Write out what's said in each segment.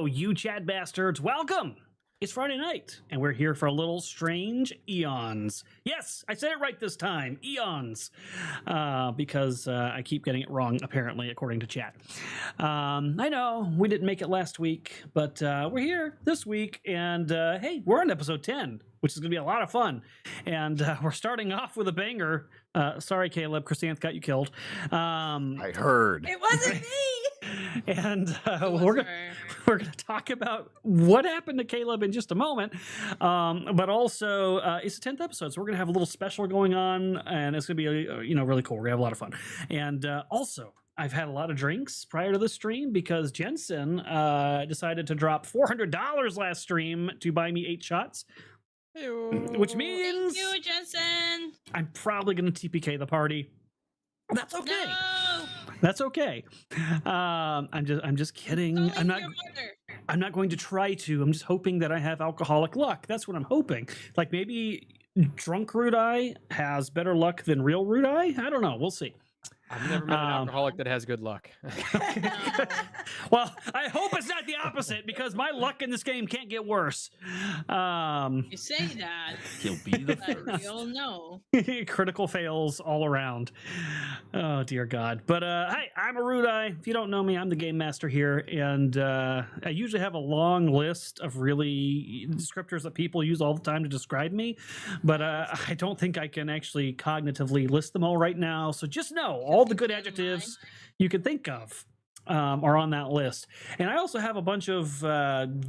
Hello, you Chad bastards. Welcome. It's Friday night, and we're here for a little Strange Aeons. Yes, I said it right this time. Eons. Because I keep getting it wrong, apparently, according to chat. I know, we didn't make it last week, but we're here this week, and hey, we're on episode 10, which is going to be a lot of fun. And we're starting off with a banger. Sorry, Caleb, Chrysanth got you killed. I heard. It wasn't me! And we're going to talk about what happened to Caleb in just a moment. But also, it's the 10th episode, so we're going to have a little special going on, and it's going to be really cool. We're going to have a lot of fun. And also, I've had a lot of drinks prior to the stream because Jensen decided to drop $400 last stream to buy me 8 shots. Which means... Thank you, Jensen! I'm probably going to TPK the party. That's okay. No! That's okay. I'm just kidding. I'm not going to try to. I'm just hoping that I have alcoholic luck. That's what I'm hoping. Like maybe drunk Rudai has better luck than real Rudai. I don't know. We'll see. I've never met an alcoholic that has good luck. Well, I hope it's not the opposite because my luck in this game can't get worse. You say that. He'll be the But first. you'll know. Critical fails all around. Oh, dear God. But hi, I'm Arudai. If you don't know me, I'm the game master here. And I usually have a long list of really descriptors that people use all the time to describe me. But I don't think I can actually cognitively list them all right now. So just know all the good adjectives you can think of are on that list. And I also have a bunch of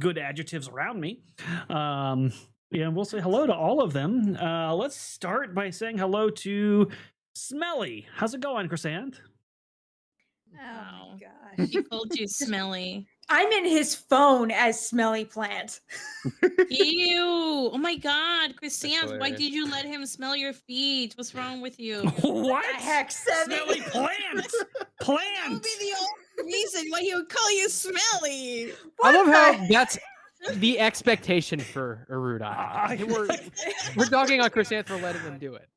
good adjectives around me. And we'll say hello to all of them. Let's start by saying hello to Smelly. How's it going, Chrysanth? Wow. Oh my gosh. He called you smelly. I'm in his phone as Smelly Plant. Ew! Oh my God, Chrysanth, why hilarious. did you let him smell your feet? What's wrong with you? What? The heck, Seven? Smelly plant! That Plant! would be the only reason why he would call you smelly. I love What how the- that's the expectation for Arudai. We're dogging on Chrysanth for letting him do it.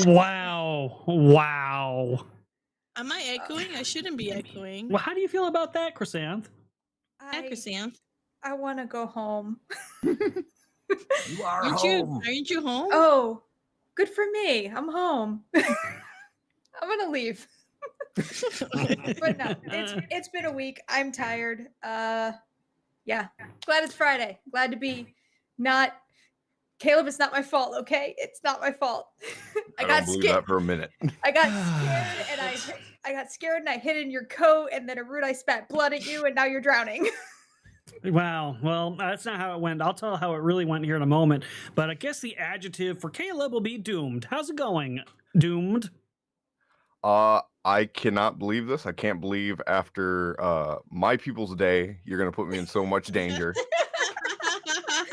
Wow. Wow. Am I echoing? I shouldn't be echoing. Well, how do you feel about that, Chrysanth? Hi, Chrysanth. I want to go home. You are Aren't you home? Oh, good for me. I'm home. I'm gonna leave. But no, it's been a week. I'm tired. Yeah. Glad it's Friday. Glad to be not. Caleb, it's not my fault, okay? It's not my fault. I don't believe that for a minute. I got scared and I got scared and I hid in your coat and then Arudai spat blood at you and now you're drowning. Wow. Well, that's not how it went. I'll tell how it really went here in a moment. But I guess the adjective for Caleb will be doomed. How's it going? Doomed? I cannot believe this. I can't believe after my people's day, you're gonna put me in so much danger.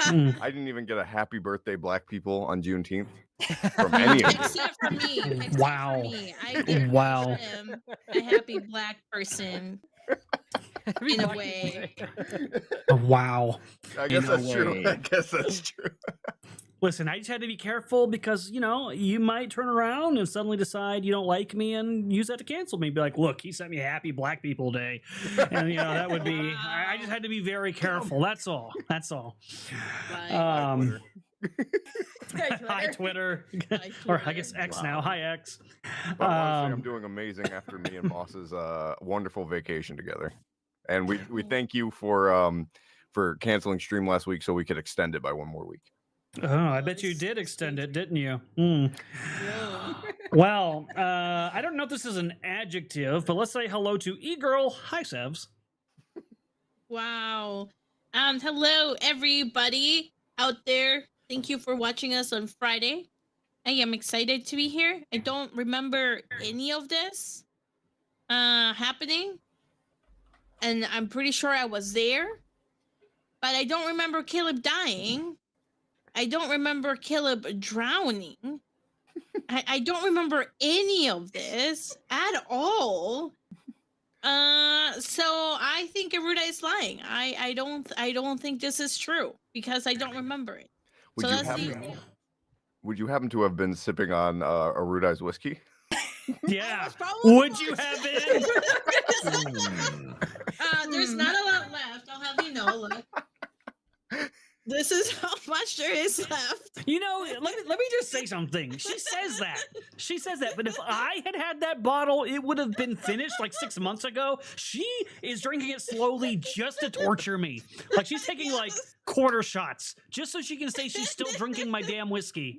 I didn't even get a happy birthday, Black people, on Juneteenth from any of you. Except for me. Except Wow. For me. I did Wow. him a happy Black person in a way. Wow. I guess In a that's true. way. I guess that's true. Listen, I just had to be careful because, you might turn around and suddenly decide you don't like me and use that to cancel me. Be like, look, he sent me a happy Black People Day. And, that would be, I just had to be very careful. That's all. That's all. Bye. Hi, Twitter. Hi, Or I guess Twitter. X now. Hi, X. But I want to say I'm doing amazing after me and Moss's wonderful vacation together. And we thank you for canceling stream last week so we could extend it by one more week. Oh, I bet you did extend it, didn't you? Whoa. Well, I don't know if this is an adjective, but let's say hello to E-Girl. Hi, Sevs. Wow. Hello everybody out there. Thank you for watching us on Friday. I am excited to be here. I don't remember any of this happening. And I'm pretty sure I was there. But I don't remember Caleb dying. I don't remember Caleb drowning. I don't remember any of this at all. So I think Arudai is lying. I don't think this is true because I don't remember it. Would So you that's happen Would you happen to have been sipping on Arudai's whiskey? Yeah. was probably Would you have been? There's not a lot left. I'll have you know. Look. This is how much there is left. You know, let me just say something. She says that. But if I had that bottle, it would have been finished like 6 months ago. She is drinking it slowly just to torture me. Like she's taking like quarter shots just so she can say she's still drinking my damn whiskey.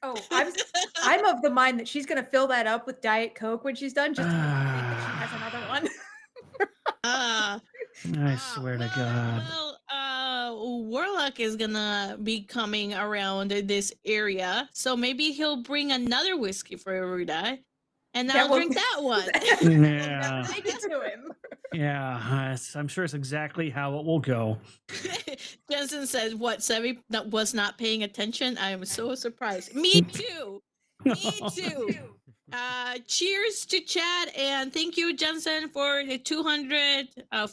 Oh, I'm of the mind that she's gonna fill that up with Diet Coke when she's done, just to think that she has another one. I swear to God. Well, Warlock is gonna be coming around this area, so maybe he'll bring another whiskey for Aruda, and I'll drink that one. Yeah. Take it to him. Yeah, I'm sure it's exactly how it will go. Jensen said, "What? Sevi was not paying attention. I am so surprised. Me too. Me too." Cheers to chat, and thank you, Jensen, for the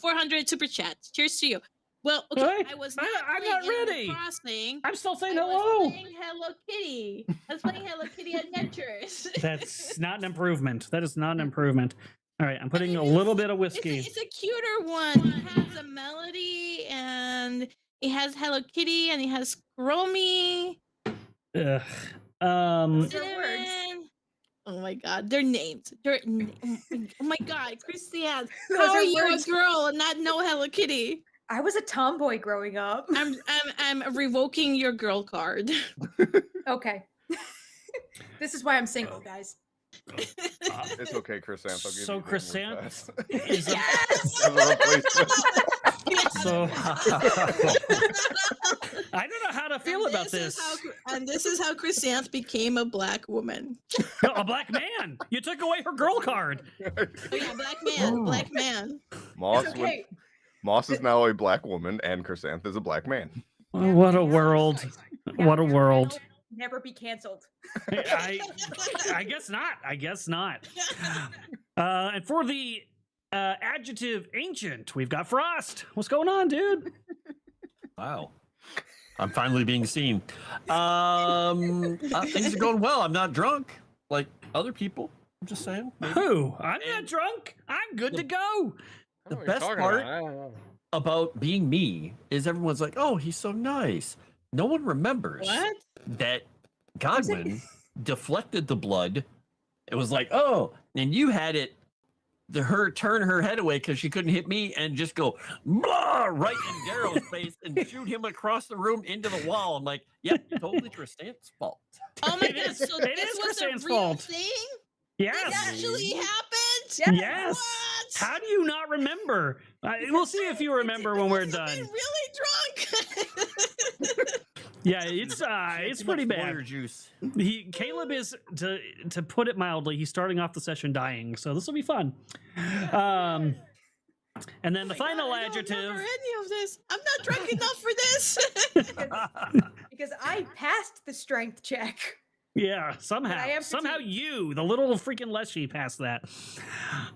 400 super chats. Cheers to you. Well, okay, Hey, I was I'm playing not ready. Animal Crossing. I'm still saying I was hello. playing Hello Kitty. I was playing Hello Kitty Adventures. That's not an improvement. That is not an improvement. All right, I'm putting a little bit of It's whiskey. a cuter one. It has a melody, and it has Hello Kitty, and it has Chromie. Ugh. Cinnamon. Oh my God, their names. Oh my God, Christiane, Those how are are you words. a girl and not know Hello Kitty? I was a tomboy growing up. I'm revoking your girl card. Okay. This is why I'm single, guys. It's okay, Chrysanth. I'll give So you Chrysanth is Yes! a replacement. So I don't know how to feel about this. And this is how Chrysanth became a black woman. A black man. You took away her girl card. Oh, yeah, black man. Black man. Moss, It's okay. Moss is now a black woman, and Chrysanth is a black man. Oh, what a world. What a world. Never be canceled. I guess not. I guess not. And for the adjective ancient, we've got Frost. What's going on, dude? Wow. I'm finally being seen. Things are going well. I'm not drunk like other people. I'm just saying. Who? I'm not drunk. I'm good to go. The best part about being me is everyone's like, oh, he's so nice. No one remembers What? that Godwin deflected the blood. It was like, oh, and you had it turn her head away because she couldn't hit me and just go blah, right in Daryl's face and shoot him across the room into the wall. I'm like, yep, totally Chrysanth's fault. Oh my It God! is- So it this is was a Chrysanth's real fault. thing? Yes. This actually happened? Yes. What? How do you not remember? We'll see if you remember when we're I've done. been really drunk. Yeah, it's Too pretty much lawyer bad. juice. Caleb is, to put it mildly, he's starting off the session dying, so this will be fun. And then the final I don't adjective. remember any of this. I'm not drunk enough for this. Because I passed the strength check. Yeah, But I somehow am you, fatigued. the little freaking Leshy, passed that.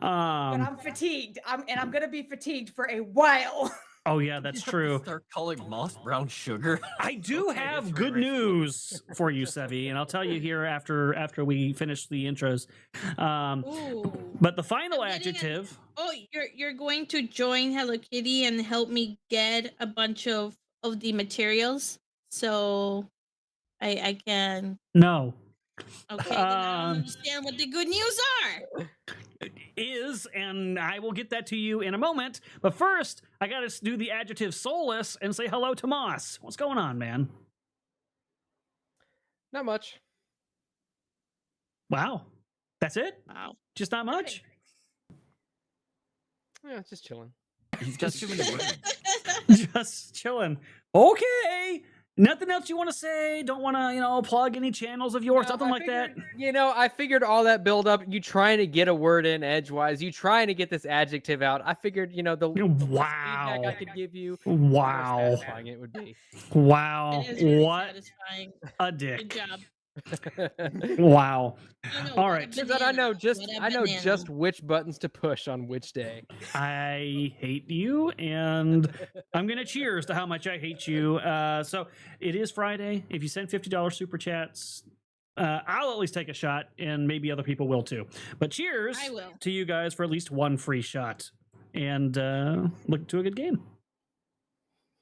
But I'm fatigued. I'm gonna be fatigued for a while. Oh yeah, that's You have to true. Start calling moss brown sugar. I do Okay, have that's good very news for you, Sevi, and I'll tell you here after we finish the intros. Ooh. But the final I'm getting adjective. Oh, you're going to join Hello Kitty and help me get a bunch of the materials, so I can. No. Okay, then I don't understand what the good news are. Is, and I will get that to you in a moment. But first, I got to do the adjective soulless and say hello to Moss. What's going on, man? Not much. Wow. That's it? Wow. Just not much? Yeah, just chilling. He's got too many words. Just chilling. Okay. Nothing else you want to say? Don't want to, plug any channels of yours, No, something I like that? figured- I figured all that build up, you trying to get a word in edgewise, you trying to get this adjective out. I figured, the Wow. feedback I could give you, Wow. the more satisfying it would be. Wow. It is really What satisfying. a Good dick. job. Wow. I know, All what a right. Turns out I know banana. just which buttons to push on which day. I hate you, and I'm gonna cheers to how much I hate you. So it is Friday. If you send $50 super chats, I'll at least take a shot, and maybe other people will too. But cheers I will. to you guys for at least one free shot. and look to a good game.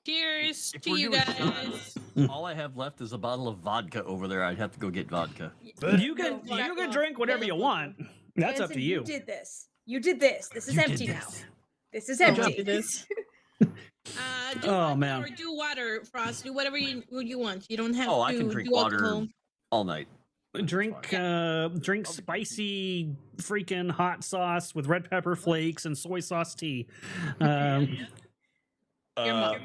Cheers If to we're you doing guys. all I have left is a bottle of vodka over there. I'd have to go get vodka. You can drink whatever you want. That's up to Jansen, you. You did this. You did this. This is You did empty now. this. This is Don't empty. do this. Do Oh, vodka man. or do water, Frost. Do whatever you want. You don't have Oh, to I can drink do water alcohol. all night. Drink spicy freaking hot sauce with red pepper flakes and soy sauce tea. Your mom.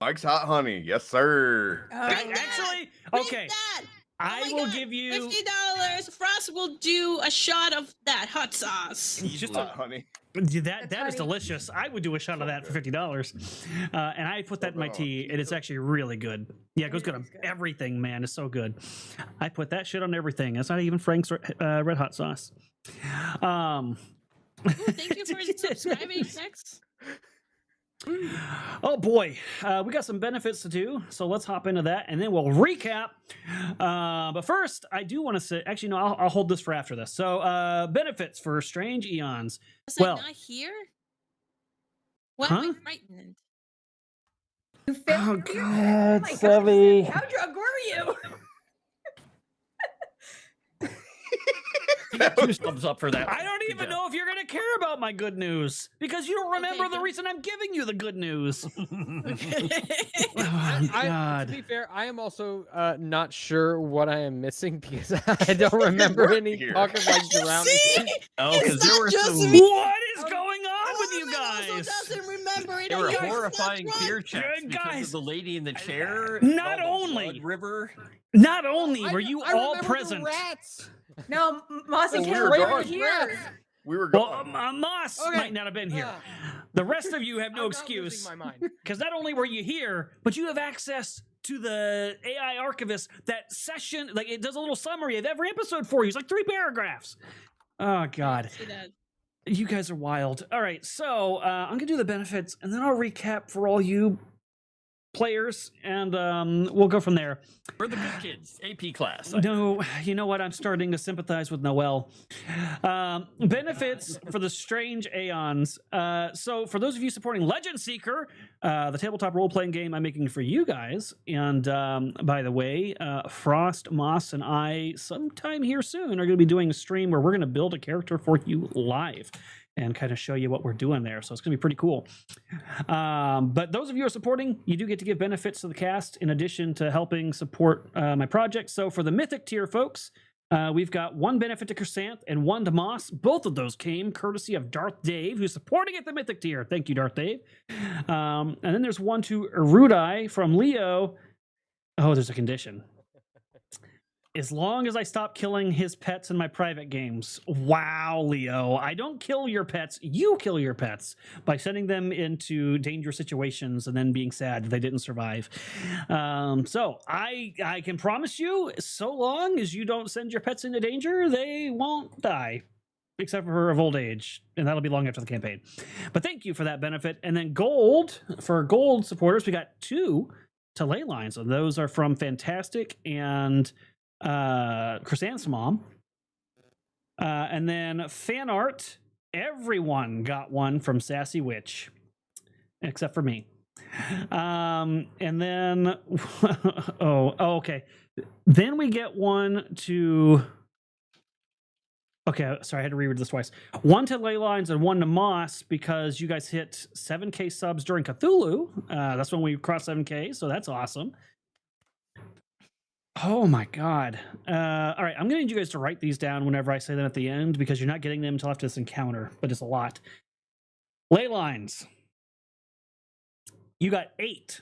Mike's hot honey, yes sir. Drink that! Actually, Drink okay, that! I my will God, give you $50. Frost will do a shot of that hot sauce. just Hot honey. that is funny. delicious. I would do a shot of that for $50, and I put that in my tea, and it's actually really good. Yeah, it goes good on is good. everything, man. It's so good. I put that shit on everything. That's not even Frank's red hot sauce. Ooh, thank you for subscribing, Next. Oh boy, we got some benefits to do, so let's hop into that, and then we'll recap. But first, I do want to say, actually, no, I'll hold this for after this. So, benefits for Strange Aeons. Was Well- I not here? Why Huh? am I frightened? You failed. Oh, your- God, my Savvy. goodness, How drunk were you? Two thumbs up for that. I don't even know if you're going to care about my good news because you don't remember the good. reason I'm giving you the good news. Oh, To God. be fair, I am also not sure what I am missing because I don't remember any Here. talk of like drowning. Oh, because there were just some. me. What is going on with you Also guys? doesn't remember it. There were You're horrifying not fear drunk. checks because Guys, of the lady in the chair. not and all the only- blood river. Not only were I you I all remember the present. Rats. No, Moss and Oh, we Caleb were were gone. here. We were Well, gone. Moss Okay. might not have been here. Ah, The rest of you have no I'm not losing excuse. my mind. Because not only were you here, but you have access to the AI archivist. That session, like it does a little summary of every episode for you. It's like 3 paragraphs. Oh God, See that. you guys are wild. All right, so I'm gonna do the benefits, and then I'll recap for all you players, and we'll go from there. We're the good kids. AP class. No, you know what? I'm starting to sympathize with Noel. Benefits for the Strange Aeons. So, for those of you supporting Legend Seeker, the tabletop role-playing game I'm making for you guys, and by the way, Frost, Moss, and I, sometime here soon, are going to be doing a stream where we're going to build a character for you live and kind of show you what we're doing there. So it's going to be pretty cool. But those of you who are supporting, you do get to give benefits to the cast in addition to helping support my project. So for the Mythic tier folks, we've got 1 benefit to Chrysanth and 1 to Moss. Both of those came courtesy of Darth Dave, who's supporting at the Mythic tier. Thank you, Darth Dave. And then there's 1 to Erudai from Leo. Oh, there's a condition. As long as I stop killing his pets in my private games. Wow, Leo. I don't kill your pets. You kill your pets by sending them into dangerous situations and then being sad that they didn't survive. So I can promise you, so long as you don't send your pets into danger, they won't die. Except for of old age, and that'll be long after the campaign. But thank you for that benefit. And then gold, for gold supporters, we got 2 to ley lines. So those are from Fantastic and Chrysanth's mom. And then fan art, everyone got 1 from Sassy Witch, except for me. And then, okay. Then we get 1 to. Okay, sorry, I had to reread this twice. 1 to ley lines and 1 to Moss because you guys hit 7K subs during Cthulhu. That's when we crossed 7K, so that's awesome. Oh my God. All right, I'm gonna need you guys to write these down whenever I say them at the end because you're not getting them until after this encounter, but it's a lot. Ley lines. You got 8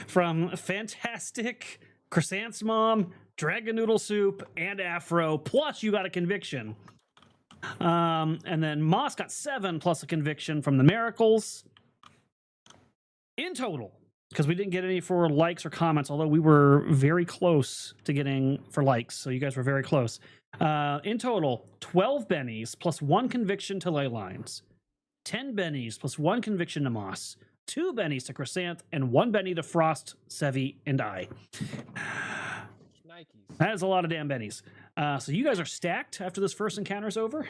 from Fantastic, Chrysanth's mom, Dragon Noodle Soup, and Afro, plus you got a conviction. And then Moss got 7 plus a conviction from the Miracles. In total, because we didn't get any for likes or comments, although we were very close to getting for likes, so you guys were very close. In total, 12 bennies plus 1 conviction to ley lines, 10 bennies plus 1 conviction to Moss, 2 bennies to Chrysanth, and 1 benny to Frost, Sevi, and I. Nice Nikes. That is a lot of damn bennies. So you guys are stacked after this first encounter is over.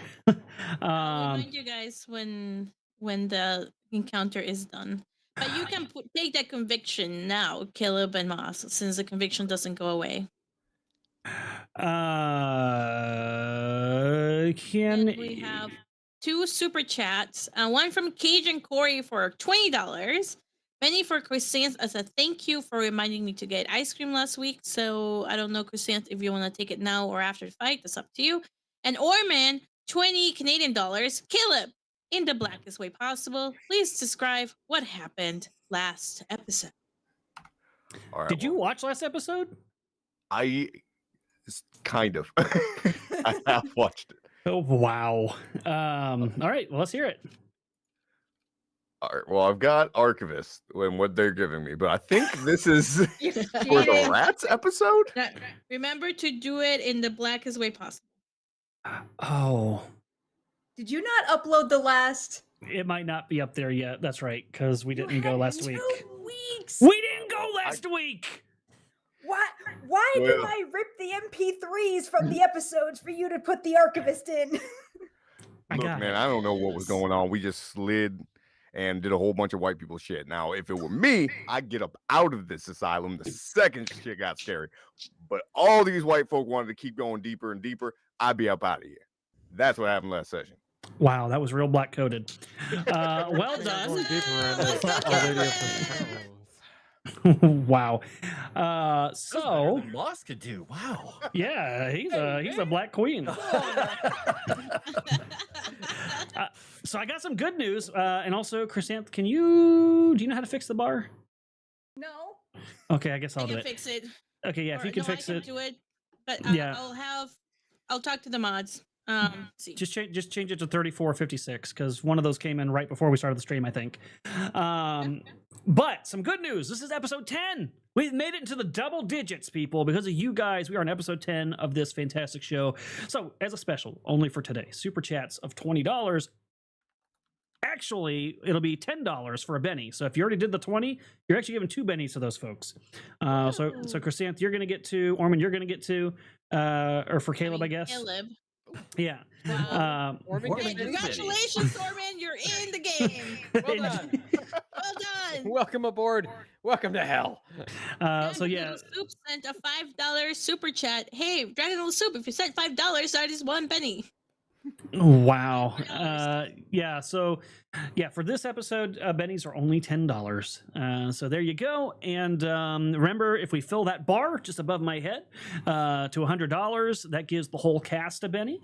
I'll remind you guys when the encounter is done. But you can take that conviction now, Caleb and Moss, since the conviction doesn't go away. Can And we have 2 super chats. One from Cage and Corey for $20. Benny for Chrysanth as a thank you for reminding me to get ice cream last week. So I don't know, Chrysanth, if you want to take it now or after the fight. That's up to you. And Orman, 20 Canadian dollars. Caleb, in the blackest way possible, please describe what happened last episode. All right, Did you watch last episode? Kind of. I have watched it. Oh wow. All right, well, let's hear it. All right, well, I've got Archivist and what they're giving me, but I think this is for the rats episode. Remember to do it in the blackest way possible. Oh, Did you not upload the last? it might not be up there yet. That's right, because we didn't go last week. 2 weeks. We didn't go last week. Why did Well. I rip the MP3s from the episodes for you to put the archivist in? I Look, got man, it. I don't know what was going on. We just slid and did a whole bunch of white people shit. Now, if it were me, I'd get up out of this asylum the second shit got scary. But all these white folk wanted to keep going deeper and deeper. I'd be up out of here. That's what happened last session. Wow, that was real black coded. Well done. Going deeper into Let's go, all the Caleb. different Wow. That was better So than Moss could do. Wow. yeah, he's a black queen. So I got some good news, and also Chrysanth, do you know how to fix the bar? No. Okay, I guess I I'll do can it. fix it. Okay, yeah, if Or, you can no, fix I it, can do it. But Yeah. I'll talk to the mods. See. just change it to 3456 because one of those came in right before we started the stream, I think. But some good news. This is episode 10. We've made it into the double digits, people. Because of you guys, we are on episode 10 of this fantastic show. So, as a special, only for today, super chats of $20. Actually, it'll be $10 for a Benny. So if you already did the 20, you're actually giving 2 Bennies to those folks. So Chrysanth, you're going to get 2. Orman, you're going to get 2. Or for Caleb, I guess. Caleb. Yeah. Wow. Orman Orman Hey, gets congratulations, Orman. You're in the game. Well done. Well done. Welcome aboard. Welcome to hell. So yeah, Dragon Noodle Soup sent a $5 super chat. Hey, Dragon Noodle Soup, if you sent $5, that is 1 penny. wow. Yeah. So yeah, for this episode, bennies are only $10. So there you go. And remember, if we fill that bar just above my head to $100, that gives the whole cast a Benny.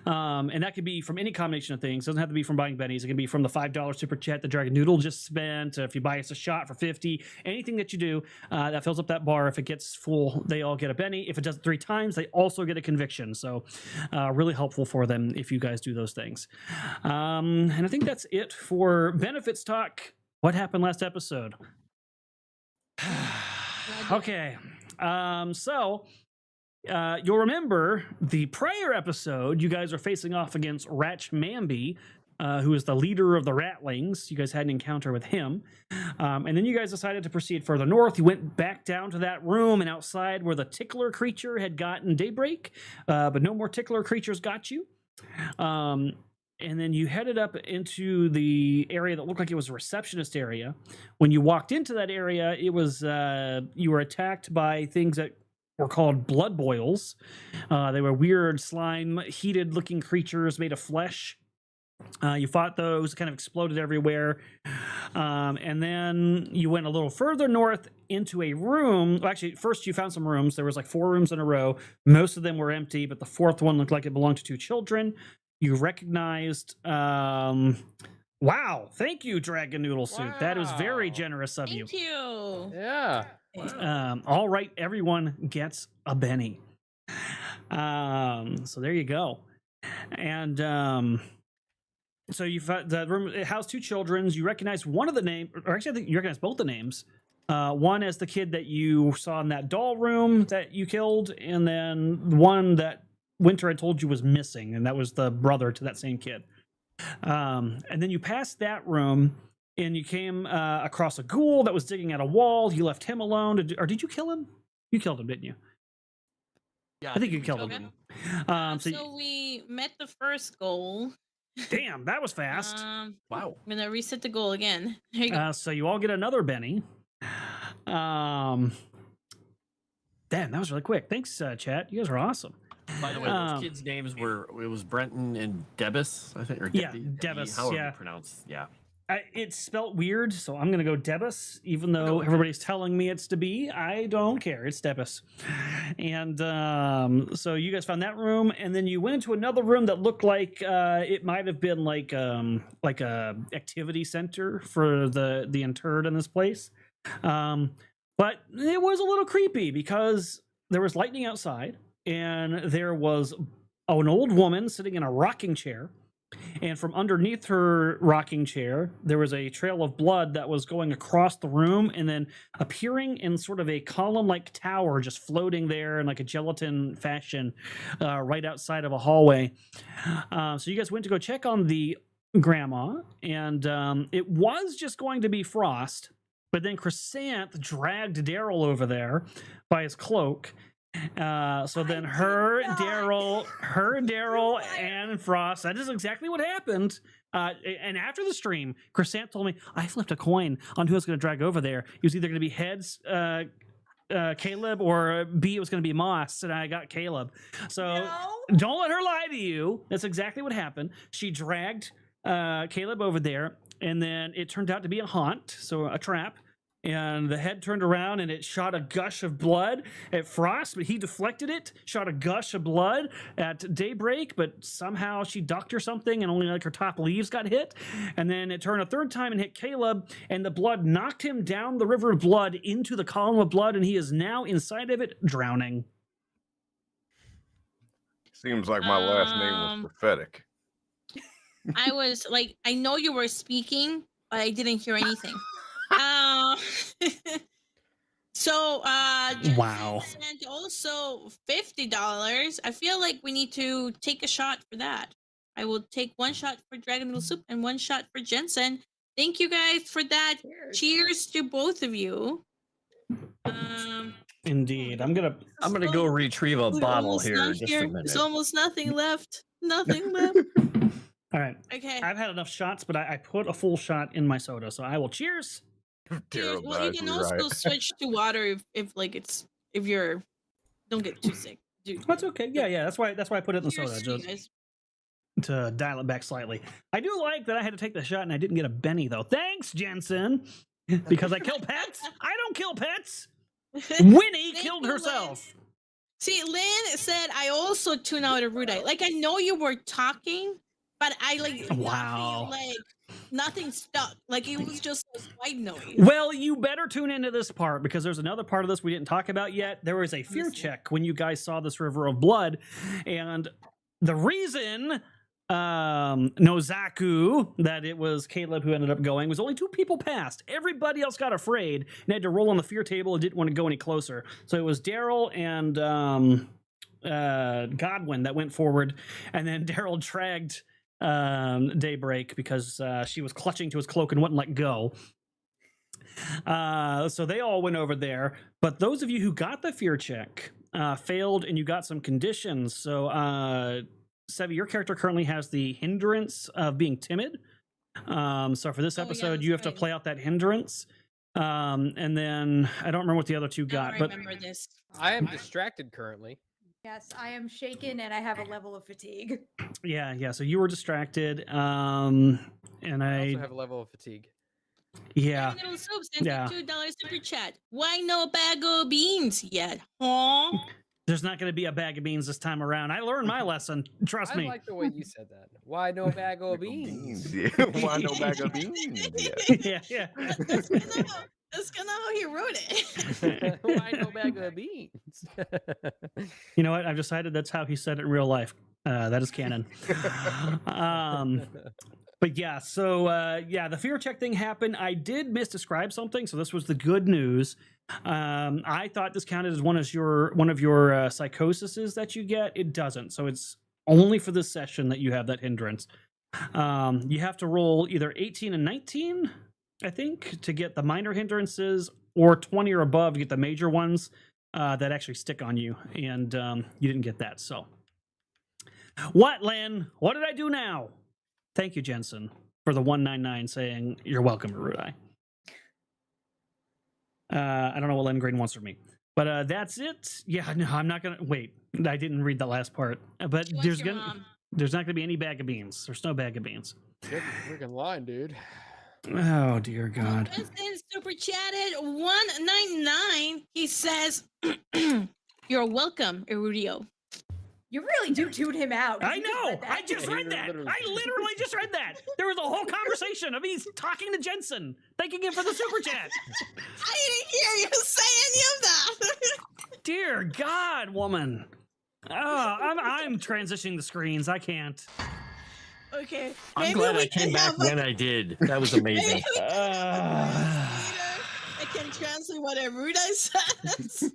And that could be from any combination of things. It doesn't have to be from buying bennies. It can be from the $5 super chat that Dragon Noodle just spent. If you buy us a shot for 50, anything that you do that fills up that bar. If it gets full, they all get a Benny. If it does it 3 times, they also get a conviction. So really helpful for them if you guys do those things. And I think that's it for benefits talk. What happened last episode? Okay. So you'll remember the prior episode, you guys are facing off against Ratch Mamby, who is the leader of the Ratlings. You guys had an encounter with him. And then you guys decided to proceed further north. You went back down to that room and outside where the tickler creature had gotten Dae'Breik, but no more tickler creatures got you. And then you headed up into the area that looked like it was a receptionist area. When you walked into that area, it was you were attacked by things that were called blood boils. They were weird, slime, heated-looking creatures made of flesh. You fought those, kind of exploded everywhere. And then you went a little further north into a room. Well, actually, first you found some rooms. There was like 4 rooms in a row. Most of them were empty, but the 4th one looked like it belonged to 2 children. You recognized... wow, thank you, Dragon Noodle Soup. That was very Wow. generous of you. Thank you. Yeah. All right, everyone gets a Benny. So there you go. And so you found the room. It housed 2 children. You recognize one of the names, or actually, I think you recognize both the names. One as the kid that you saw in that doll room that you killed, and then one that Winter had told you was missing, and that was the brother to that same kid. And then you passed that room, and you came across a ghoul that was digging at a wall. You left him alone, or did you kill him? You killed him, didn't you? Yeah, I think you we killed killed him. him. So we met the first goal. Damn, that was fast. Wow. I'm gonna reset the goal again. There you go. So you all get another Benny. Damn, that was really quick. Thanks, chat. You guys are awesome. By the way, those kids' names were it was Brenton and Debus, I think, or Yeah, Debbie, Debus, however yeah. you pronounce. Yeah. It's spelt weird, so I'm gonna go Debus, even though everybody's telling me it's to be. I don't care. It's Debus. And so you guys found that room, and then you went into another room that looked like it might have been like a activity center for the interred in this place. But it was a little creepy because there was lightning outside, and there was an old woman sitting in a rocking chair. And from underneath her rocking chair, there was a trail of blood that was going across the room and then appearing in sort of a column-like tower, just floating there in like a gelatin fashion, right outside of a hallway. So you guys went to go check on the grandma, and it was just going to be Frost, but then Chrysanth dragged Daryl over there by his cloak. So then her, Daryl, and Frost. That is exactly what happened. And after the stream, Chrysanth told me I flipped a coin on who I was going to drag over there. It was either going to be heads, Caleb, or B, it was going to be Moss, and I got Caleb. So don't let her lie to you. That's exactly what happened. She dragged Caleb over there, and then it turned out to be a haunt, so a trap. And the head turned around and it shot a gush of blood at Frost, but he deflected it, shot a gush of blood at Dae'Breik, but somehow she ducked or something and only like her top leaves got hit. And then it turned a third time and hit Caleb, and the blood knocked him down the river of blood into the column of blood, and he is now inside of it, drowning. Seems like my last name was prophetic. I was like, I know you were speaking, but I didn't hear anything. So Wow. sent also $50. I feel like we need to take a shot for that. I will take one shot for Dragon Noodle Soup and one shot for Jensen. Thank you guys for that. Cheers to both of you. Indeed. I'm gonna go retrieve a bottle here in just a minute. There's almost nothing left. Nothing left. All right. Okay. I've had enough shots, but I put a full shot in my soda, so I will cheers. Cheers. Well, you can also switch to water if you're don't get too sick. That's okay. Yeah. That's why I put it in the Cheers soda. to you guys. To dial it back slightly. I do like that I had to take the shot and I didn't get a Benny though. Thanks, Jensen. Because I kill pets. I don't kill pets. Winnie killed herself. Lynn. See, Lynn said I also tune out Erudite. Like I know you were talking, but I wow. Like nothing stuck. Like it was just like white noise. Well, you better tune into this part because there's another part of this we didn't talk about yet. There was a fear check when you guys saw this river of blood, and the reason Nozaku that it was Caleb who ended up going was only 2 people passed. Everybody else got afraid and had to roll on the fear table and didn't want to go any closer. So it was Daryl and Godwin that went forward, and then Daryl dragged Dae'Breik because she was clutching to his cloak and wouldn't let go. So they all went over there, but those of you who got the fear check failed, and you got some conditions. So Sevi, your character currently has the hindrance of being timid. So for this episode, you have to play out that hindrance. And then I don't remember what the other 2 got, but remember this. I am distracted currently. Yes, I am shaken and I have a level of fatigue. Yeah. So you were distracted, and I also have a level of fatigue. Yeah. Little Soup sent $2 super chat. Why no bag of beans yet? Huh? There's not going to be a bag of beans this time around. I learned my lesson. Trust me. I like the way you said that. Why no bag of beans? Yeah. Why no bag of beans? Yeah. That's kind of how he wrote it. Why no bag of beans? You know what? I've decided that's how he said it in real life. That is canon. But yeah, so the fear check thing happened. I did misdescribe something, so this was the good news. I thought this counted as one of your psychoses that you get. It doesn't, so it's only for this session that you have that hindrance. You have to roll either 18 and 19, I think, to get the minor hindrances, or 20 or above to get the major ones. that actually stick on you, and you didn't get that. So, what, Len? What did I do now? Thank you, Jensen, for the 199 saying you're welcome, Arudai. I don't know what Len Green wants from me, but that's it. Yeah, no, I'm not gonna wait. I didn't read the last part, but there's not gonna be any bag of beans. There's no bag of beans. Get the freaking line, dude. Oh dear God. Jensen super chatted 199. He says, "You're welcome, Erudio." You really do tune him out. I You know. read that. I just read that. I literally just read that. There was a whole conversation of me talking to Jensen, thanking him for the super chat. I didn't hear you say any of that. Dear God, woman. Oh, I'm transitioning the screens. I can't. Okay. I'm maybe glad we I came can back have, when I did. That was amazing. Maybe we can I can translate what Arudai says.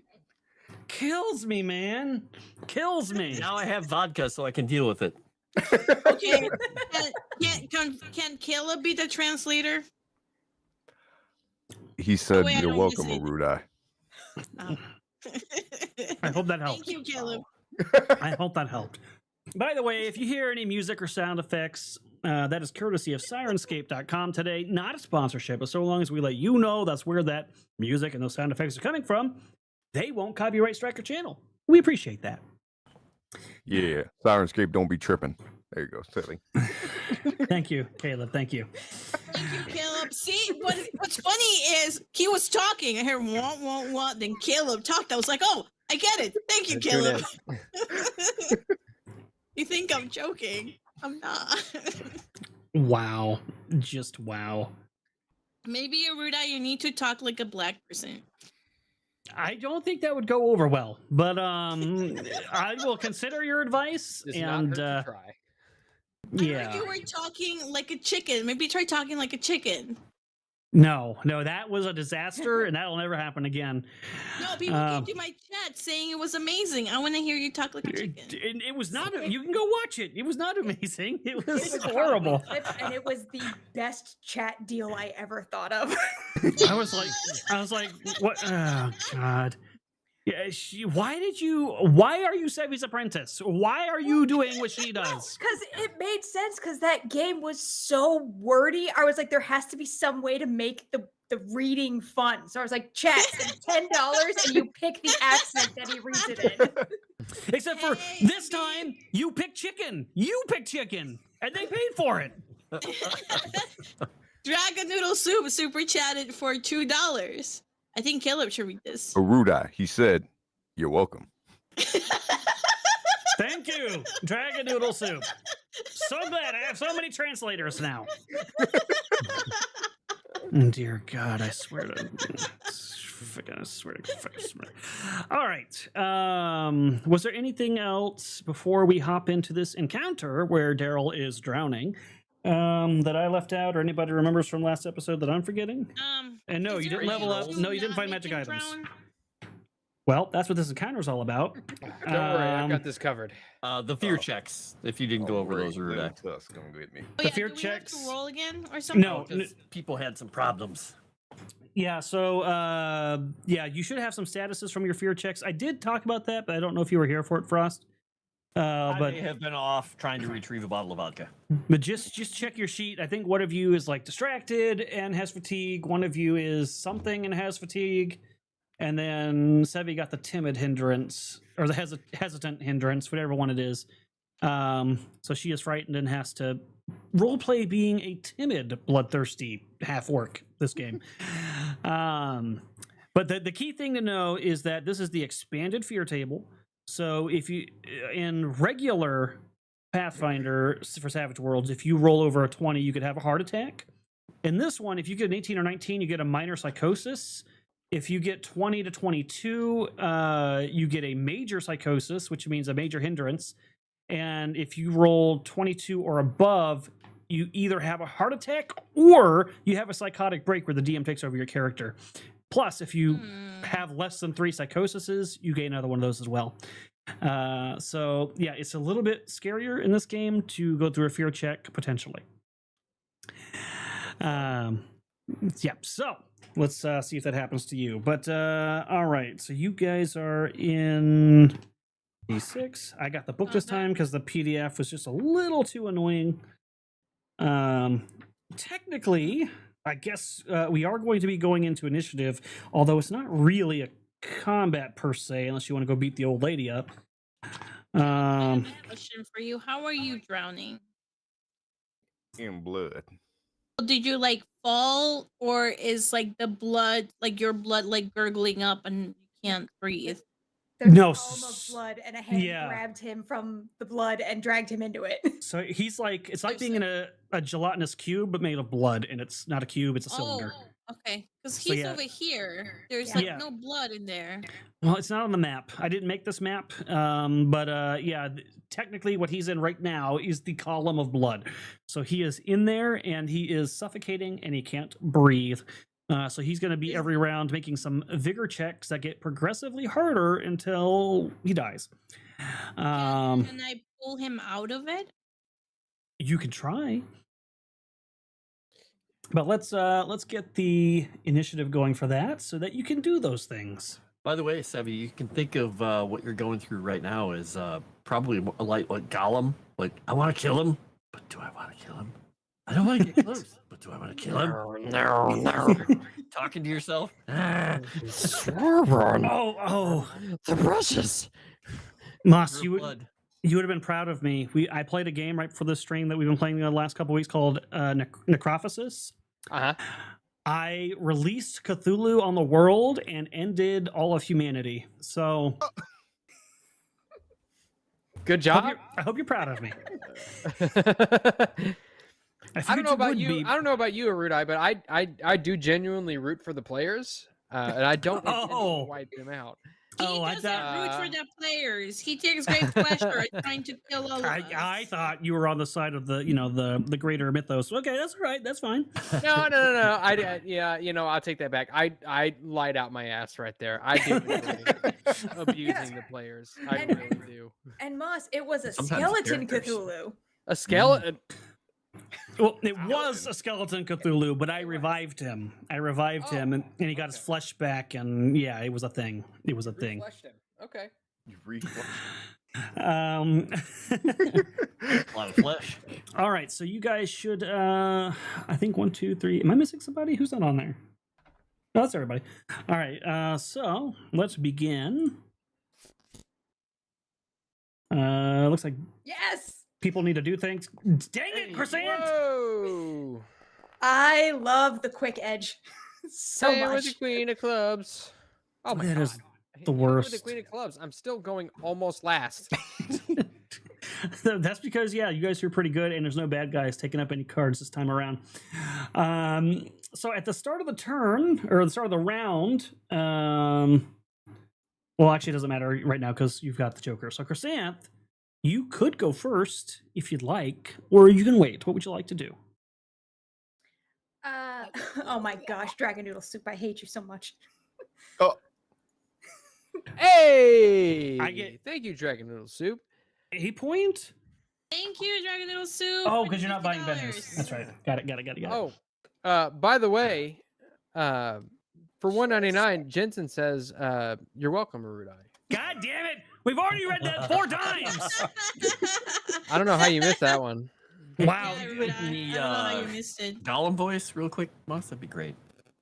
Kills me, man. Kills me. Now I have vodka, so I can deal with it. Okay. Can Caleb be the translator? He said, wait, I "You're don't welcome, listen. Arudai." Oh. I hope that helped. Thank you, Caleb. I hope that helped. By the way, if you hear any music or sound effects, that is courtesy of Sirenscape.com today. Not a sponsorship, but so long as we let you know that's where that music and those sound effects are coming from, they won't copyright strike our channel. We appreciate that. Yeah, Sirenscape, don't be tripping. There you go, silly. Thank you, Caleb. Thank you. Thank you, Caleb. See, what's funny is he was talking. I heard what. Then Caleb talked. I was like, oh, I get it. Thank you, Caleb. You think I'm joking? I'm not. Wow. Just wow. Maybe, Aruda, you need to talk like a black person. I don't think that would go over well, but I will consider your advice. Does and not hurt to try. I yeah, heard you were talking like a chicken. Maybe try talking like a chicken. no, that was a disaster, and that'll never happen again. No, people came to my chat saying it was amazing. I want to hear you talk like a chicken. It was not. You can go watch it. It was not amazing. It was horrible. And it was the best chat deal I ever thought of. I was like, what? Oh God. Yeah, why are you Sevi's apprentice? Why are you doing what she does? Because it made sense, because that game was so wordy. I was like, there has to be some way to make the reading fun. So I was like, chat, $10 and you pick the accent that he reads it in. Except for this time, you pick chicken. You pick chicken. And they paid for it. Dragon Noodle Soup super chatted for $2. I think Caleb should read this. Arudai, he said, "You're welcome." Thank you, Dragon Noodle Soup. So glad I have so many translators now. Dear God, I swear to. I swear to. All right. Was there anything else before we hop into this encounter where Daryl is drowning that I left out, or anybody remembers from last episode that I'm forgetting? And no, you didn't level up. No, you didn't find magic items. Well, that's what this encounter is all about. Don't worry, I've got this covered. The fear checks, if you didn't go over those, Arudai. Tusk, come get me. Oh, The yeah, fear do we checks- have to roll again or something? No, Because people had some problems. yeah. So, yeah, you should have some statuses from your fear checks. I did talk about that, but I don't know if you were here for it, Frost. I But may have been off trying to retrieve a bottle of vodka. just check your sheet. I think one of you is like distracted and has fatigue. One of you is something and has fatigue. And then Sevi got the timid hindrance, or the hesitant hindrance, whatever one it is. So she is frightened and has to roleplay being a timid, bloodthirsty half-orc this game. But the key thing to know is that this is the expanded fear table. So if you, in regular Pathfinder for Savage Worlds, if you roll over a 20, you could have a heart attack. In this one, if you get an 18 or 19, you get a minor psychosis. If you get 20 to 22, you get a major psychosis, which means a major hindrance. And if you roll 22 or above, you either have a heart attack or you have a psychotic break where the DM takes over your character. Plus, if you have less than 3 psychoses, you gain another one of those as well. So, yeah, it's a little bit scarier in this game to go through a fear check, potentially. Yeah, so let's see if that happens to you. But all right, so you guys are in D6. I got the book this time because the PDF was just a little too annoying. Technically, I guess we are going to be going into initiative, although it's not really a combat per se, unless you want to go beat the old lady up. I have a question for you. How are you drowning? In blood. Did you like fall, or is like the blood, like your blood, like gurgling up and you can't breathe? There's No, a column of blood, and a hand grabbed him from the blood and dragged him into it. So he's like, it's like being in a gelatinous cube, but made of blood, and it's not a cube, it's a cylinder. Okay, because So, he's yeah. over here. There's Yeah. like no blood in there. Well, it's not on the map. I didn't make this map, but yeah, technically what he's in right now is the column of blood. So he is in there, and he is suffocating, and he can't breathe. So he's going to be every round making some vigor checks that get progressively harder until he dies. Can I pull him out of it? You can try, but let's get the initiative going for that, so that you can do those things. By the way, Sevi, you can think of what you're going through right now is probably a light like Gollum. Like, I want to kill him, but do I want to kill him? I don't want to get close, but do I want to kill him? No. Talking to yourself. Oh, the brushes. Moss, Your you blood. would have been proud of me. I played a game right before this stream that we've been playing the last couple weeks called Necrophasis. I released Cthulhu on the world and ended all of humanity. So, Good job. I hope you're proud of me. I don't know about you. I don't know about you, Arudai, but I do genuinely root for the players, and I don't intend to wipe them out. He doesn't root for the players. He takes great pleasure in trying to kill all of us. I thought you were on the side of the the greater mythos. Okay, that's all right. That's fine. No. I'll take that back. I lied out my ass right there. I do abusing the players. I really do. And Moss, it was a Sometimes skeleton characters. Cthulhu. A skeleton. Well, it was a skeleton Cthulhu, but I revived him. Him, and he got his flesh back, and yeah, it was a thing. It was a thing. Refleshed him. Okay. You reflex. A lot of flesh. All right, so you guys should. I think 1, 2, 3. Am I missing somebody? Who's not on there? No, that's everybody. All right, so let's begin. Looks like Yes. people need to do things. Dang it, Chrysanth! Whoa. I love the quick edge so Playing with much. the Queen of Clubs. Oh my That god. is the With worst. the Queen of Clubs. I'm still going almost last. That's because you guys are pretty good, and there's no bad guys taking up any cards this time around. So at the start of the turn, or the start of the round, well, actually, it doesn't matter right now because you've got the Joker. So Chrysanth, you could go first if you'd like, or you can wait. What would you like to do? Oh my gosh, Dragon Noodle Soup, I hate you so much. Hey! Thank you, Dragon Noodle Soup. A point? Thank you, Dragon Noodle Soup. Oh, for because you're not buying $50. vendors. That's right. Got it. Oh, by the way, for $1.99, Jensen says, "You're welcome, Arudai." God damn it! We've already read that 4 times. I don't know how you missed that one. Wow. Yeah, Ruda, I don't know how you missed it. Gollum voice, real quick, Moss. That'd be great.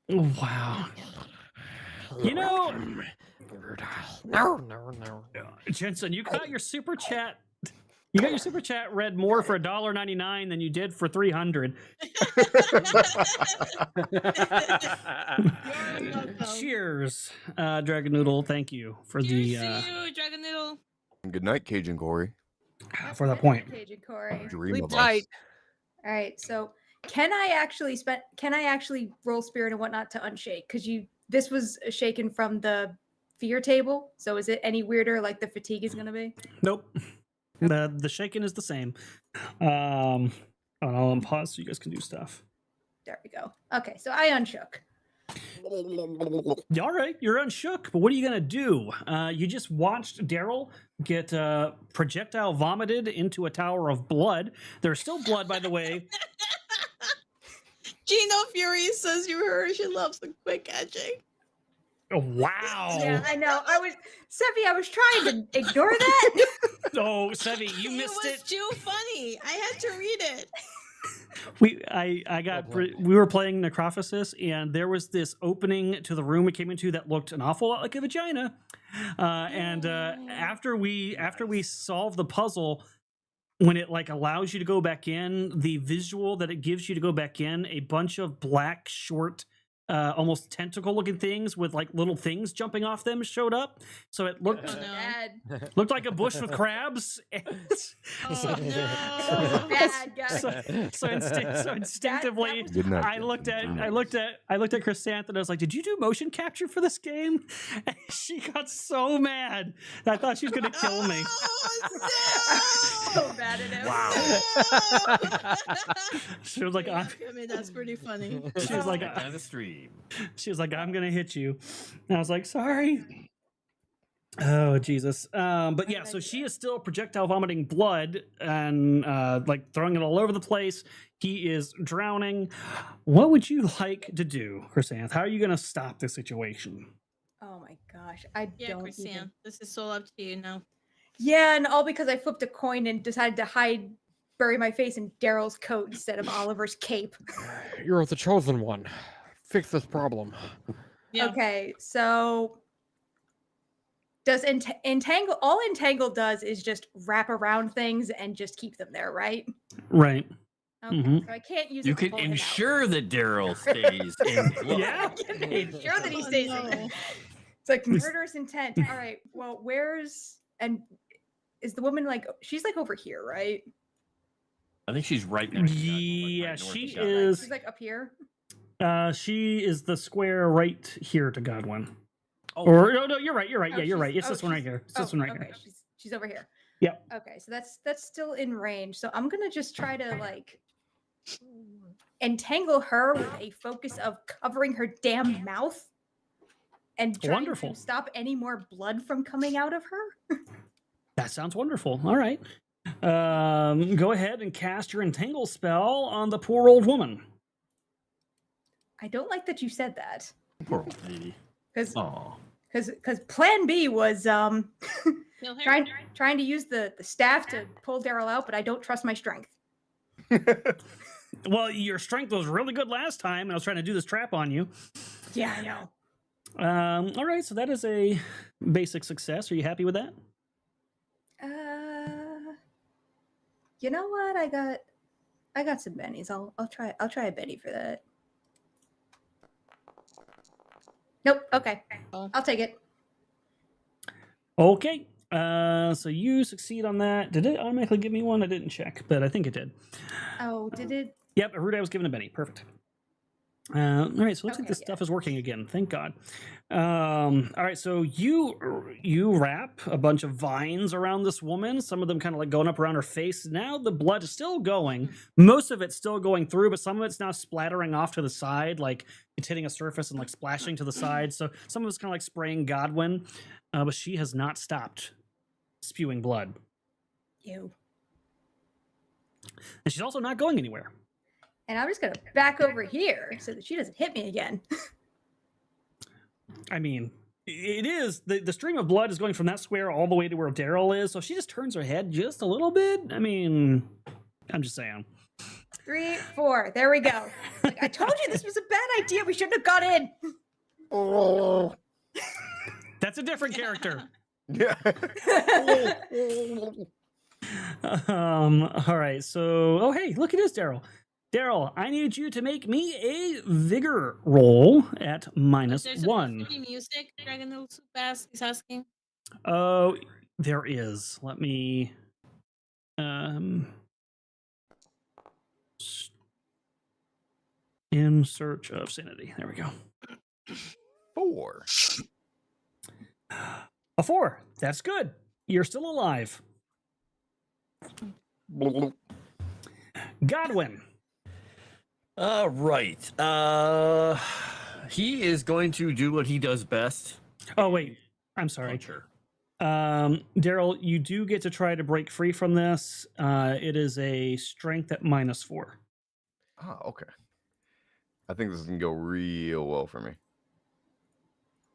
Wow. You know, No. Jensen, you got your super chat. You got your super chat read more for $1.99 than you did for $300. Cheers, Dragon Noodle. Thank you for Cheers the to you, Dragon Noodle. Good night, Cajun Corey. for that point. Cajun Corey. Dream Sleep of tight. us. All right, so can I actually roll spirit and whatnot to unshake? Because this was shaken from the fear table. So is it any weirder like the fatigue is gonna be? Nope. The shaking is the same. I'll unpause so you guys can do stuff. There we go. Okay, so I unshook. All right, you're unshook, but what are you gonna do? You just watched Daryl get projectile vomited into a tower of blood. There's still blood, by the way. Gino Fury says you heard she loves the quick edging. Oh, wow. Yeah, I know. I was trying to ignore that. Oh, Sevi, you missed It it. was too funny. I had to read it. We were playing Necrophysis, and there was this opening to the room we came into that looked an awful lot like a vagina. After we solved the puzzle, when it like allows you to go back in, the visual that it gives you to go back in, a bunch of black short almost tentacle looking things with like little things jumping off them showed up. So it looked Oh, no. Bad. looked like a bush with crabs. Oh, no. Bad guy. So instinctively, was- Good night, I looked at Chrysanth and I was like, "Did you do motion capture for this game?" And she got so mad. I thought she was gonna kill me. Oh, So bad at it. Wow. She was like, I mean, that's pretty funny. She was like, down the stream. She was like, "I'm gonna hit you," and I was like, "Sorry." Oh Jesus! But yeah, so she is still projectile vomiting blood and like throwing it all over the place. He is drowning. What would you like to do, Chrysanth? How are you gonna stop this situation? Oh my gosh. I Yeah, don't Christian, even... this is so up to you now. Yeah, and all because I flipped a coin and decided to bury my face in Daryl's coat instead of Oliver's cape. You're the chosen one. Fix this problem. Yeah. Okay, so does Entangle, all Entangle does is just wrap around things and just keep them there, right? Right. Okay, Mhm. so I can't use You it to can pull him out. ensure that Daryl stays in blood. Yeah. I can ensure that he Oh, stays in no. there. It's like murderous intent. All right, well, is the woman like, she's like over here, right? I think she's right next to Godwin, Yeah, right north she of Godwin. is. She's like up here. She is the square right here to Godwin. Oh, Or no, you're right. You're right. Oh, Yeah, you're right. It's she's- this one right she's- here. It's this one right okay, here. she's over here. Yep. Okay, so that's still in range. So I'm gonna just try to like entangle her with a focus of covering her damn mouth and trying Wonderful. to stop any more blood from coming out of her. That sounds wonderful. All right. Go ahead and cast your entangle spell on the poor old woman. I don't like that you said that Poor old lady. because Oh, Plan B was Kill her? trying to use the staff to pull Daryl out, but I don't trust my strength. Well, your strength was really good last time, and I was trying to do this trap on you. Yeah, I know. All right, so that is a basic success. Are you happy with that? You know what? I got some bennies. I'll try a Benny for that. Nope. Okay. Oh. I'll take it. Okay. So you succeed on that. Did it automatically give me one? I didn't check, but I think it did. Oh, did it? Yep, Arudai was given a Benny. Perfect. All right, so it looks like Okay, this yeah. stuff is working again. Thank God. All right, so you wrap a bunch of vines around this woman. Some of them kind of like going up around her face. Now the blood is still going. Most of it's still going through, but some of it's now splattering off to the side, like it's hitting a surface and like splashing to the side. So some of it's kind of like spraying Godwin, but she has not stopped spewing blood, You. and she's also not going anywhere. And I'm just gonna back over here so that she doesn't hit me again. I mean, it is the stream of blood is going from that square all the way to where Daryl is. So if she just turns her head just a little bit, I mean, I'm just saying. 3, 4. There we go. Like, I told you this was a bad idea. We shouldn't have got in. Oh. That's a different character. Yeah. All right. So, oh hey, look, it is Daryl. Daryl, I need you to make me a vigor roll at There's -1. some music. Dragon Hill Soup Ass is asking. Oh, there is. Let me. In search of sanity. There we go. 4. A 4. That's good. You're still alive. Godwin. right. He is going to do what he does best. Oh wait, I'm sorry. Punch her. Daryl, you do get to try to break free from this. It is a strength at -4. Ah, okay. I think this is gonna go real well for me.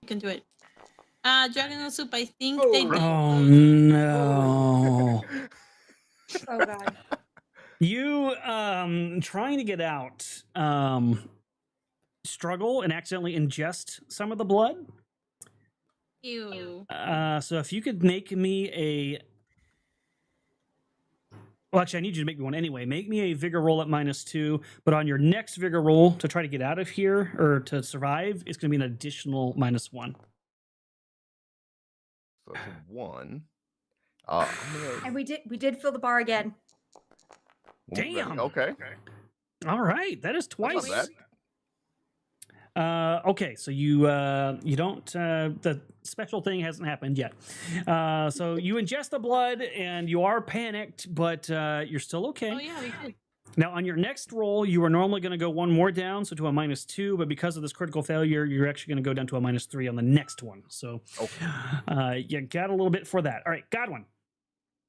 You can do it. Dragon Soup, I think they did. Oh no. Oh god. You trying to get out struggle and accidentally ingest some of the blood. Ew. So if you could make me a well, actually, I need you to make me one anyway. Make me a vigor roll at -2, but on your next vigor roll to try to get out of here or to survive, it's going to be an additional -1. So it's a 1. I'm gonna- And we did fill the bar again. Damn. Okay. All right, that is That's not twice. bad. Okay, so you don't the special thing hasn't happened yet. So you ingest the blood and you are panicked, but you're still okay. Oh yeah, we did. Now on your next roll, you are normally going to go one more down, so to a -2, but because of this critical failure, you're actually going to go down to a -3 on the next one. So you got a little bit for that. All right, Godwin.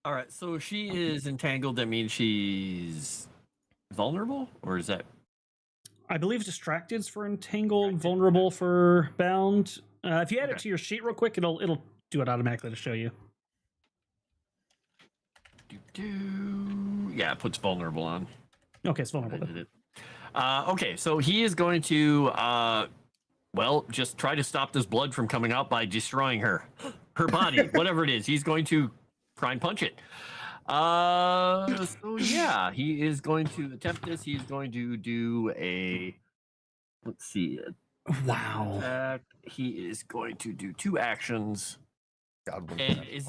All right, so she is entangled. That means she's vulnerable, or is that? I believe distracted's for entangled, vulnerable for bound. If you add it Okay. to your sheet real quick, it'll do it automatically to show you. Yeah, it puts vulnerable on. Okay, it's I vulnerable. did it. Okay, so he is going to, well, just try to stop this blood from coming out by destroying her body, whatever it is. He's going to try and punch it. So yeah, he is going to attempt this. He's going to do a, let's see, Wow. attack. He is going to do 2 actions. God, And is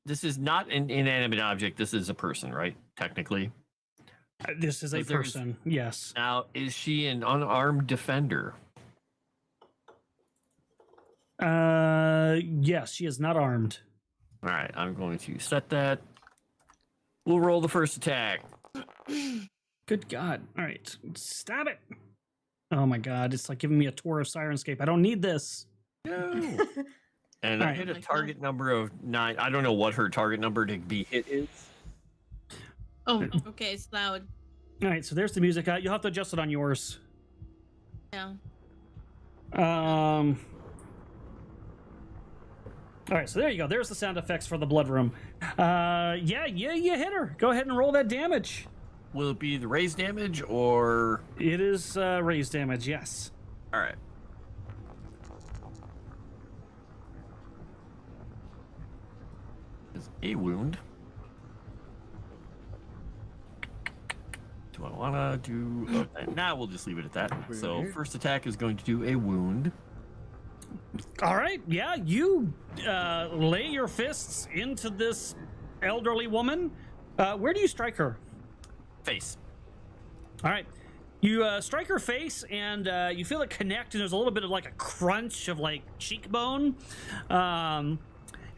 this is not an inanimate object? This is a person, right? Technically. This is a Because there's- person. Yes. Now, is she an unarmed defender? Yes, she is not armed. All right, I'm going to set that. We'll roll the first attack. Good God. All right. Stop it. Oh my God. It's like giving me a tour of Sirenscape. I don't need this. No. And I Alright. hit a target number of 9. I don't know what her target number to be hit is. Oh, okay, it's loud. All right. So there's the music. You'll have to adjust it on yours. Yeah. All right. So there you go. There's the sound effects for the blood room. Yeah, you hit her. Go ahead and roll that damage. Will it be the raised damage or? It is raised damage. Yes. All right. Is a wound. Do I want to do? Okay, now we'll just leave it at that. So first attack is going to do a wound. All right. Yeah, you lay your fists into this elderly woman. Where do you strike her? Face. All right. You strike her face, and you feel it connect, and there's a little bit of like a crunch of like cheekbone, and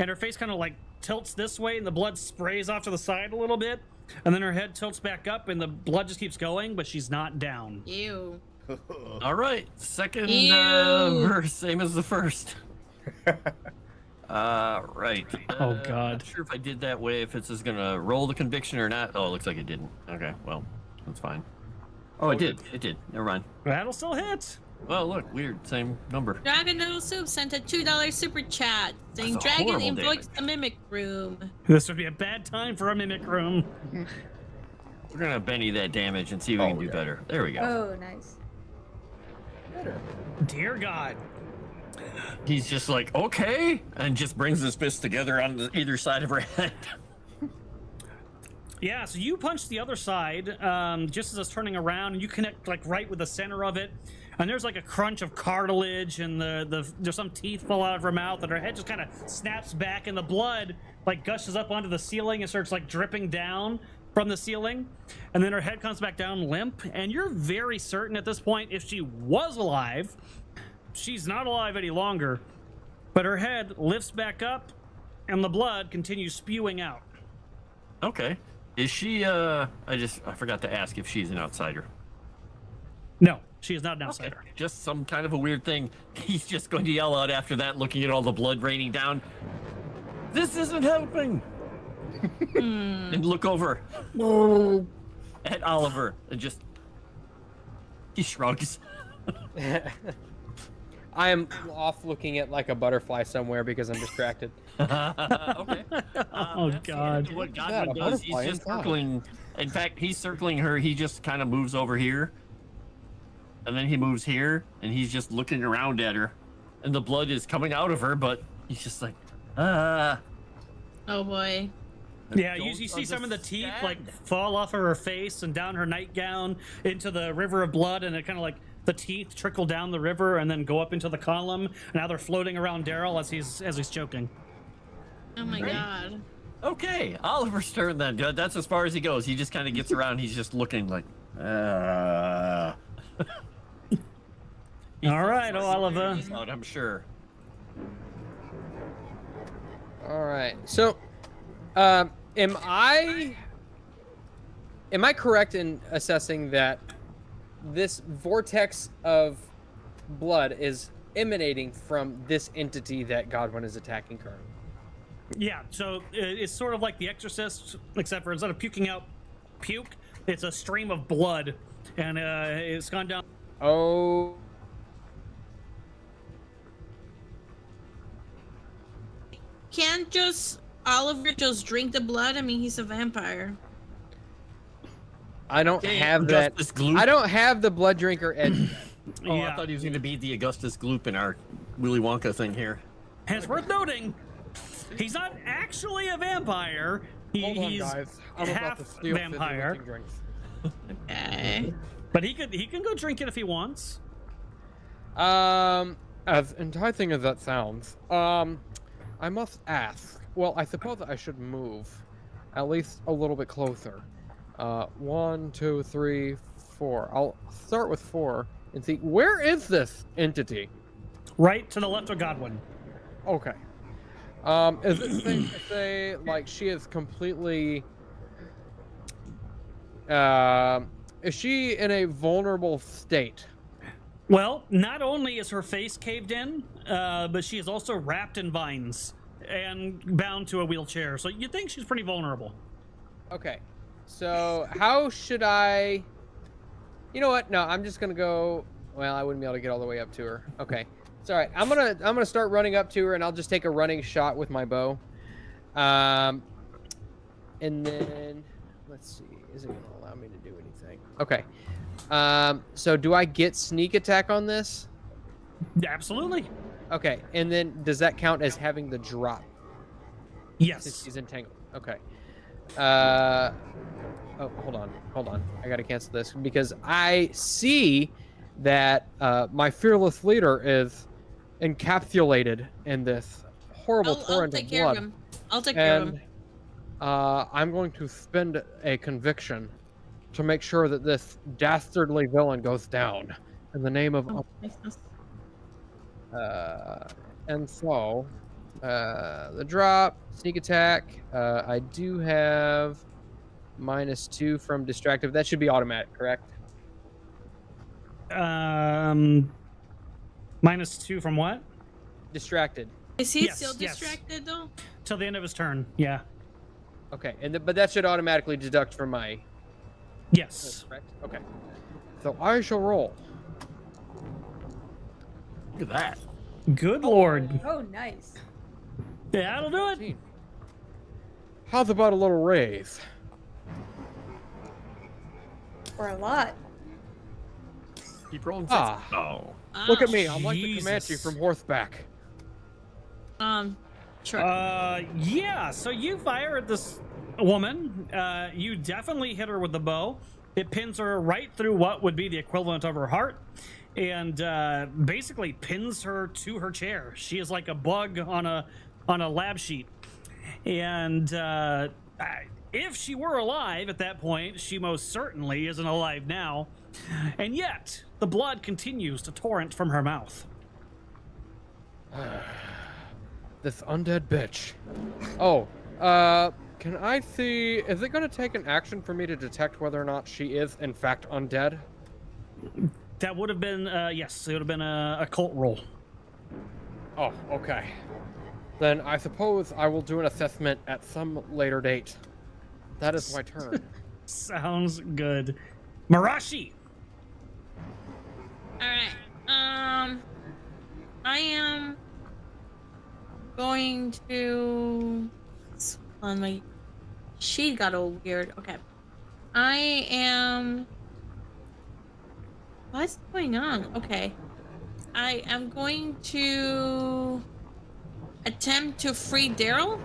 her face kind of like tilts this way, and the blood sprays off to the side a little bit, and then her head tilts back up, and the blood just keeps going, but she's not down. Ew. All right. Second Ew. verse, same as the first. Right. Oh, God. Not sure if I did that way, if it's just gonna roll the conviction or not. Oh, it looks like it didn't. Okay, well, that's fine. Oh, it did. It did. Never mind. That'll still hit. Well, look, weird. Same number. Dragon Noodle Soup sent a $2 super chat saying That's a Dragon horrible invokes damage. the mimic room. This would be a bad time for a mimic room. We're gonna Benny that damage and see if we Oh, can do yeah. better. There we go. Oh, nice. Dear God. He's just like, okay, and just brings his fists together on either side of her head. Yeah, so you punch the other side just as it's turning around, and you connect like right with the center of it. And there's like a crunch of cartilage, and there's some teeth fall out of her mouth, and her head just kind of snaps back, and the blood like gushes up onto the ceiling and starts like dripping down from the ceiling. And then her head comes back down limp, and you're very certain at this point if she was alive, she's not alive any longer, but her head lifts back up, and the blood continues spewing out. Okay. Is she, I forgot to ask if she's an outsider. No, she is not an outsider. Okay. Just some kind of a weird thing. He's just going to yell out after that, looking at all the blood raining down. This isn't helping. And look over at Oliver and just, he shrugs. I am off looking at like a butterfly somewhere because I'm distracted. Okay. Oh, That's God. what Yeah, Godwin a does, he's butterfly just inside. circling. In fact, he's circling her. He just kind of moves over here, and then he moves here, and he's just looking around at her, and the blood is coming out of her, but he's just like, ah. Oh boy. Yeah, you see some of the teeth like fall off of her face and down her nightgown into the river of blood, and it kind of like the teeth trickle down the river and then go up into the column. And now they're floating around Daryl as he's choking. Oh my god. Okay, Oliver's turn then. That's as far as he goes. He just kind of gets around. He's just looking like, All right, Oliver. I'm sure. All right. So, am I correct in assessing that this vortex of blood is emanating from this entity that Godwin is attacking currently? Yeah, so it's sort of like The Exorcist, except for instead of puking out puke, it's a stream of blood, and it's gone down. Oh. Can't just Oliver just drink the blood? I mean, he's a vampire. I don't have that. Augustus Gloop. I don't have the blood drinker edge. Oh, Yeah. I thought he was going to be the Augustus Gloop in our Willy Wonka thing here. And it's worth noting, he's not actually a vampire. He's half vampire, Okay. but he can go drink it if he wants. As enticing as that sounds, I must ask. Well, I suppose I should move at least a little bit closer. 1, 2, 3, 4. I'll start with 4 and see, where is this entity? Right to the left of Godwin. Okay. Is it safe to say, like, she is completely... is she in a vulnerable state? Well, not only is her face caved in, but she is also wrapped in vines and bound to a wheelchair. So you think she's pretty vulnerable. Okay. So, how should I... You know what? No, I'm just gonna go... Well, I wouldn't be able to get all the way up to her. Okay. It's alright. I'm gonna start running up to her, and I'll just take a running shot with my bow. And then... Let's see. Is it gonna allow me to do anything? Okay. So do I get sneak attack on this? Absolutely. Okay. And then does that count as having the drop? Since Yes. she's entangled. Okay. Oh, hold on. I gotta cancel this because I see that my fearless leader is encapsulated in this horrible I'll torrent take of care of blood. him. I'll take care of And him. I'm going to spend a conviction to make sure that this dastardly villain goes down in the name of. Oh, nice. And so, the drop, sneak attack. I do have -2 from distractive. That should be automatic, correct? -2 from what? Distracted. Is he Yes, still yes. distracted though? Till the end of his turn. Yeah. Okay, and but that should automatically deduct from my. Yes. Correct. Okay. So I shall roll. Look at that. Good lord. Oh, nice. Yeah, that'll do it. 14. How's about a little raise? Or a lot. Keep rolling. Ah. Oh. Look at me. I'm like the Jesus. Comanche from horseback. Sure. Yeah, so you fire at this woman. You definitely hit her with the bow. It pins her right through what would be the equivalent of her heart, and basically pins her to her chair. She is like a bug on a lab sheet. And if she were alive at that point, she most certainly isn't alive now. And yet, the blood continues to torrent from her mouth. This undead bitch. Oh, can I see... Is it going to take an action for me to detect whether or not she is, in fact, undead? That would have been, yes, it would have been a cult roll. Oh, okay. Then I suppose I will do an assessment at some later date. That is my turn. Sounds good. Mirashi! right. I am going to. On my sheet got all weird. Okay. I am. What's going on? Okay. I am going to attempt to free Daryl.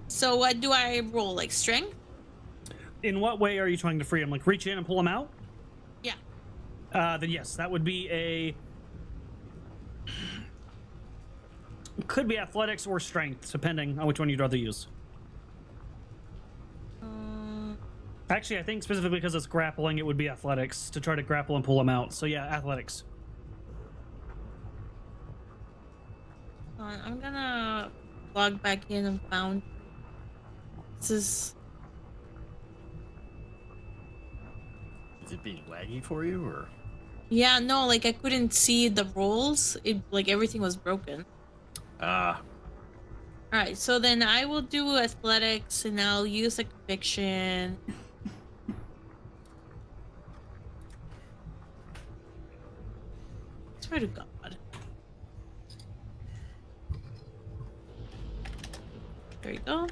So what do I roll? Like strength? In what way are you trying to free him? Like reach in and pull him out? Yeah. Then yes, that would be a. Could be athletics or strength, depending on which one you'd rather use. Actually, I think specifically because it's grappling, it would be athletics to try to grapple and pull him out. So yeah, athletics. I'm gonna log back in and found. This is. Is it being laggy for you, or? Yeah, no, like I couldn't see the rolls. It like everything was broken. Ah. Alright, so then I will do athletics and I'll use a conviction. Swear to God. There you go.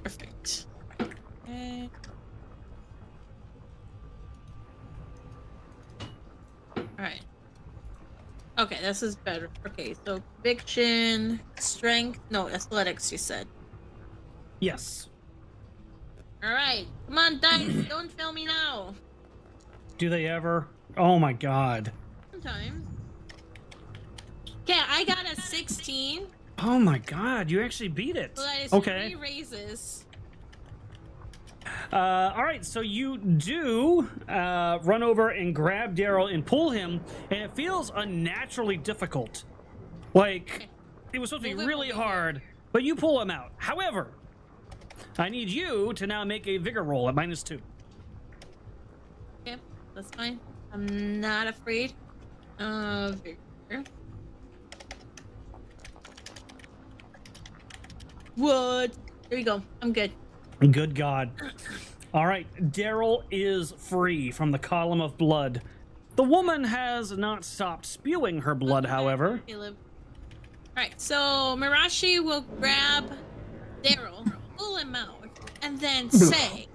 Perfect. Okay. Alright. Okay, this is better. Okay, so conviction, strength, no, athletics, you said. Yes. Alright, come on, dice, don't fail me now. Do they ever? Oh my God. Sometimes. Okay, I got a 16. Oh my God, you actually beat it. So that is Okay. 3 raises. All right, so you do run over and grab Daryl and pull him, and it feels unnaturally difficult. Like, it was supposed to be really hard, but you pull him out. However, I need you to now make a vigor roll at -2. Okay, that's fine. I'm not afraid of vigor. What? There you go. I'm good. Good God. All right, Daryl is free from the column of blood. The woman has not stopped spewing her blood, however. Alright, so Mirashi will grab Daryl, pull him out, and then say,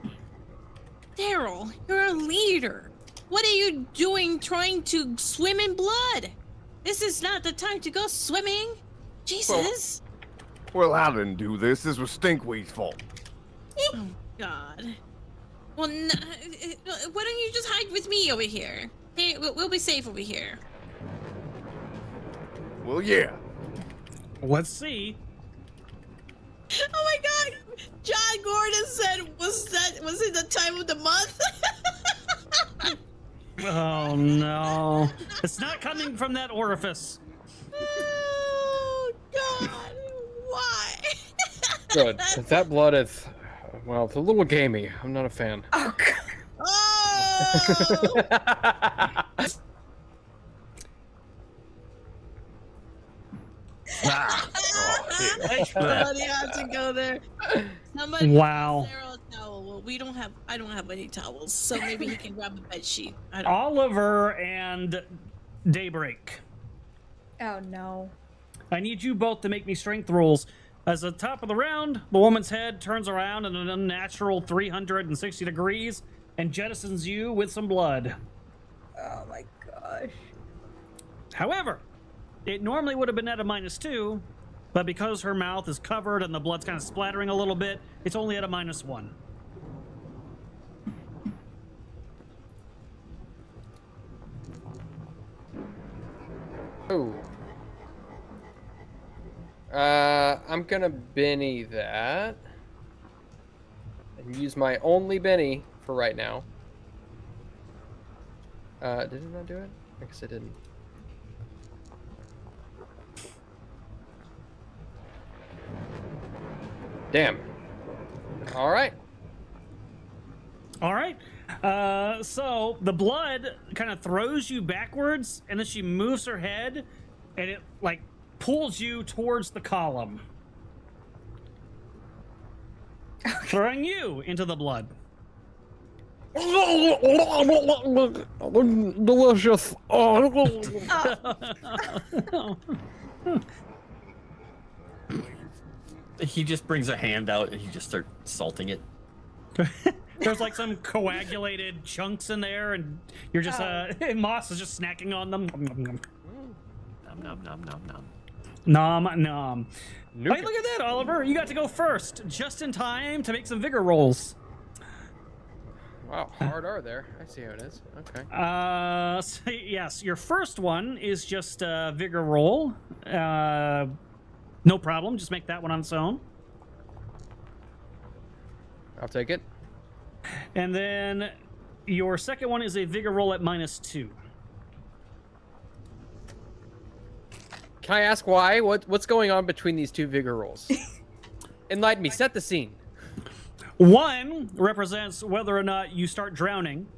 Daryl, you're a leader. What are you doing trying to swim in blood? This is not the time to go swimming. Jesus. Well, I didn't do this. This was Stinkweed's fault. Oh, God. Well, why don't you just hide with me over here? Hey, we'll be safe over here. Well, yeah. Let's see. Oh my God! John Gordon said, was it the time of the month? Oh no. It's not coming from that orifice. Oh God! Why? Good. If that blood is, well, it's a little gamey. I'm not a fan. Oh, God. Oh! Somebody has to go there. Somebody Wow. Sarah a towel. Well, I don't have any towels, so maybe he can grab a bed sheet. I don't. Oliver and Daybreak. Oh, no. I need you both to make me strength rolls. As the top of the round, the woman's head turns around in an unnatural 360 degrees and jettisons you with some blood. Oh, my gosh. However, it normally would have been at a -2, but because her mouth is covered and the blood's kind of splattering a little bit, it's only at a -1. Oh. I'm gonna Benny that. And use my only Benny for right now. Did it not do it? I guess it didn't. Damn. All right. All right. So the blood kind of throws you backwards, and then she moves her head, and it like pulls you towards the column, throwing you into the blood. Delicious. Oh. He just brings a hand out and he just starts salting it. There's like some coagulated chunks in there, and you're just and Moss is just snacking on them. Nom nom nom nom nom. Nom nom. Hey, look at that, Oliver! You got to go first, just in time to make some vigor rolls. Wow, hard are there? I see how it is. Okay. So yes, your first one is just a vigor roll. No problem. Just make that one on its own. I'll take it. And then your second one is a vigor roll at -2. Can I ask why? What's going on between these two vigor rolls? Enlighten me. Set the scene. One represents whether or not you start drowning.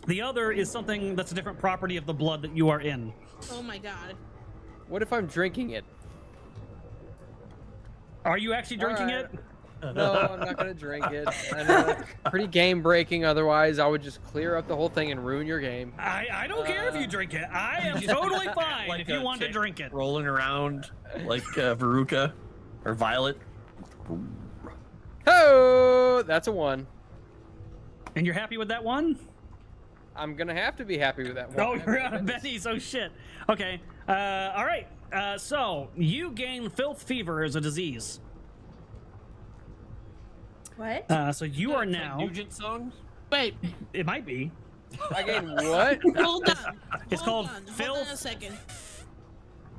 The other is something that's a different property of the blood that you are in. Oh my god. What if I'm drinking it? Are you actually drinking Alright. it? No, I'm not gonna drink it. I know it's pretty game breaking. Otherwise, I would just clear up the whole thing and ruin your game. I don't care if you drink it. I am totally fine Like if you a want to chick drink it. rolling around like Veruca or Violet. Oh, that's a 1. And you're happy with that one? I'm gonna have to be happy with that one. Oh, you're out of bennies. Oh, shit. Okay. All right. So you gain filth fever as a disease. What? So you are now. Nugent song. Wait, It might be. I gain what? hold on. It's Hold called on, filth. Hold on a second.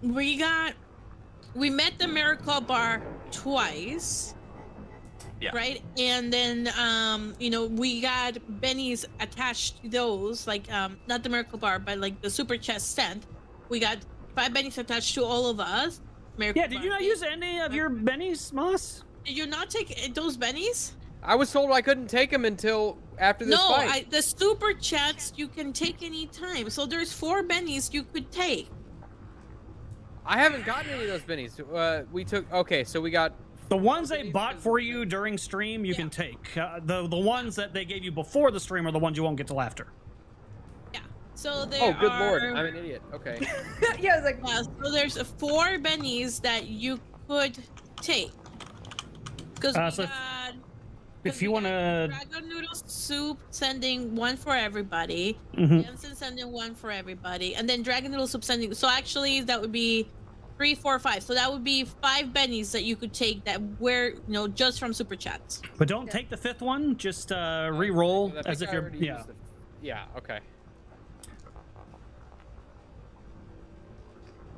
We met the Miracle Bar twice. Yeah. Right? And then we got bennies attached to those, like not the Miracle Bar, but like the super chest scent. We got 5 bennies attached to all of us. Miracle Yeah. Did you Bar. not use any of your bennies, Moss? Did you not take those bennies? I was told I couldn't take them until after this No, fight. the super chest you can take any time. So there's 4 bennies you could take. I haven't gotten any of those bennies. We took. Okay, so we got. The ones they bought for you during stream, you can take. The ones that they gave you before the stream are the ones you won't get till after. Yeah. So there Oh, good are. lord! I'm an idiot. Okay. Yeah, I was like, Yeah, so there's 4 bennies that you could take. Because So if you want to, Dragon noodle soup sending 1 for everybody. Mhm. Jensen sending 1 for everybody, and then dragon noodle soup sending. So actually, that would be 3, 4, 5. So that would be 5 bennies that you could take that were just from super chats. but don't take the 5th one. Just re-roll I think as if I you're. already Yeah. used Yeah. Okay.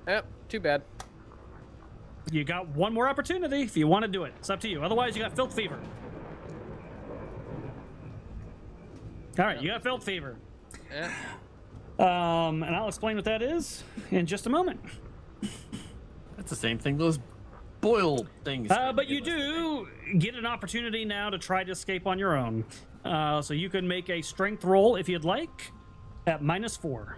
Yep. Too bad. You got one more opportunity if you want to do it. It's up to you. Otherwise, you got filth fever. All right, you got filth fever. Yeah. And I'll explain what that is in just a moment. That's the same thing those boil things. But you do get an opportunity now to try to escape on your own. So you can make a strength roll if you'd like at -4.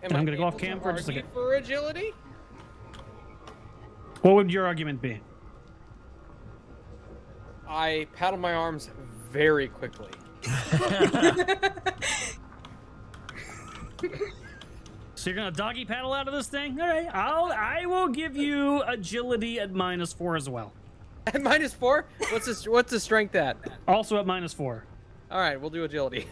Am I'm I gonna go off able to cam for just a argue second. For agility? What would your argument be? I paddle my arms very quickly. So you're gonna doggy paddle out of this thing? All right, I will give you agility at -4 as well. At -4? What's the strength at? Also at -4. All right, we'll do agility.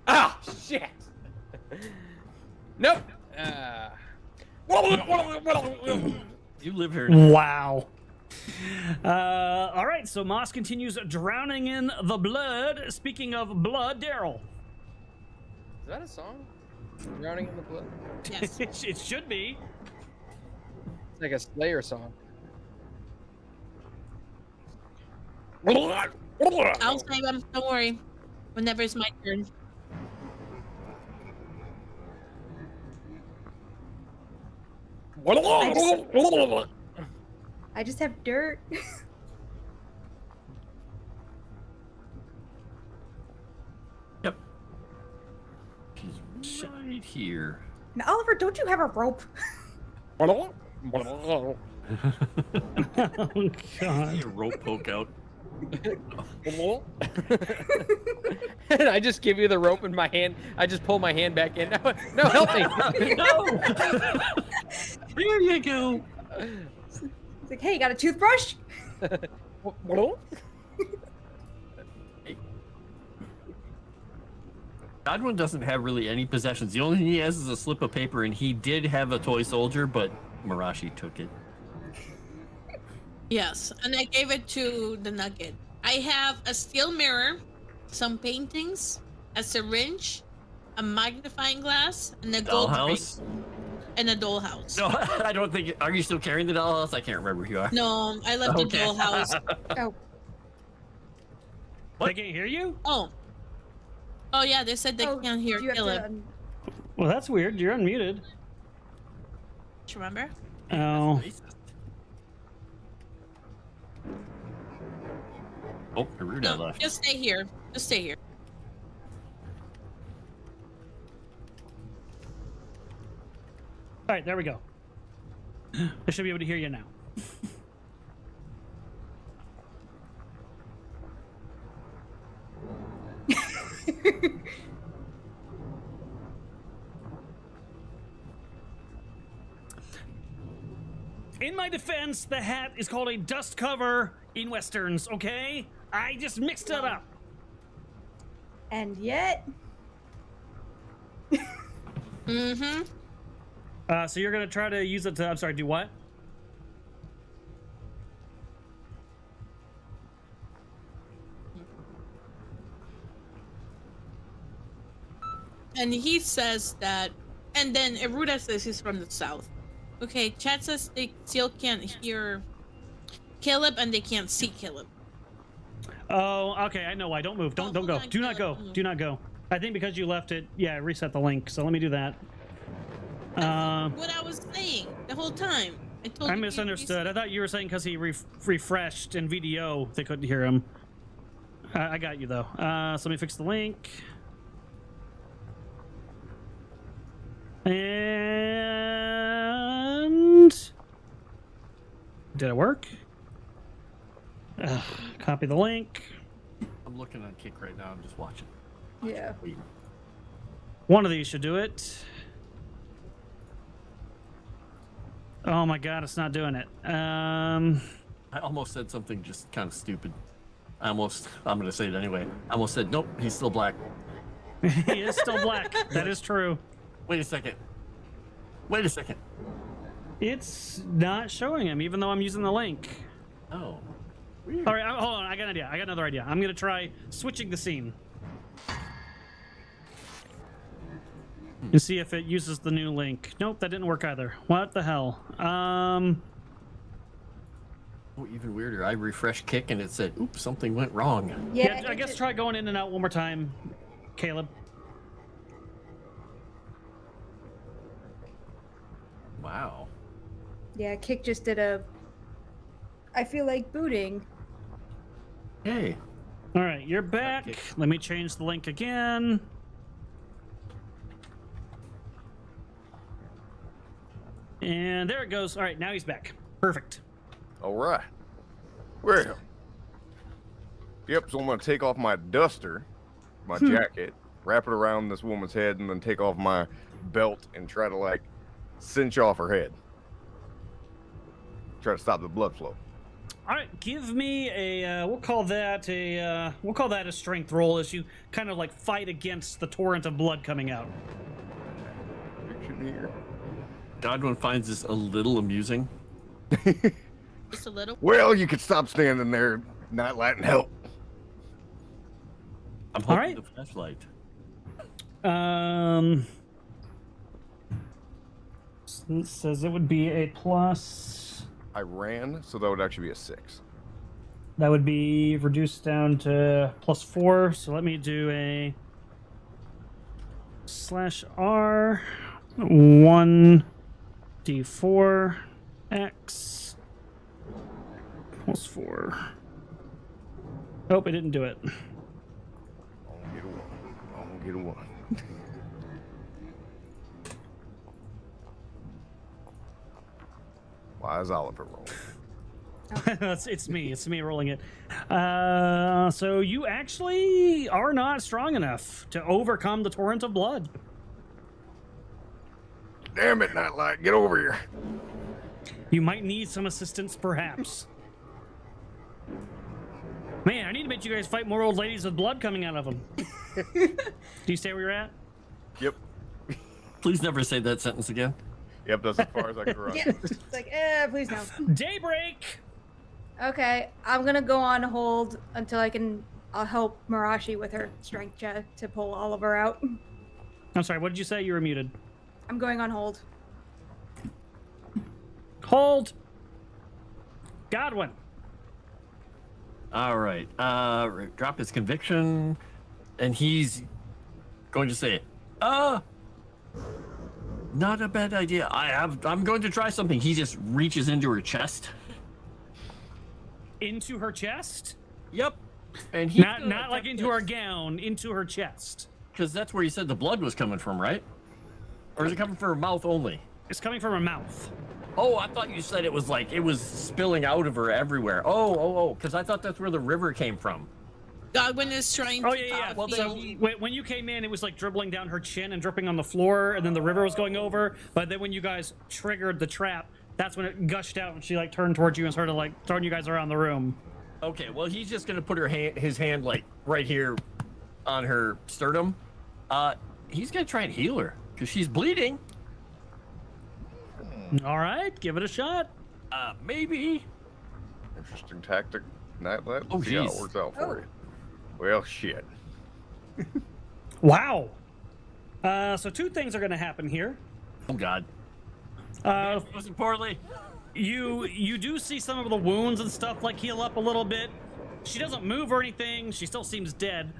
Ah, shit. Nope. You live here. Wow. All right, so Moss continues drowning in the blood. Speaking of blood, Daryl. Is that a song? Drowning in the blood. Yes. It should be. It's like a Slayer song. I'll save them. Don't worry. Whenever it's my turn. I just have dirt. Yep. She's right here. Now, Oliver, don't you have a rope? Oh god. Your rope poke out. And I just give you the rope in my hand. I just pull my hand back in. No, help me. No. There you go. He's like, hey, you got a toothbrush? Godwin doesn't have really any possessions. The only thing he has is a slip of paper, and he did have a toy soldier, but Mirashi took it. Yes, and I gave it to the Nugget. I have a steel mirror, some paintings, a syringe, a magnifying glass, and a gold ring, Dollhouse? and a dollhouse. No, I don't think. Are you still carrying the dollhouse? I can't remember who you are. No, I left Okay. the dollhouse. Oh, They can't hear you? Oh. Oh yeah, they said they oh, can't hear do you have Caleb. to, Well, that's weird. You're unmuted. Do you remember? Oh. Oh, Haruda No, left. just stay here. Just stay here. All right, there we go. I should be able to hear you now. In my defense, the hat is called a dust cover in Westerns, okay? I just mixed it up. and yet, Mm-hmm. So you're going to try to use it to, I'm sorry, do what? And he says that, and then Eruda says he's from the south. Okay, chat says they still can't hear Caleb and they can't see Caleb. Oh, okay, I know why. Don't move. Don't hold go. on, Do not go. Caleb. Do not go. I think because you left it, yeah, reset the link. So let me do that. What I was saying the whole time. I told I you misunderstood. I thought you were saying because he refreshed in VDO, they couldn't hear him. I got you though. So let me fix the link. And did it work? Copy the link. I'm looking on Kick right now. I'm just watching. yeah. Wait. One of these should do it. Oh my god, it's not doing it. I almost said something just kind of stupid. I'm gonna say it anyway. I almost said, nope, he's still black. He is still black. That is true. Wait a second. Wait a second. It's not showing him, even though I'm using the link. Oh. Weird. All right, hold on. I got an idea. I got another idea. I'm gonna try switching the scene and see if it uses the new link. Nope, that didn't work either. What the hell? Oh, even weirder. I refreshed Kick and it said, oops, something went wrong. Yeah, I it guess just- try going in and out one more time, Caleb. Wow. Yeah, Kick just did a. I feel like booting. Hey. All right, you're back. Okay. Let me change the link again. And there it goes. All right, now he's back. Perfect. All right. Well. Yep, so I'm going to take off my duster, my jacket, wrap it around this woman's head, and then take off my belt and try to, like, cinch off her head. Try to stop the blood flow. All right, give me a. We'll call that a strength roll as you kind of like fight against the torrent of blood coming out. Should be here. Godwin finds this a little amusing. Just a little. Well, you could stop standing there, not letting help. I'm All holding right. the flashlight. It says it would be a plus. I ran, so that would actually be a 6. That would be reduced down to +4. So let me do a /R 1d4 x +4. Nope, it didn't do it. I'll get a 1. I'll get a 1. Why is Oliver rolling? It's me rolling it. So you actually are not strong enough to overcome the torrent of blood. Damn it, Nightlight, get over here. You might need some assistance, perhaps. Man, I need to make you guys fight more old ladies with blood coming out of them. Do you stay where you're at? Yep. Please never say that sentence again. Yep, that's as far as I can run. Yeah, it's like, please no. Daybreak! Okay, I'm gonna go on hold until I'll help Mirashi with her strength check to pull Oliver out. I'm sorry, what did you say? You were muted. I'm going on hold. Hold! Godwin. All right. Drop his conviction, and he's going to say, not a bad idea. I'm going to try something. He just reaches into her chest. Into her chest? Yep. And he Not like into her gown, into her chest. Because that's where you said the blood was coming from, right? Or is it coming from her mouth only? It's coming from her mouth. Oh, I thought you said it was like it was spilling out of her everywhere. Oh, because I thought that's where the river came from. Godwin is trying to. Oh, yeah. Well, So when you came in, it was like dribbling down her chin and dripping on the floor, and then the river was going over. But then when you guys triggered the trap, that's when it gushed out, and she like turned towards you and started like throwing you guys around the room. Okay, well, he's just gonna put his hand like right here on her sternum. He's gonna try and heal her because she's bleeding. All right, give it a shot. Maybe. Interesting tactic, Nightlight. Oh, See how it jeez. works out for you. Well, shit. Wow. So two things are going to happen here. Oh God. Wasn't poorly. You do see some of the wounds and stuff like heal up a little bit. She doesn't move or anything. She still seems dead.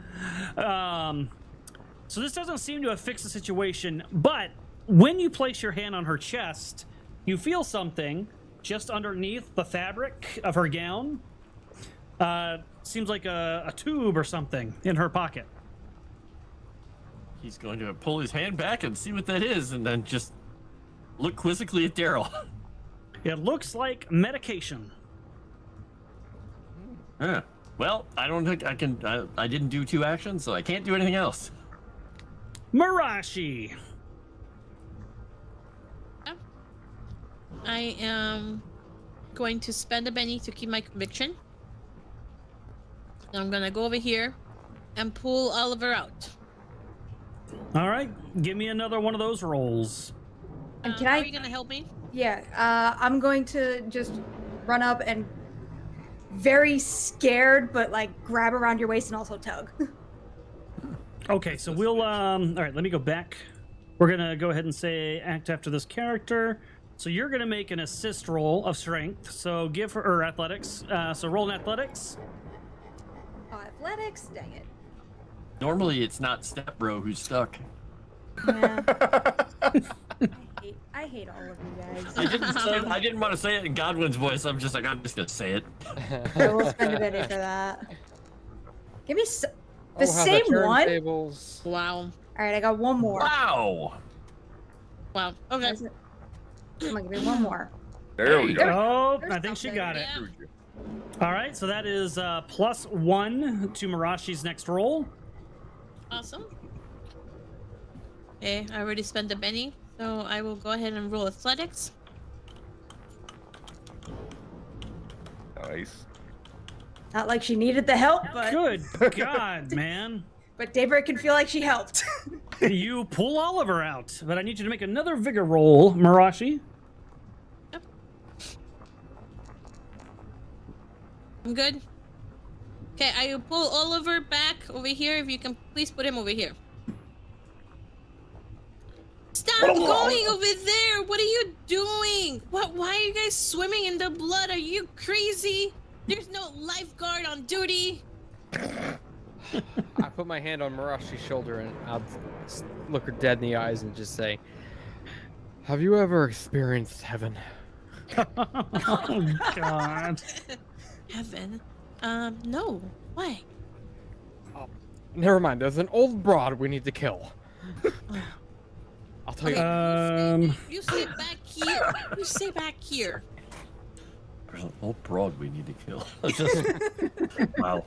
So this doesn't seem to have fixed the situation. But when you place your hand on her chest, you feel something just underneath the fabric of her gown. Seems like a tube or something in her pocket. He's going to pull his hand back and see what that is, and then just look quizzically at Daryl. It looks like medication. Yeah. Well, I don't think I can. I didn't do 2 actions, so I can't do anything else. Mirashi. I am going to spend a penny to keep my conviction. I'm gonna go over here and pull Oliver out. All right, give me another one of those rolls. And can Are I? you gonna help me? Yeah, I'm going to just run up and very scared, but like grab around your waist and also tug. Okay, so we'll all right, let me go back. We're gonna go ahead and say act after this character. So you're gonna make an assist roll of strength. So give her or athletics. So roll in athletics. Athletics, dang it. Normally, it's not Step Bro who's stuck. Yeah. I hate all of you guys. I didn't want to say it in Godwin's voice. I'm just gonna say it. I will spend a penny for that. Give me the how same one. turntables. Wow. All right, I got one more. Wow. Wow. Okay. Come on, give me one more. There we go. Oh, There's I think she something. got it. Yeah. All right, so that is +1 to Mirashi's next roll. Awesome. Okay, I already spent a penny, so I will go ahead and roll athletics. Nice. Not like she needed the help, but Good God, man. Daybreak can feel like she helped. You pull Oliver out, but I need you to make another vigor roll, Mirashi. I'm good. Okay, I will pull Oliver back over here. If you can please put him over here. Stop going over there! What are you doing? Why are you guys swimming in the blood? Are you crazy? There's no lifeguard on duty. I put my hand on Mirashi's shoulder and I'll look her dead in the eyes and just say, "Have you ever experienced heaven?" Oh, God. Heaven? No. Why? Never mind. There's an old broad we need to kill. I'll tell you. You stay back here. You stay back here. there's an old broad we need to kill. Just, wow.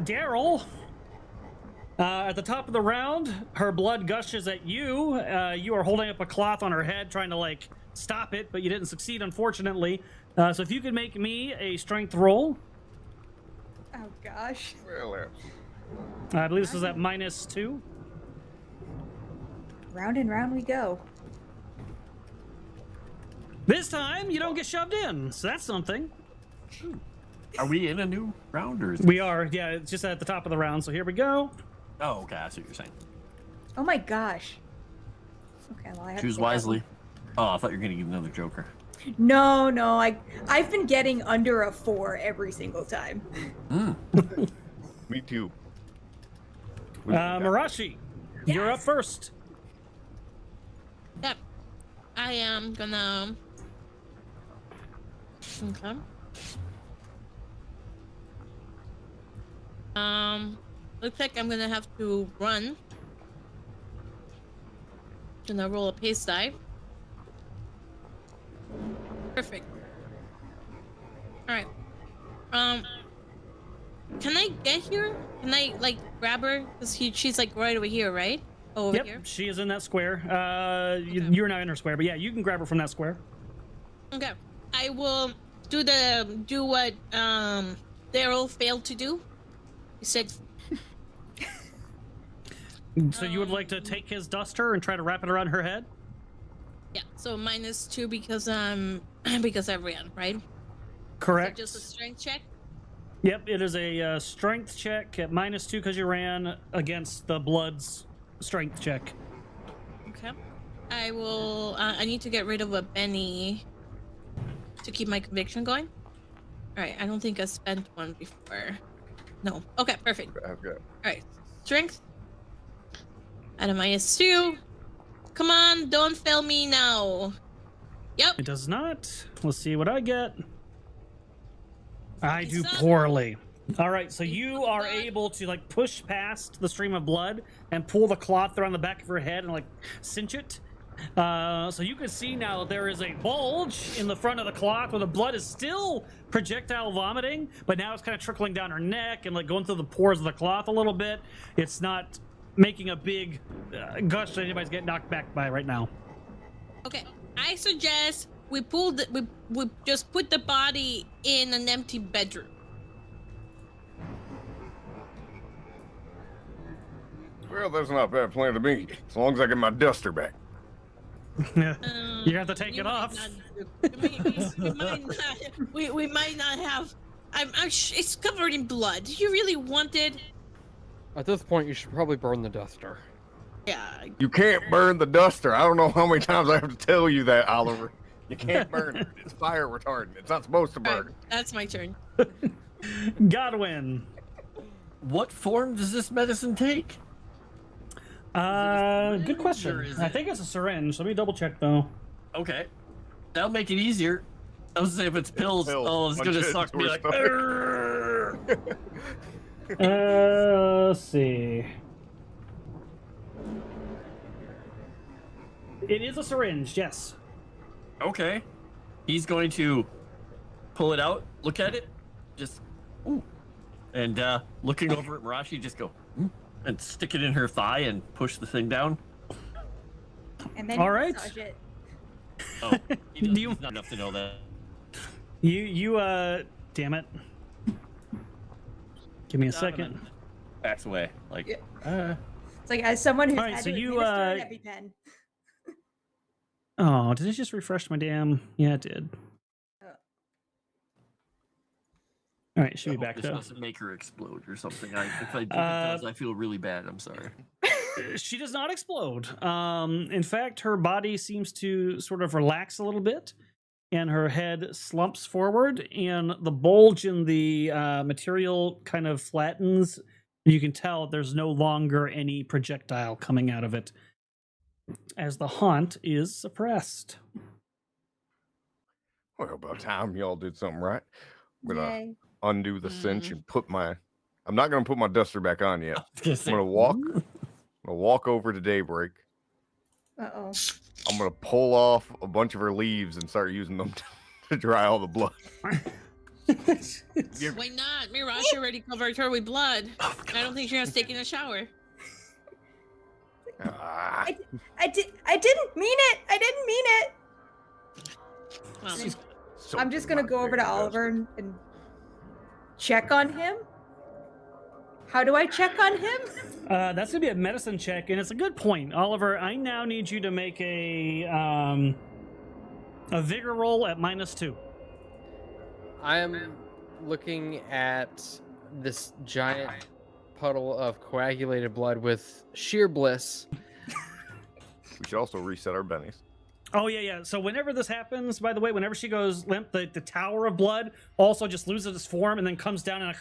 Daryl, at the top of the round, her blood gushes at you. You are holding up a cloth on her head, trying to like stop it, but you didn't succeed, unfortunately. So if you could make me a strength roll, Oh gosh. Well, I believe this is at -2. Round and round we go. This time you don't get shoved in, so that's something. Are we in a new round or is We are, yeah, it's just at the top of the round. So here we go. Oh, okay, I see what you're saying. Oh my gosh. Okay, well I have to Choose take that wisely. Oh, I thought you were gonna get another Joker. one. No, I've been getting under a 4 every single time. me too. Mirashi, you're up Yes. first. Yep. I am gonna. Okay. Looks like I'm gonna have to run. Gonna roll a pace die. Perfect. All right. Can I get here? Can I like grab her? Cause she's like right over here, right? Oh, over Yep, here. she is in that square. Okay. You're not in her square, but yeah, you can grab her from that square. Okay. I will do what Daryl failed to do. He said, So you would like to take his duster and try to wrap it around her head? yeah. So -2 because because I ran, right? Correct. So just a strength check. Yep, it is a strength check at -2 because you ran against the blood's strength check. Okay. I will. I need to get rid of a Benny to keep my conviction going. All right. I don't think I spent one before. No. Okay. Perfect. Okay. All right. Strength. At a -2. Come on, don't fail me now. Yep. It does not. Let's see what I get. I do suck. poorly. All right, so you suck. are able to like push past the stream of blood and pull the cloth around the back of her head and like cinch it. So you can see now there is a bulge in the front of the cloth where the blood is still projectile vomiting, but now it's kind of trickling down her neck and like going through the pores of the cloth a little bit. It's not making a big gush that anybody's getting knocked back by right now. Okay. I suggest we we just put the body in an empty bedroom. Well, that's not a bad plan to me. As long as I get my duster back. You have to take You it might off. we might not have. It's covered in blood. You really wanted? At this point, you should probably burn the duster. Yeah. You can't burn the duster. I don't know how many times I have to tell you that, Oliver. You can't burn it. It's fire retardant. It's not supposed to All burn. right, that's my turn. Godwin. What form does this medicine take? Good Or question. is I it- think it's a syringe. Let me double check though. Okay. That'll make it easier. I was saying if it's pills, pills. oh, it's Punch gonna it suck into me her like. stomach. "Arrgh." Let's see. It is a syringe, yes. Okay. He's going to pull it out, look at it, just, ooh, and looking over at Mirashi, just go, and stick it in her thigh and push the thing down. And then All you right. massage it. Oh, he doesn't, Do you- he's not enough to know that. Damn it. Give me a second. Backs away, like, Yeah. It's like as someone who's All right, had so to you, administer an EpiPen. Oh, did it just refresh my damn? Yeah, it did. All right, should I be hope back this though. doesn't make her explode or something. If it does, I feel really bad. I'm sorry. She does not explode. In fact, her body seems to sort of relax a little bit, and her head slumps forward, and the bulge in the material kind of flattens. You can tell there's no longer any projectile coming out of it, as the haunt is suppressed. Well, about time y'all did something right. I'm gonna Yay. undo the cinch and put my. I'm not gonna put my duster back on yet. I'm I'm gonna walk. I'm gonna walk over to Daybreak. Uh-oh. I'm gonna pull off a bunch of her leaves and start using them to dry all the blood. Why not? Mirashi already covered her with blood. I don't think she has taken a shower. Ah, I didn't mean it. I didn't mean it. Well, so I'm just gonna go over to Oliver and check on him. How do I check on him? That's gonna be a medicine check, and it's a good point, Oliver. I now need you to make a vigor roll at -2. I am looking at this giant puddle of coagulated blood with sheer bliss. we should also reset our bennies. Oh yeah. So whenever this happens, by the way, whenever she goes limp, the tower of blood also just loses its form and then comes down and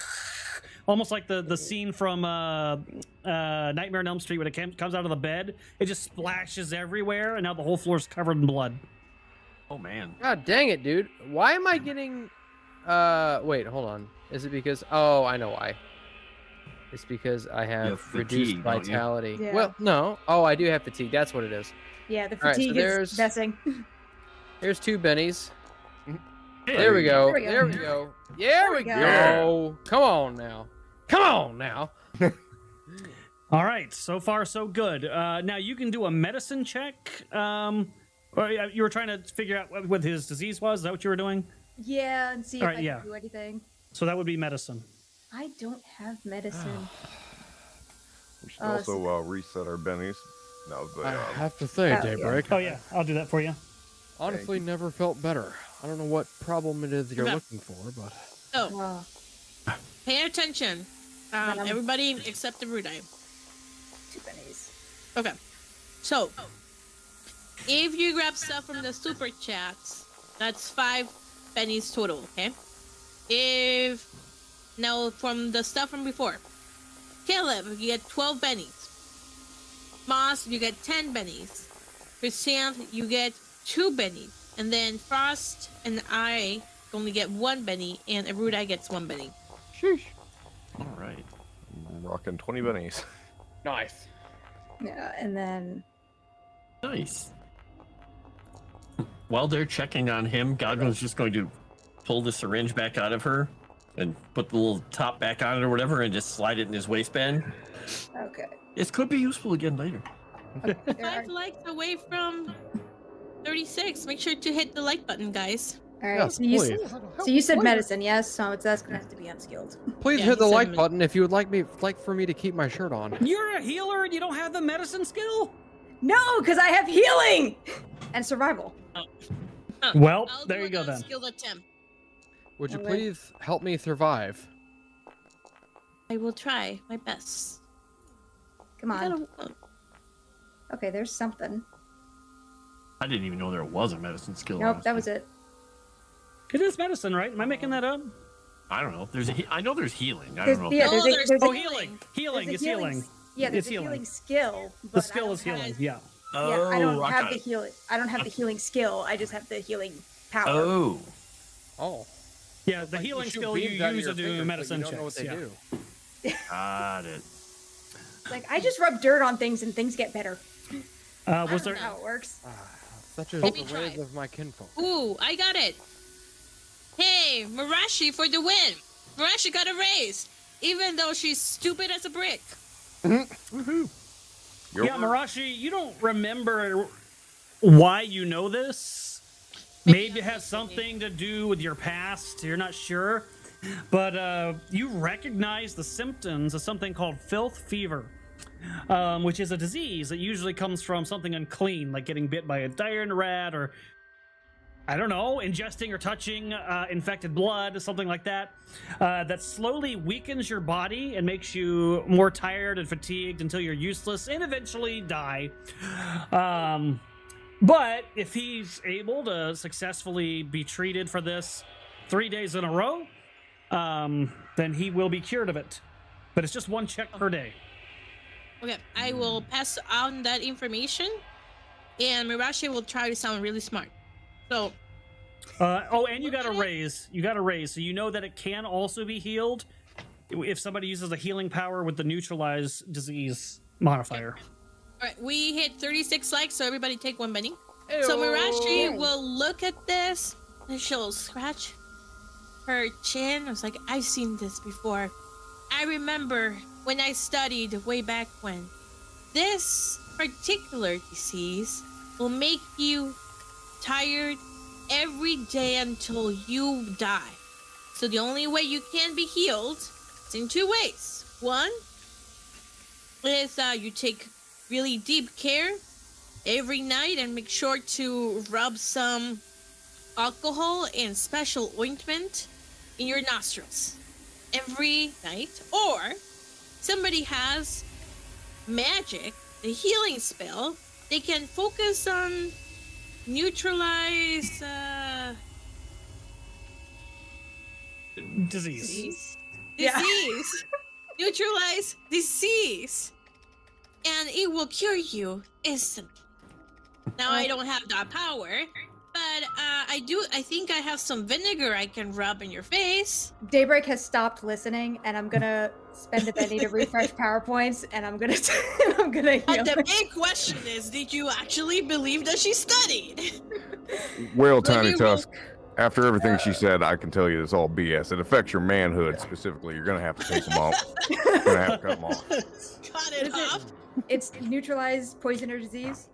almost like the scene from Nightmare on Elm Street when it comes out of the bed. It just splashes everywhere, and now the whole floor is covered in blood. Oh man. God dang it, dude. Why am I getting... wait, hold on. Is it because... Oh, I know why. It's because I have reduced fatigue, don't you? vitality. Yeah. Well, no. Oh, I do have fatigue. That's what it is. Yeah, the All right, so fatigue there's- is messing. Here's 2 bennies. Hey, There we go. There we go. There we go. There we go. go. Come on now. Come on now. All right, so far so good. Now you can do a medicine check. Or you were trying to figure out what his disease was. Is that what you were doing? Yeah, and see if All right, I yeah. can do anything. So that would be medicine. I don't have medicine. We should Uh, also reset our bennies. No, but I have to say, Oh, yeah. Daybreak, Oh yeah, I'll do that for you. honestly never felt better. I don't know what problem it is you're Okay. looking for, but... so Oh, pay attention. Everybody except the Rudai. 2 pennies. Okay. So, if you grab stuff from the super chats, that's 5 pennies total, okay? Now from the stuff from before, Caleb, you get 12 pennies. Moss, you get 10 pennies. Christian, you get 2 pennies. And then Frost and I only get 1 penny, and Arudai gets 1 penny. sheesh. All right. I'm rocking 20 bennies. Nice. Yeah, and then Nice. While they're checking on him, Godwin's just going to pull the syringe back out of her and put the little top back on it or whatever and just slide it in his waistband. okay. This could be useful again later. There are, 5 likes away from 36. Make sure to hit the like button, guys. all right. Yes, so, you, please. so you said medicine, yes? So that's gonna have to be unskilled. Please Yeah, hit the he said like mid- button if you would like for me to keep my shirt on. You're a healer and you don't have the medicine skill? No, because I have healing and survival. Well, I'll there do you go an then. unskilled attempt. Would you Alright. please help me survive? I will try my best. Come I on. gotta- Okay, there's something. I didn't even know there was a medicine skill. Nope, that honestly. was it. It is medicine, right? Am I making that up? I don't know. I know there's healing. I There's, don't know. yeah, No, there's a, there's there's Oh, a, healing. there's Healing a is healing. Yeah, there's It's a healing. healing skill. The but I skill don't is have- healing, yeah. Oh, Yeah, I don't have got the it. healing. I don't have the healing skill. I just have the healing power. Oh. Oh. Yeah, the Like healing shoot skill you beams out of use your to do fingers, but medicine you don't know what checks. they Yeah. do. Got it. Like I just rub dirt on things and things get better. I Was don't there? know how it works. Such is Let the me ways try. of my kinfolk. Ooh, I got it. Hey, Mirashi for the win. Mirashi got a raise, even though she's stupid as a brick. Woohoo. Your Yeah, word. Mirashi, you don't remember why you know this? Maybe it has something to do with your past. You're not sure. But you recognize the symptoms of something called filth fever, which is a disease that usually comes from something unclean, like getting bit by a iron rat or, I don't know, ingesting or touching infected blood, something like that, that slowly weakens your body and makes you more tired and fatigued until you're useless and eventually die. But if he's able to successfully be treated for this 3 days in a row, then he will be cured of it. But it's just 1 check per day. Okay, I will pass on that information, and Mirashi will try to sound really smart. So, And you got a raise. You got a raise, so you know that it can also be healed if somebody uses a healing power with the neutralize disease modifier. all right, we hit 36 likes, so everybody take 1 penny. So Mirashi will look at this, And she'll scratch her chin. I was like, I've seen this before. I remember when I studied way back when. This particular disease will make you tired every day until you die. So the only way you can be healed is in two ways. One is you take really deep care every night and make sure to rub some alcohol and special ointment in your nostrils every night. Or somebody has magic, the healing spell. They can focus on neutralize Disease. Yeah. disease. Neutralize disease, and it will cure you instantly. Now I don't have that power, but I think I have some vinegar I can rub in your face. Daybreak has stopped listening, and I'm gonna spend a penny to refresh PowerPoints, and I'm gonna heal. But the big question is, did you actually believe that she studied? Well, When Tiny you roll- Tusk, after everything she said, I can tell you it's all BS. It affects your manhood specifically. You're going to have to take them off. You're going to have to cut them off. Cut it off. It's neutralize poison or disease.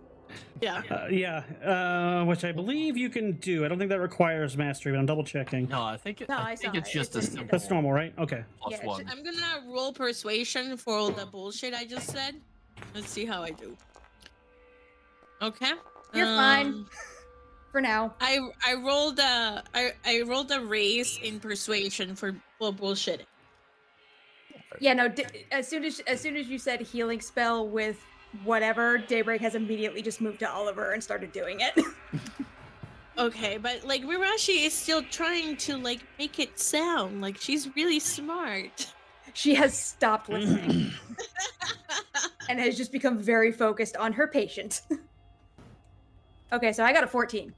Yeah. Which I believe you can do. I don't think that requires mastery, but I'm double checking. No, I think No, I I think saw it's it. just a It's- simple That's normal, right? Okay. plus Yeah, it's one. I'm gonna roll persuasion for all the bullshit I just said. Let's see how I do. Okay. You're fine. For now. I rolled a raise in persuasion for bullshit. Yeah, no. As soon as you said healing spell with whatever, Daybreak has immediately just moved to Oliver and started doing it. Okay, but like Mirashi is still trying to like make it sound like she's really smart. She has stopped listening and has just become very focused on her patient. Okay, so I got a 14.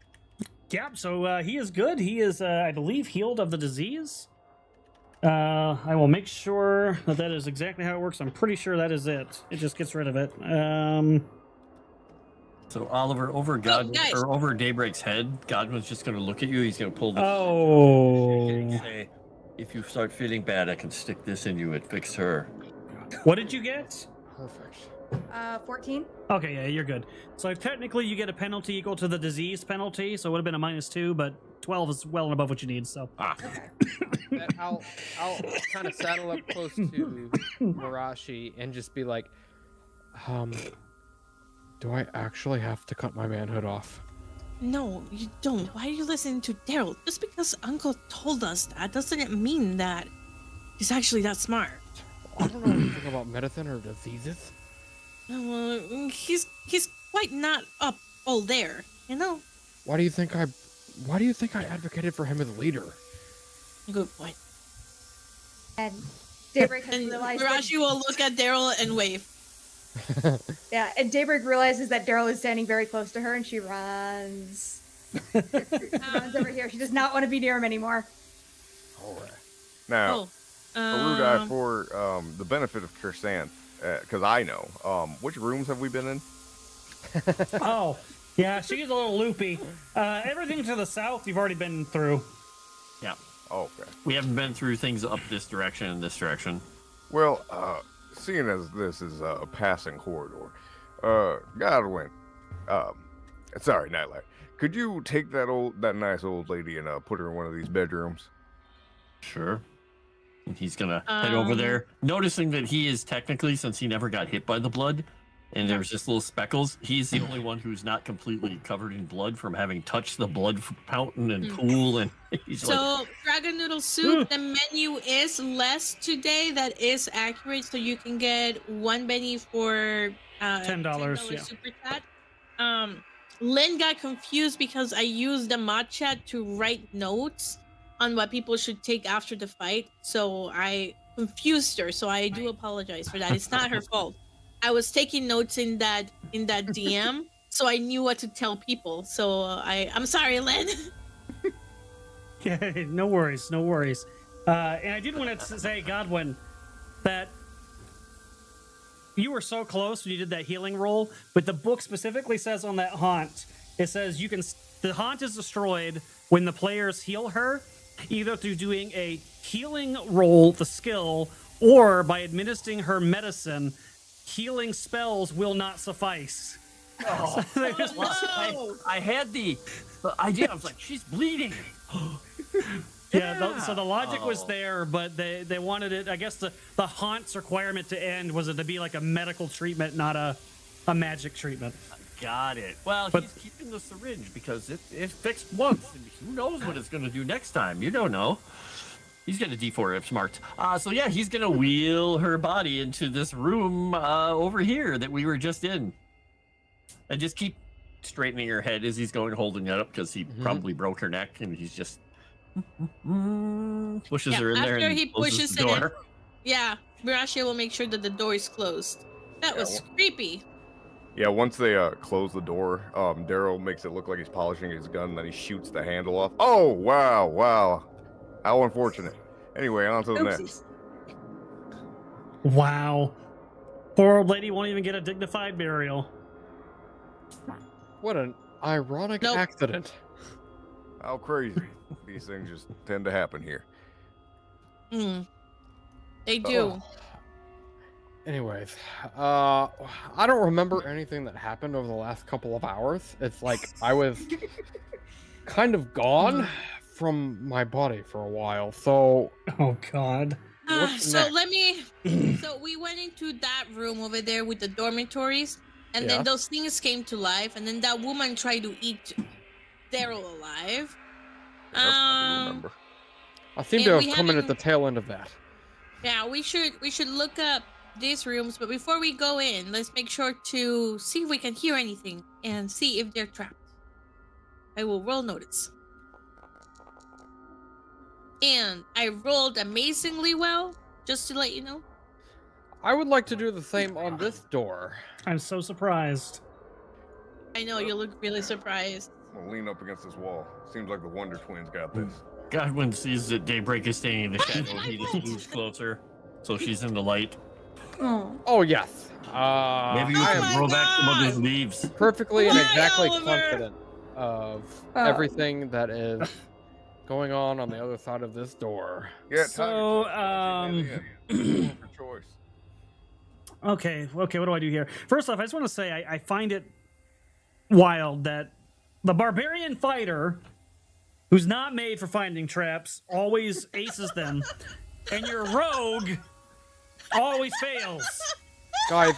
Yeah, so he is good. He is, I believe, healed of the disease. I will make sure that that is exactly how it works. I'm pretty sure that is it. It just gets rid of it. So Oliver, over Godwin guys. or over Daybreak's head, Godwin's just going to look at you. He's going to pull the and Oh. say, "If you start feeling bad, I can stick this in you and fix her." What did you get? Perfect. 14. Okay, yeah, you're good. So technically, you get a penalty equal to the disease penalty, so it would have been a -2, but 12 is well and above what you need. So That I'll kind of saddle up close to Mirashi and just be like, do I actually have to cut my manhood off? No, you don't. Why are you listening to Daryl? Just because Uncle told us that doesn't mean that he's actually that smart. I don't know anything about medicine or diseases. He's quite not up all there, you know. Why do you think I advocated for him as leader? Good point. And Daybreak has And realized. That, Mirashi will look at Daryl and wave. yeah, and Daybreak realizes that Daryl is standing very close to her, and she runs. Runs over here. She does not want to be near him anymore. All right. Now, Arudai, for the benefit of Kirsanth, because I know, which rooms have we been in? oh, yeah, she's a little loopy. Everything to the south, you've already been through. Yeah. Oh, okay. We haven't been through things up this direction and this direction. Well, seeing as this is a passing corridor, Godwin, sorry, Nightlight, could you take that nice old lady and put her in one of these bedrooms? Sure. And he's gonna head over there, noticing that he is technically, since he never got hit by the blood, and there's just little speckles, he's the only one who's not completely covered in blood from having touched the blood fountain and pool. And he's like, So, Dragon Noodle Soup, the menu is less today. That is accurate. So you can get one Benny for $10, yeah. super chat. Lynn got confused because I used the mod chat to write notes on what people should take after the fight. So I confused her. So I do apologize for that. It's not her fault. I was taking notes in that DM, so I knew what to tell people. So I'm sorry, Lynn. Yeah, no worries, no worries. And I did want to say, Godwin, that you were so close when you did that healing roll, but the book specifically says on that haunt, it says the haunt is destroyed when the players heal her, either through doing a healing roll, the skill, or by administering her medicine. Healing spells will not suffice. Oh, So they just- I had the idea. I was like, she's bleeding. so the logic was there, but they wanted it. I guess the haunt's requirement to end was it to be like a medical treatment, not a magic treatment. Got it. Well, But- he's keeping the syringe because it fixed once. And who knows what it's going to do next time? You don't know. He's got a D4 if smart. So yeah, he's going to wheel her body into this room over here that we were just in. And just keep straightening her head as he's going, holding it up because he probably broke her neck and he's just pushes her in there after and he closes pushes the it in, door. yeah, Mirashi will make sure that the door is closed. That was creepy. Yeah, once they close the door, Daryl makes it look like he's polishing his gun, then he shoots the handle off. Oh, wow. How unfortunate. Anyway, on to the next. Oopsies. Wow. Poor old lady won't even get a dignified burial. What an ironic Nope. accident. How crazy. These things just tend to happen here. They do. Oh. Anyways, I don't remember anything that happened over the last couple of hours. It's like I was kind of gone from my body for a while. So Oh God. what's So next? let me. So we went into that room over there with the dormitories, and Yeah. then those things came to life, and then that woman tried to eat Daryl alive. Yep, I do remember. I seem and to we have come in at haven't- the tail end of that. Yeah, we should look up these rooms, but before we go in, let's make sure to see if we can hear anything and see if they're trapped. I will roll notice. And I rolled amazingly well, just to let you know. I would like to do the same on this door. I'm so surprised. I know you look really surprised. I'm gonna lean up against this wall. Seems like the Wonder Twins got this. Godwin sees that Daybreak is staying in the shadow. He just moves closer, so she's in the light. Oh. Oh yes. Maybe you I can my am throw back some of God! those leaves. perfectly and Why, exactly Oliver? confident of everything that is going on the other side of this door. Yeah, So, for choice. Okay, what do I do here? First off, I just want to say I find it wild that the barbarian fighter, who's not made for finding traps, always aces them, and your rogue always fails. Guys,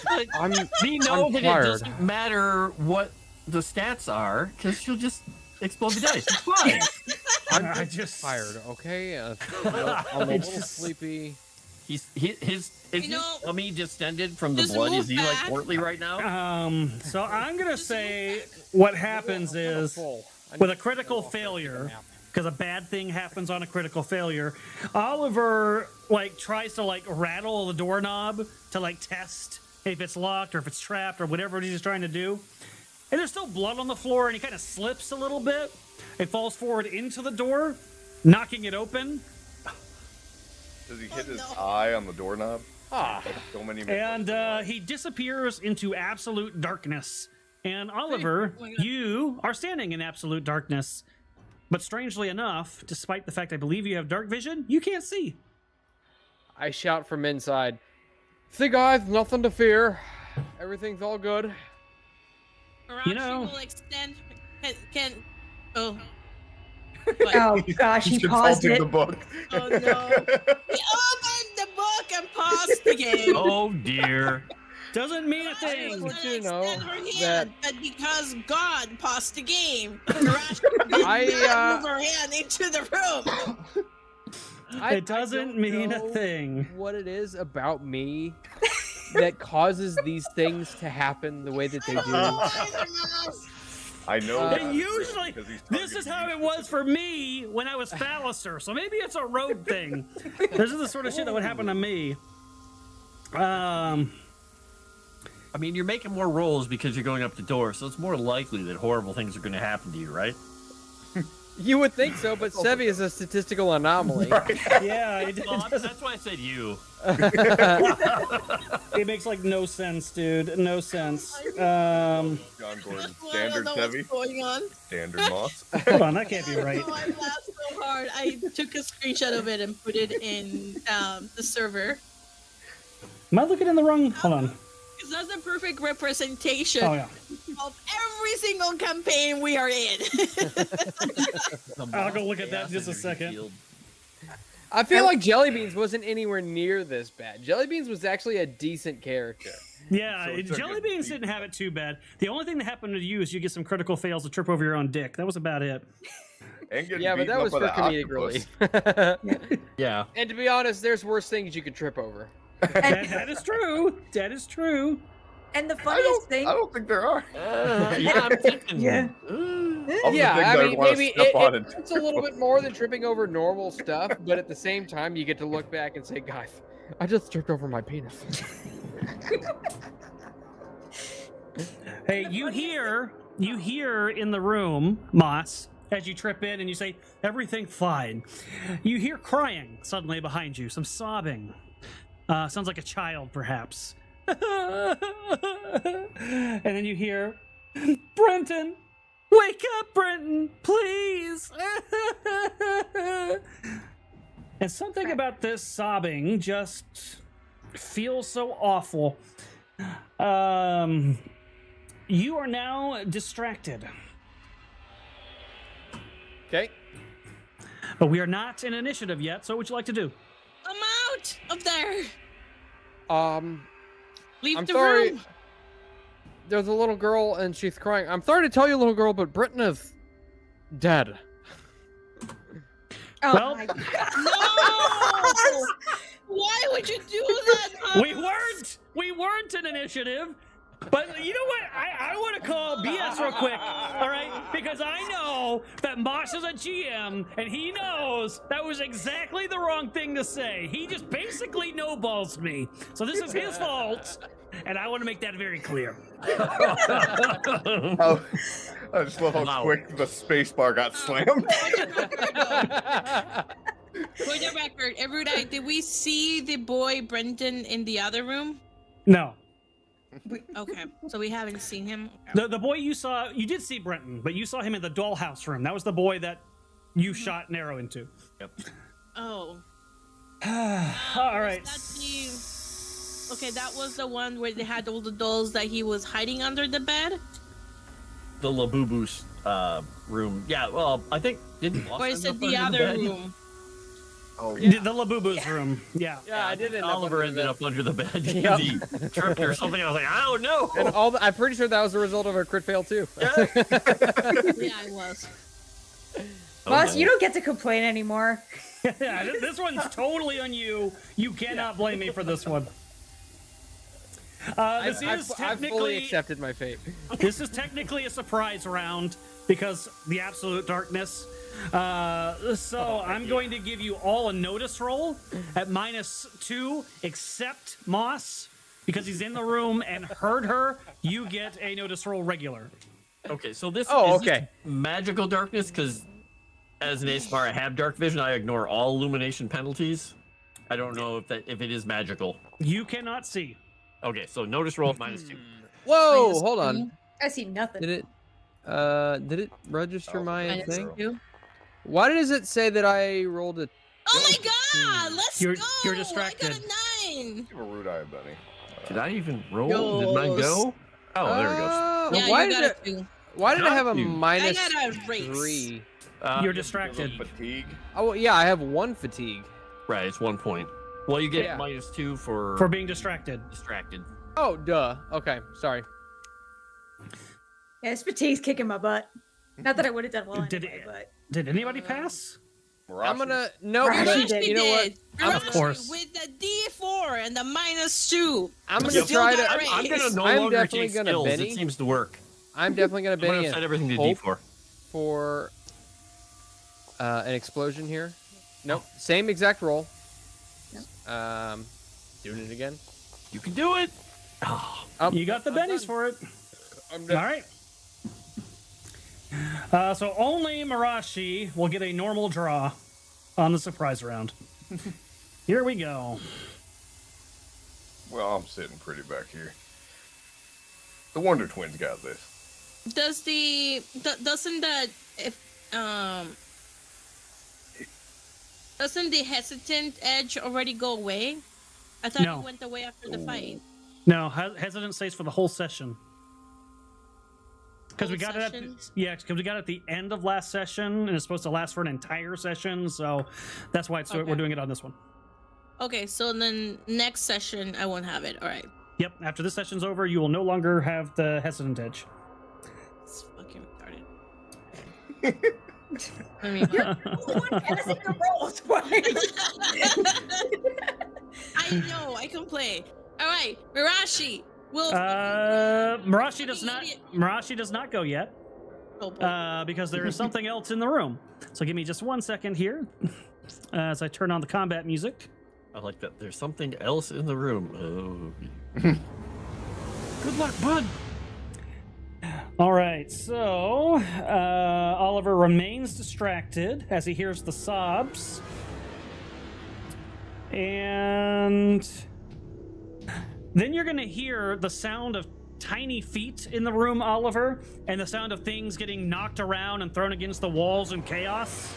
We know I'm that tired. it doesn't matter what the stats are because she'll just explode the dice. It's fine. I'm I just just- tired, okay? I'm a little sleepy. Is You his know, tummy distended from the just blood? move Is he like back. portly right now? So I'm gonna say what happens is with a critical failure, because a bad thing happens on a critical failure, Oliver like tries to like rattle the doorknob to like test if it's locked or if it's trapped or whatever it is he's trying to do. And there's still blood on the floor, and he kind of slips a little bit. It falls forward into the door, knocking it open. Does he hit his no. eye on the doorknob? Ah, Like so many And he disappears into absolute darkness. And Oliver, Oh my God. you are standing in absolute darkness. But strangely enough, despite the fact I believe you have dark vision, you can't see. I shout from inside. See, guys, nothing to fear. Everything's all good. Mirashi You know- will extend. Can oh. Oh gosh, he paused it. The book. Oh no! He opened the book and paused the game. Oh dear. Doesn't mean a Mirashi thing. was want gonna you to know extend her hand, that- but because God paused the game, Mirashi did I, not move her hand into the room. It doesn't mean a know thing. What it is about me that causes these things to happen the way that they do. I know. And that usually, because he's This is targeting how you. it was for me when I was Phalliser, so maybe it's a road thing. This is the sort of shit that would happen to me. I mean, you're making more rolls because you're going up the door, so it's more likely that horrible things are going to happen to you, right? You would think so, but Sevi is a statistical anomaly. Yeah, Well, that's why I said you. it makes like no sense, dude. No sense. John Gordon, I standard don't know what's heavy, going on. standard moss. Hold on, that can't be right. So I laughed so hard. I took a screenshot of it and put it in the server. Am I looking in the wrong? Hold on. Because that's the perfect representation Oh yeah. of every single campaign we are in. I'll go look at that in just a Energy second. field. I feel like Jellybeans wasn't anywhere near this bad. Jellybeans was actually a decent character. Yeah, So it took Jelly a Beans beat. didn't have it too bad. The only thing that happened to you is you get some critical fails to trip over your own dick. That was about it. And getting Yeah, but beaten that up was by for the comedic octopus. relief. Yeah. And to be honest, there's worse things you could trip over. That is true. That is true. And the I funniest thing, don't think there are. Yeah, I'm thinking. Yeah. Of the Yeah, things I I'd mean, wanna maybe step on and- it's a little bit more than tripping over normal stuff, but at the same time, you get to look back and say, guys, I just tripped over my penis. Hey, you hear in the room, Moss, as you trip in and you say, everything fine. You hear crying suddenly behind you, some sobbing. Sounds like a child, perhaps. And then you hear, Brenton, wake up, Brenton, please. And something about this sobbing just feels so awful. You are now distracted, Okay. but we are not in initiative yet. So, what would you like to do? I'm out of there. Leave I'm the sorry. room. There's a little girl and she's crying. I'm sorry to tell you, little girl, but Britton is dead. oh Well, my No! Why would you do that? Mom? We weren't in initiative. But you know what? I want to call BS real quick, all right? Because I know that Mosh is a GM, and he knows that was exactly the wrong thing to say. He just basically no-balls me. So this is his fault, and I want to make that very clear. Oh, I just love how Wow. quick the space bar got slammed. For the record, every night, did we see the boy Brenton in the other room? No. Okay, so we haven't seen him. Okay. The boy you saw, you did see Brenton, but you saw him in the dollhouse room. That was the boy that you shot an arrow into. Oh. All right. Okay, that was the one where they had all the dolls that he was hiding under the bed? The Labubu's room. Yeah, well, I think didn't. Or is it the other room? Oh, The Labubu's room. Yeah. Yeah, I did end up Oliver under the ended bed. up under the bed. Yep. He tripped or something. I was like, I don't know. And I'm pretty sure that was the result of a crit fail too. Yeah, I was. Boss, you don't get to complain anymore. Yeah, this one's totally on you. You cannot blame me for this one. This is I've fully technically accepted my fate. this is technically a surprise round because the absolute darkness. So I'm going to give you all a notice roll at -2, except Moss, because he's in the room and heard her. You get a notice roll regular. Okay, so this Oh, is this okay. magical darkness because as an ASMR, I have dark vision. I ignore all illumination penalties. I don't know if it is magical. You cannot see. Okay, so notice roll -2. Whoa, Minus hold 2, on. I see nothing. Did it register Oh, my minus thing? 2. Why does it say that I rolled a Oh my god! Let's You're- go! you're distracted. I got a 9! give a rude eye, Bunny. Did I even roll? Did mine go? Oh, there it goes. Yeah, why you did got it? a 2. Why did I have a Got you. minus I got a race. 3? You're A distracted. little fatigue. Oh well, yeah, I have 1 fatigue. Right, it's 1 point. Well, you get Yeah. -2 for For being distracted. distracted. Oh, duh. Okay, sorry. Yeah, this fatigue's kicking my butt. Not that I would have done well Did anyway, it- but Did anybody pass? Mirashi. I'm gonna no, Right. but Mirashi you know what? did. Of Mirashi course. With the D4 and the -2. I'm gonna Still try got to. race. I'm gonna no I'm longer definitely take gonna skills. Benny. It seems to work. I'm definitely gonna I'm gonna Benny set everything to hope D4. for an explosion here. Nope, same exact roll. Doing it again. You can do it. Oh, Oh, You got the I'm bennies done. for it. I'm All done. right. So only Mirashi will get a normal draw on the surprise round. Here we go. Well, I'm sitting pretty back here. The Wonder Twins got this. Doesn't the hesitant edge already go away? I thought No. it went away after the fight. No, hesitant stays for the whole session. Because we Whole got it session? because we got it at the end of last session, and it's supposed to last for an entire session. So that's why Okay. we're doing it on this one. Okay, so then next session I won't have it. All right. Yep. After this session's over, you will no longer have the hesitant edge. It's fucking retarded. I mean, You're the one passing the rolls. I know I can play. All right, Mirashi. Will Mirashi does not. idiot. Mirashi does not go yet. Oh, boy. Because there is something else in the room. So give me just 1 second here as I turn on the combat music. I like that. There's something else in the room. Oh. Good luck, bud. All right, so Oliver remains distracted as he hears the sobs. And then you're going to hear the sound of tiny feet in the room, Oliver, and the sound of things getting knocked around and thrown against the walls in chaos.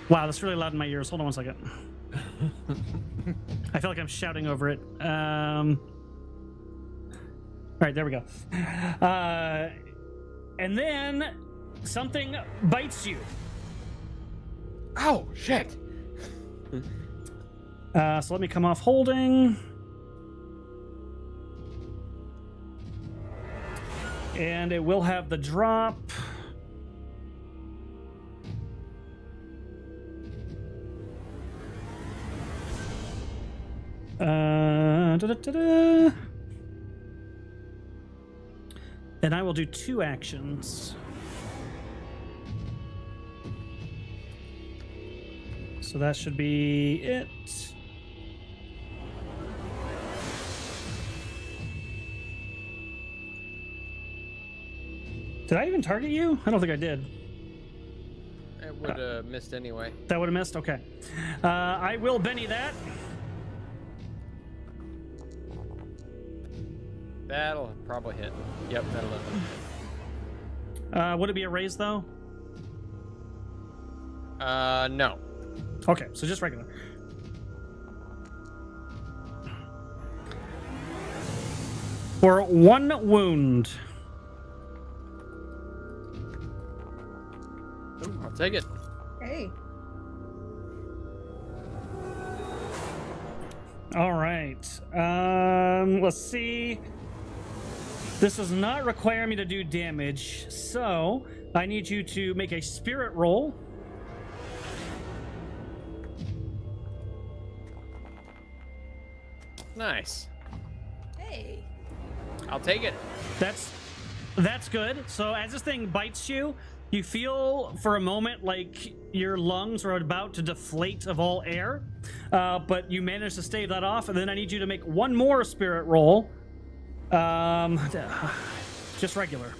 Wow, that's really loud in my ears. Hold on 1 second. I feel like I'm shouting over it. All right, there we go. And then something bites you. Oh, shit. So let me come off holding. And it will have the drop. Da-da-da-da. And I will do 2 actions. So that should be it. Did I even target you? I don't think I did. It would have missed anyway. That would have missed? Okay. I will Benny that. That'll probably hit. Yep, that'll hit. Would it be a raise, though? No. Okay, so just regular. For 1 wound. I'll take it. Hey. All right. Let's see. This does not require me to do damage, so I need you to make a spirit roll. Nice. Hey. I'll take it. That's good. So as this thing bites you, you feel for a moment like your lungs are about to deflate of all air, but you manage to stave that off. And then I need you to make 1 more spirit roll. Just regular.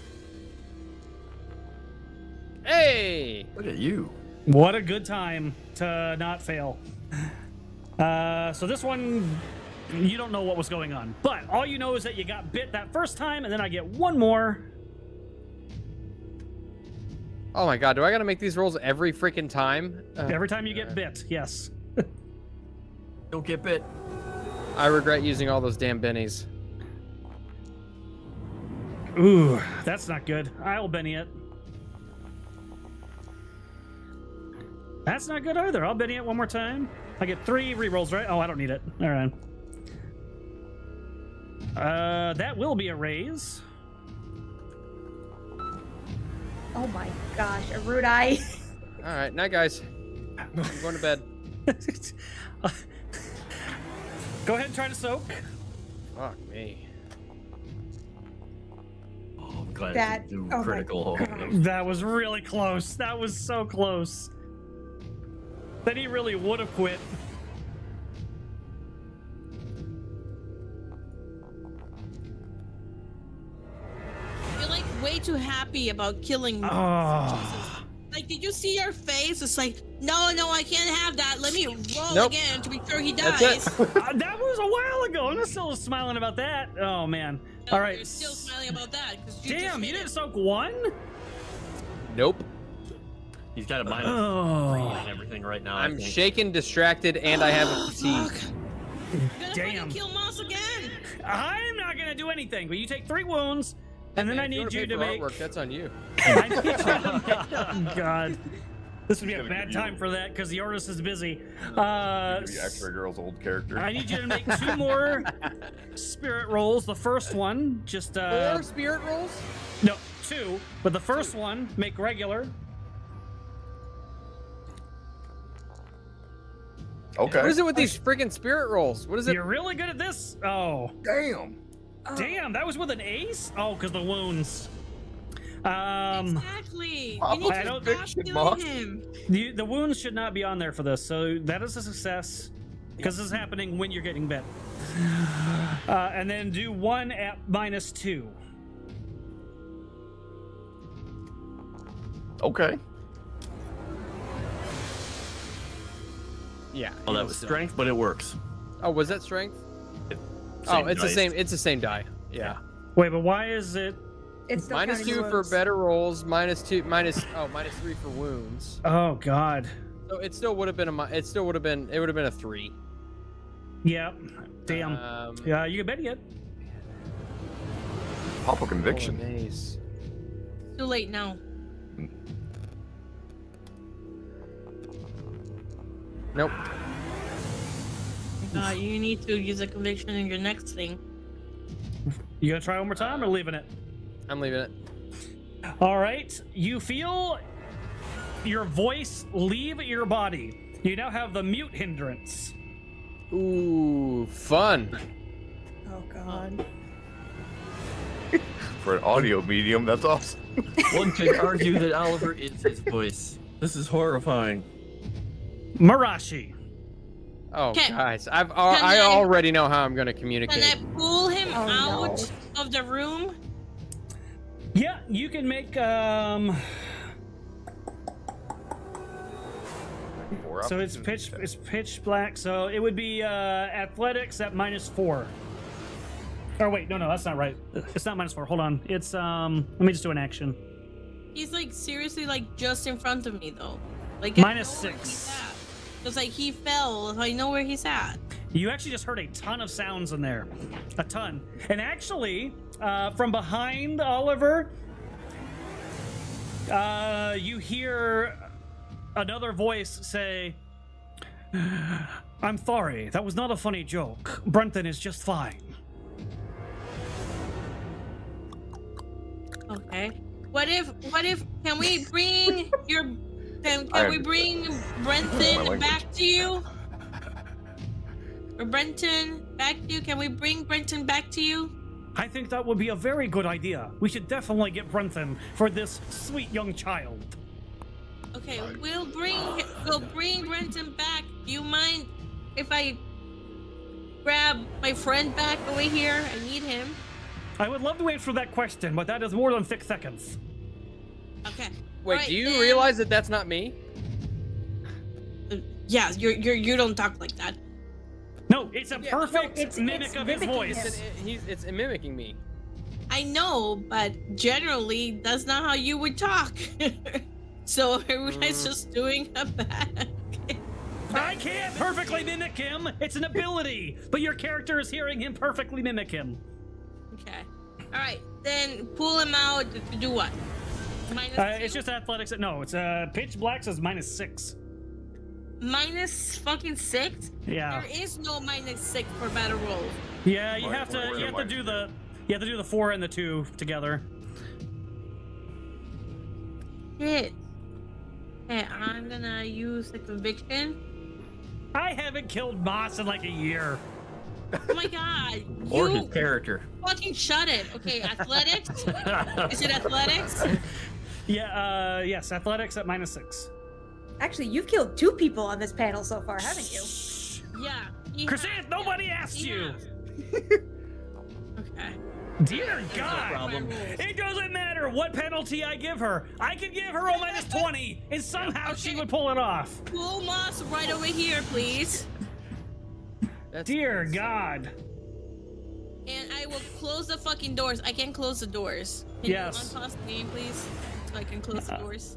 Hey! Look at you. What a good time to not fail. So this one, you don't know what was going on, but all you know is that you got bit that first time, and then I get 1 more. Oh my god, do I gotta make these rolls every freaking time? Every time you get bit, yes. Don't get bit. I regret using all those damn bennies. Ooh, that's not good. I'll Benny it. That's not good either. I'll Benny it 1 more time. I get 3 rerolls, right? Oh, I don't need it. All right. That will be a raise. Oh my gosh, a rude eye. Alright, night guys. I'm going to bed. Go ahead and try to soak. Fuck me. Oh, I'm glad That- you do oh my critical. That was really close. That was so close. Then he really would have quit. I feel like way too happy about killing me. Oh. Like, did you see your face? It's like, no, I can't have that. Let me roll Nope. again to be sure he That's dies. it. That was a while ago. I'm still smiling about that. Oh man. All right. You're still smiling about that. 'Cause you Damn, just you hit didn't it. soak one? Nope. He's got a minus Oh. 3 and everything right now. I I'm think. shaken, distracted, and I have a fatigue. Fuck. Gonna Damn. fucking kill Moss again. I'm not gonna do anything, but you take 3 wounds, and then Man, I if need wanna you pay to for make. artwork, that's on you. I need you to make. Oh God. This would be a Gonna bad give you- time for that because the artist is busy. The X-Ray Girl's old character. I need you to make 2 more spirit rolls. The first one, just 4 spirit rolls? no, 2. But the first one, make regular. Okay. What is it with these freaking spirit rolls? What is it? You're really good at this. Oh, Damn. Oh, damn! That was with an ace. Oh, because the wounds. Exactly. Papa, You need I to don't stop think- killing Moss. him. The wounds should not be on there for this, so that is a success because this is happening when you're getting bit. And then do 1 at -2. Okay. Yeah. Oh, that was strength, but it works. Oh, was that strength? Oh, Same it's the dice. same. It's the same die. Yeah. Wait, but why is it? it's still Minus counting 2 for wounds. better rolls. -3 for wounds. Oh God. So it still would have been it would have been a 3. Yeah. Damn. Yeah, you can bet it. Papa conviction. Nice. Too late now. Nope. You need to use a conviction in your next thing. You gonna try one more time or leaving it? I'm leaving it. All right. You feel your voice leave your body. You now have the mute hindrance. Ooh, fun. Oh god. For an audio medium, that's awesome. One could argue that Oliver is his voice. This is horrifying. Mirashi. Oh, Can- guys, I I- already know how I'm gonna Can communicate. I pull him Oh, no. out of the room? Yeah, you can make 4 So it's pitch black. So it would be athletics at -4. Oh wait, no, that's not right. It's not -4. Hold on. It's let me just do an action. He's like seriously like just in front of me though. Like -6. It's like he fell. So I know where he's at. You actually just heard a ton of sounds in there, a ton. And actually, from behind Oliver, you hear another voice say, "I'm sorry. That was not a funny joke. Brenton is just fine." Okay. What if can we bring your can we bring Brenton back to you? Or Brenton back to you? Can we bring Brenton back to you? I think that would be a very good idea. We should definitely get Brenton for this sweet young child. Okay, we'll bring Brenton back. Do you mind if I grab my friend back over here? I need him. I would love to answer that question, but that is more than 6 seconds. Okay. Wait, Alright, do you then- realize that that's not me? Yeah, you don't talk like that. No, it's a Yeah, perfect no, it's mimic of his mimicking voice. him. It's mimicking me. I know, but generally that's not how you would talk. So are you guys just doing a bad? I can't perfectly mimic him. It's an ability, but your character is hearing him perfectly mimic him. Okay. All right, then pull him out to do what? It's just athletics. No, it's pitch black says -6. minus fucking 6. Yeah, There is no -6 for battle rolls. yeah. You Right, have to where you am have I? to do the 4 and the 2 together. Shit. Okay, I'm gonna use the conviction. I haven't killed Moss in like a year. Oh my god. Or You his character. fucking shut it. Okay, athletics. Is it athletics? Yeah. Yes. Athletics at -6. Actually, you've killed 2 people on this panel so far, haven't you? Yeah. he Chrysanth, has, nobody yeah, asked he you. has. Okay. Dear no God. problem. It doesn't matter matter what penalty I give her. I could give her a -20, and somehow she would pull it off. Pull Moss right over here, please. Dear God. And I will close the fucking doors. I can close the doors. Can Yes. you unpause the game, please? So I can close the doors.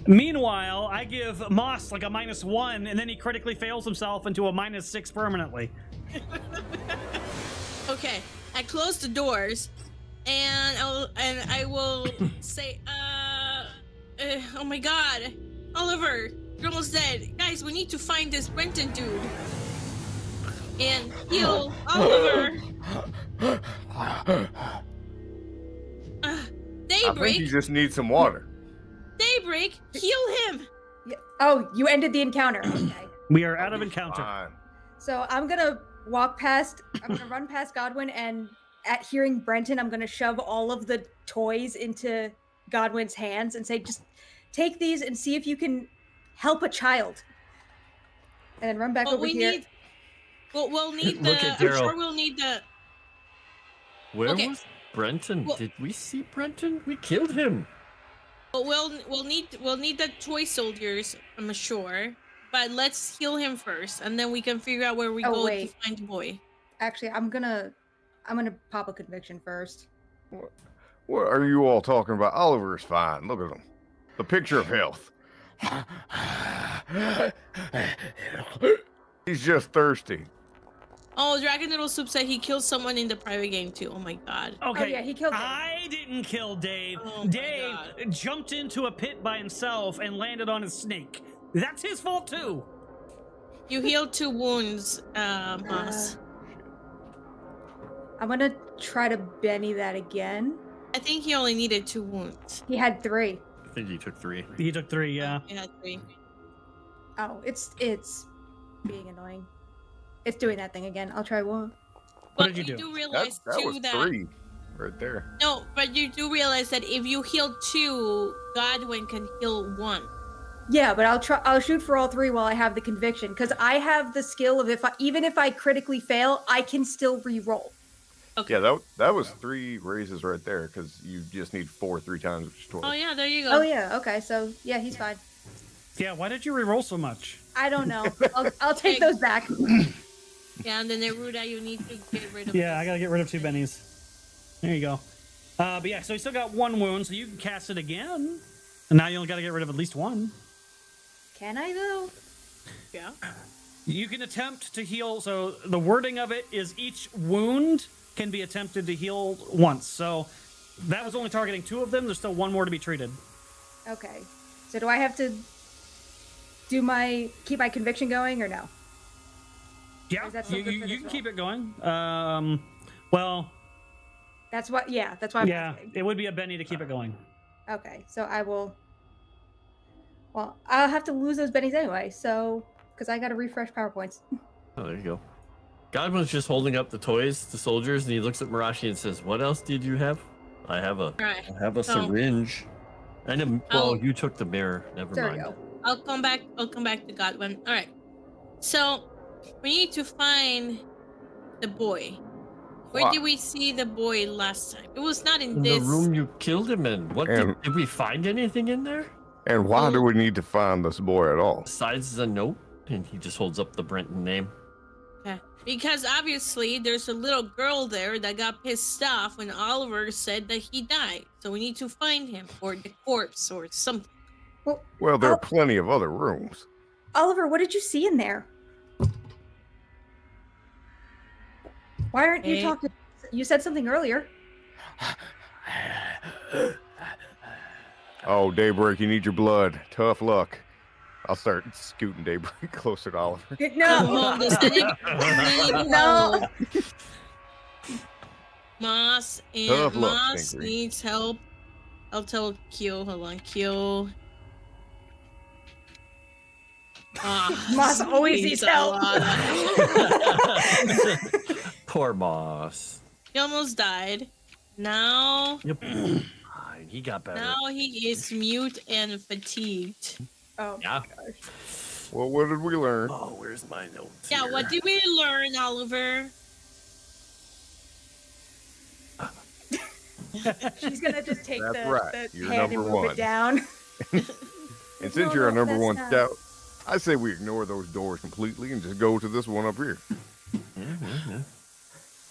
Meanwhile, I give Moss like a -1, and then he critically fails himself into a -6 permanently. Okay, I close the doors, and I will say, oh my God, Oliver, you're almost dead. Guys, we need to find this Brenton dude and heal Oliver. I think Daybreak, you just need some water. Daybreak, heal him. Yeah. Oh, you ended the encounter. Okay. We are out of encounter. Fine. So I'm gonna run past Godwin, and at hearing Brenton, I'm gonna shove all of the toys into Godwin's hands and say, just take these and see if you can help a child. And then run back over here. We'll need Look the. at I'm Daryl. sure we'll need the. Where Okay. was Brenton? Well- Did we see Brenton? We killed him. But we'll need the toy soldiers. I'm sure. But let's heal him first, and then we can figure out where we Oh, go wait. to find the boy. Actually, I'm gonna pop a conviction first. What are you all talking about? Oliver is fine. Look at him. The picture of health. He's just thirsty. Oh, Dragon Noodle Soup said he killed someone in the private game too. Oh my God. Okay. Oh yeah, he killed him. I didn't kill Dave. Oh my Dave God. jumped into a pit by himself and landed on his snake. That's his fault too. You healed 2 wounds, Moss. I'm gonna try to Benny that again. I think he only needed 2 wounds. He had 3. I think he took 3. He took 3, yeah. He had 3. Oh, it's being annoying. It's doing that thing again. I'll try 1. What did you do? do realize That too was that 3 right there. no, but you do realize that if you heal 2, Godwin can heal 1. Yeah, but I'll shoot for all 3 while I have the conviction, because I have the skill of even if I critically fail, I can still re-roll. Okay. Yeah, that was 3 raises right there because you just need 4 3 times, which is 12. Oh yeah, there you go. Oh yeah, okay, so yeah, he's fine. Yeah, why did you reroll so much? I don't know. I'll take those back. Yeah, and then Neruda, you need to get rid of. Yeah, I gotta get rid of 2 bennies. There you go. But yeah, so he still got 1 wound, so you can cast it again. And now you only gotta get rid of at least 1. Can I though? Yeah. You can attempt to heal. So the wording of it is each wound can be attempted to heal once. So that was only targeting 2 of them. There's still 1 more to be treated. Okay. So do I have to keep my conviction going or no? Yeah, Is that so you, good for you this can roll? keep it going. Well, That's why I'm yeah, asking. it would be a Benny to keep it going. Okay, so I will. Well, I'll have to lose those bennies anyway, so because I got to refresh PowerPoints. Oh, there you go. Godwin's just holding up the toys to soldiers, and he looks at Mirashi and says, "What else did you have?" I have a Alright. So- syringe. And a, well, you took the mirror. Never There mind. we go. I'll come back to Godwin. All right. So we need to find the boy. Where Why? did we see the boy last time? It was not in In this. the room you killed him in. What And- did we find anything in there And why do Oh. we need to find this boy at all? besides the note? And he just holds up the Brenton name. Okay. Because obviously there's a little girl there that got pissed off when Oliver said that he died. So we need to find him or the corpse or something. Well, there Oh. are plenty of other rooms. Oliver, what did you see in there? Why aren't you Hey. talking? You said something earlier. Oh, Daybreak, you need your blood. Tough luck. I'll start scooting Daybreak closer to Oliver. No. Does anyone No. know? Moss Tough and luck, Moss Stinkery. needs help. I'll tell Kyo. Hold on, Kyo. Moss always needs a help. lot of- Poor boss. He almost died. Now, Yep. Fine, he got better. now he is mute and fatigued. Oh Yeah. my gosh. Well, what did we learn? Oh, where's my notes? Yeah, here? what did we learn, Oliver? She's gonna just take That's the, right. the You're hand and number move one. it down. And since you're a No, number that's one not- scout, I say we ignore those doors completely and just go to this one up here.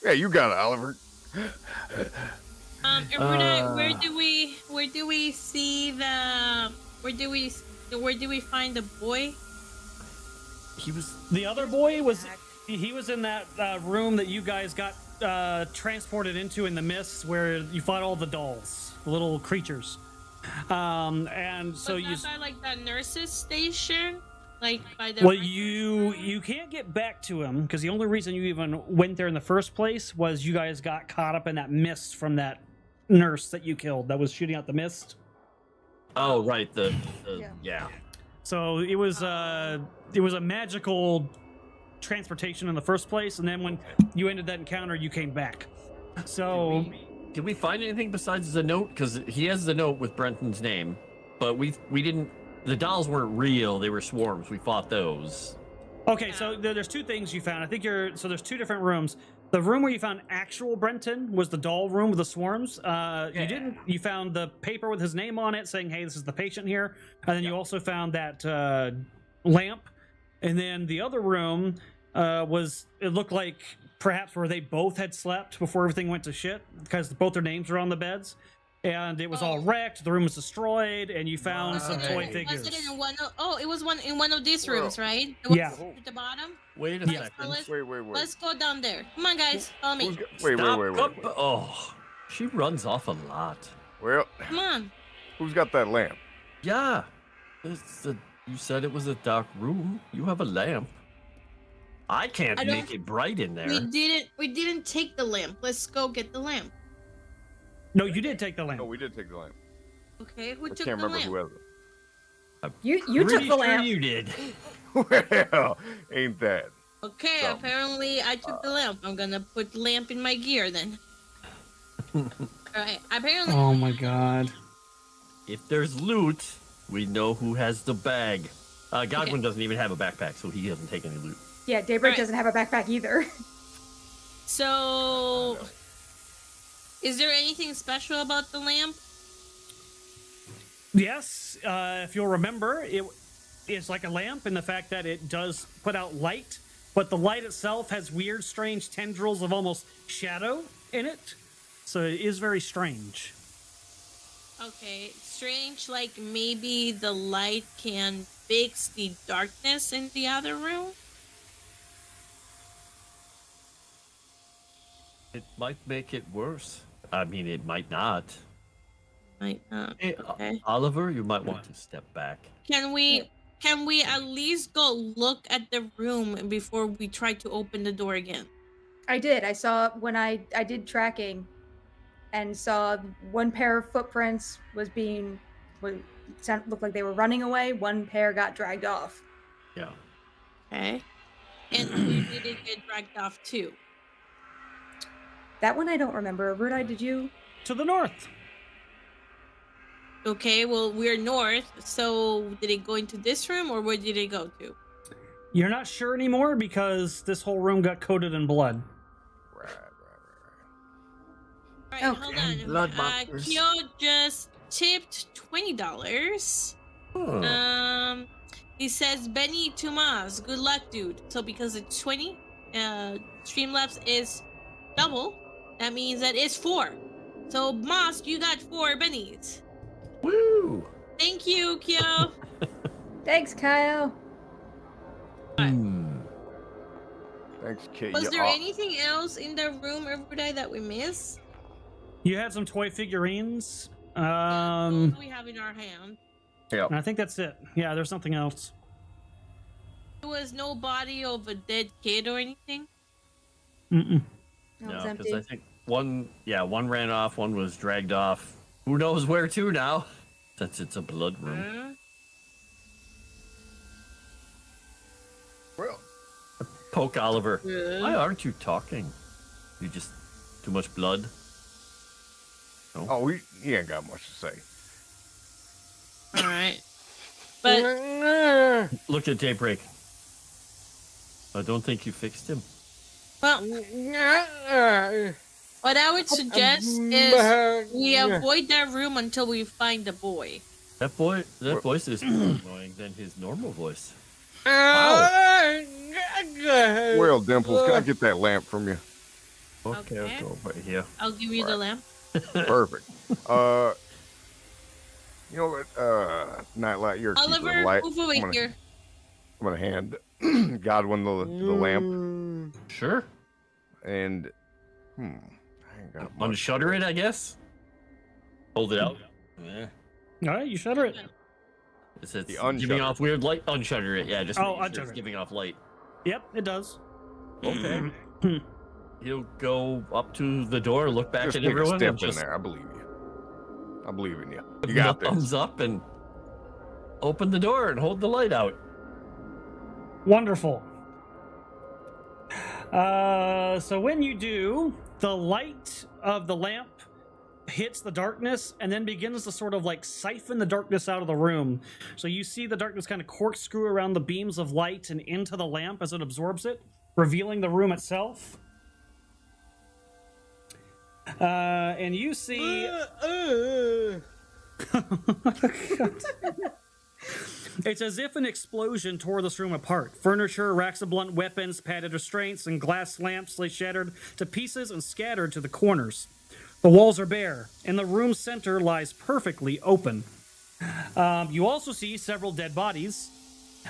Yeah, you got it, Oliver. Aruna, where do we see the where do we find the boy? He was. The other boy was he was in that room that you guys got transported into in the mist, where you fought all the dolls, the little creatures. And so Was you. that by like the nurse's station, like by the. Well, records you room? can't get back to him because the only reason you even went there in the first place was you guys got caught up in that mist from that nurse that you killed that was shooting out the mist. Oh, right. The Yeah. yeah. So it was a magical transportation in the first place, and then when you ended that encounter, you came back. So Did we find anything besides the note? Because he has the note with Brenton's name, but we didn't. The dolls weren't real; they were swarms. We fought those. okay, so there's two things you found. I think there's two different rooms. The room where you found actual Brenton was the doll room with the swarms. You found the paper with his name on it saying, hey, this is the patient here. And then you also found that lamp. And then the other room it looked like perhaps where they both had slept before everything went to shit, because both their names were on the beds. And it was all wracked, the room was destroyed, and you found some toy figures. Was it in one? It was in one of these rooms, right? Yeah. At the bottom. Wait a Yeah. second. Wait. Let's go down there. Come on, guys, follow me. Wait. Stop. Oh, she runs off a lot. Well, Come on. who's got that lamp? Yeah. You said it was a dark room. You have a lamp. I can't I don't- make it bright in there. We didn't take the lamp. Let's go get the lamp. No, you did take the lamp. No, we did take the lamp. Okay, who I took can't the remember lamp? who has it. You Pretty took the sure lamp. you did. Well, ain't that? Okay, So, apparently I took the lamp. I'm gonna put lamp in my gear then. Alright, apparently. Oh my god. If there's loot, we know who has the bag. Godwin doesn't even have a backpack, so he doesn't take any loot. Yeah, Daybreak Right. doesn't have a backpack either. So, is there anything special about the lamp? Yes, if you'll remember, it's like a lamp in the fact that it does put out light, but the light itself has weird, strange tendrils of almost shadow in it. So it is very strange. Okay, strange, like maybe the light can fix the darkness in the other room? It might make it worse. I mean, it might not. Might not. Hey, Okay. Oliver, you might want to step back. Can we at least go look at the room before we try to open the door again? I did. I saw when I did tracking and saw one pair of footprints looked like they were running away. One pair got dragged off. Yeah. Okay. And we didn't get dragged off too. That one I don't remember. Rudai, did you? To the north. Okay, well, we're north, so did it go into this room or where did it go to? You're not sure anymore because this whole room got coated in blood. Right. Alright, Oh. hold on. Blood monsters. Kyo just tipped $20. Huh. He says, Benny Tomas, good luck, dude. So because it's 20, Streamlabs is double. That means that it's 4. So, Moss, you got 4 bennies. Woo! Thank you, Kyo. Thanks, Kyle. Thanks, kid. Was there anything else in the room every day that we missed? You had some toy figurines. Those we have in our hand. And I think that's it. Yeah, there's something else. There was no body of a dead kid or anything. Mm-mm. That No, was because empty. I think one ran off, one was dragged off. Who knows where to now? Since it's a blood room. Well, Poke Oliver. Yeah. Why aren't you talking? You just too much blood. oh, he ain't got much to say. All right. But Look at Daybreak. I don't think you fixed him. well, What I would suggest is we avoid that room until we find the boy. That voice is more annoying than his normal voice. Wow. Well, Dimples, can I get that lamp from you? Okay, Okay. I'll go right here. I'll give you the lamp. Perfect. You know what? Nightlight, you're a cute little Oliver, light. move over here. I'm gonna hand Godwin the lamp, Sure. and I ain't got much. Unshutter it, I guess. Hold it out. Yeah. All right, you shutter it. It says The giving unshutter. off weird light. Unshutter it. Yeah, just Oh, making sure unshutter it's it. giving off light. Yep, it does. Okay. He'll go up to the door, look back Just at take a everyone, step and in just there. I believe you. I believe in you. give You him got a thumbs this. up and open the door and hold the light out. Wonderful. So when you do, the light of the lamp hits the darkness and then begins to sort of like siphon the darkness out of the room. So you see the darkness kind of corkscrew around the beams of light and into the lamp as it absorbs it, revealing the room itself. And you see... It's as if an explosion tore this room apart. Furniture, racks of blunt weapons, padded restraints, and glass lamps lay shattered to pieces and scattered to the corners. The walls are bare, and the room's center lies perfectly open. You also see several dead bodies,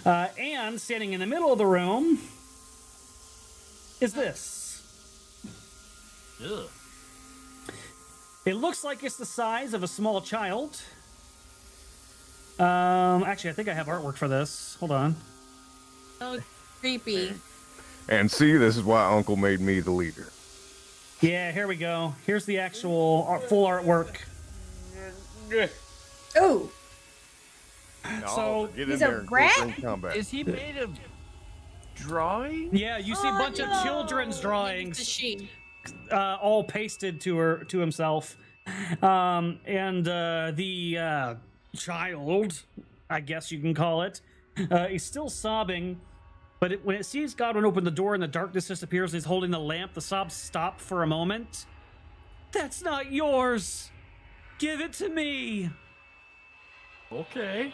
and standing in the middle of the room is this. Ugh. It looks like it's the size of a small child. Actually, I think I have artwork for this. Hold on. So creepy. And see, this is why Uncle made me the leader. Yeah, here we go. Here's the actual full artwork. Oh, So, get he's in a there and rat? close range combat. Is he made of drawing? yeah, you see a Oh, bunch of no. children's It's a drawings, shame. all pasted to himself, and the child, I guess you can call it, is still sobbing. But when it sees Godwin open the door and the darkness disappears and he's holding the lamp, the sobs stop for a moment. That's not yours. Give it to me. Okay.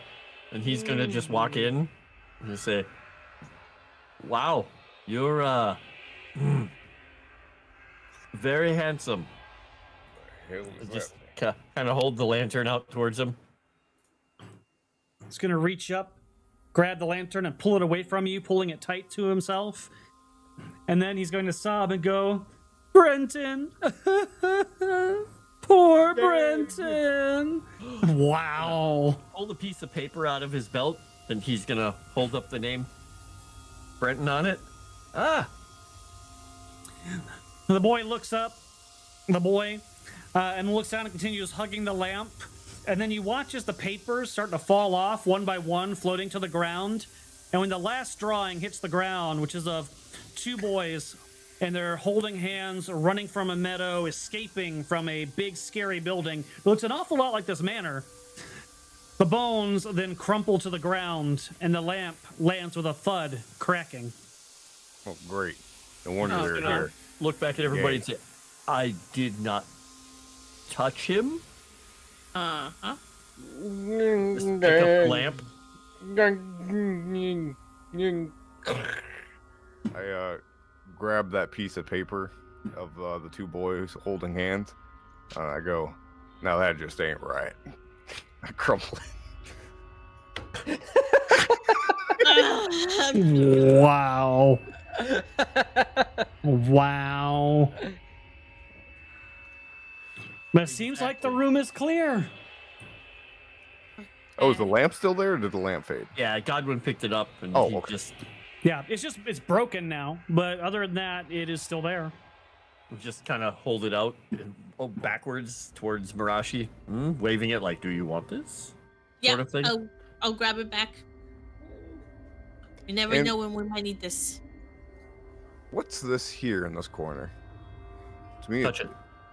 And he's gonna just walk in and say, "Wow, you're very handsome." Hell is And just that? kind of hold the lantern out towards him. He's going to reach up, grab the lantern, and pull it away from you, pulling it tight to himself. And then he's going to sob and go, Brenton! Poor Brenton! Wow. Hold a piece of paper out of his belt, and he's gonna hold up the name Brenton on it. Ah, The boy looks up, and looks down and continues hugging the lamp. And then you watch as the papers start to fall off one by one, floating to the ground. And when the last drawing hits the ground, which is of two boys, and they're holding hands, running from a meadow, escaping from a big, scary building, it looks an awful lot like this manor. The bones then crumple to the ground, and the lamp lands with a thud, cracking. Oh, great. No wonder he's they're gonna here. look back at everybody and say, "I did not touch him." Uh-huh. Just pick up the lamp. I grab that piece of paper of the two boys holding hands. I go, now that just ain't right. I crumple it. Wow. Wow. But it seems like the room is clear. Oh, is the lamp still there, or did the lamp fade? Yeah, Godwin picked it up, and Oh, he okay. just It's broken now, but other than that, it is still there. kind of hold it out and backwards towards Mirashi, waving it like, "Do you want this?" Yeah, Sort of thing. I'll grab it back. You never And- know when we might need this. What's this here in this corner? To me, Touch it.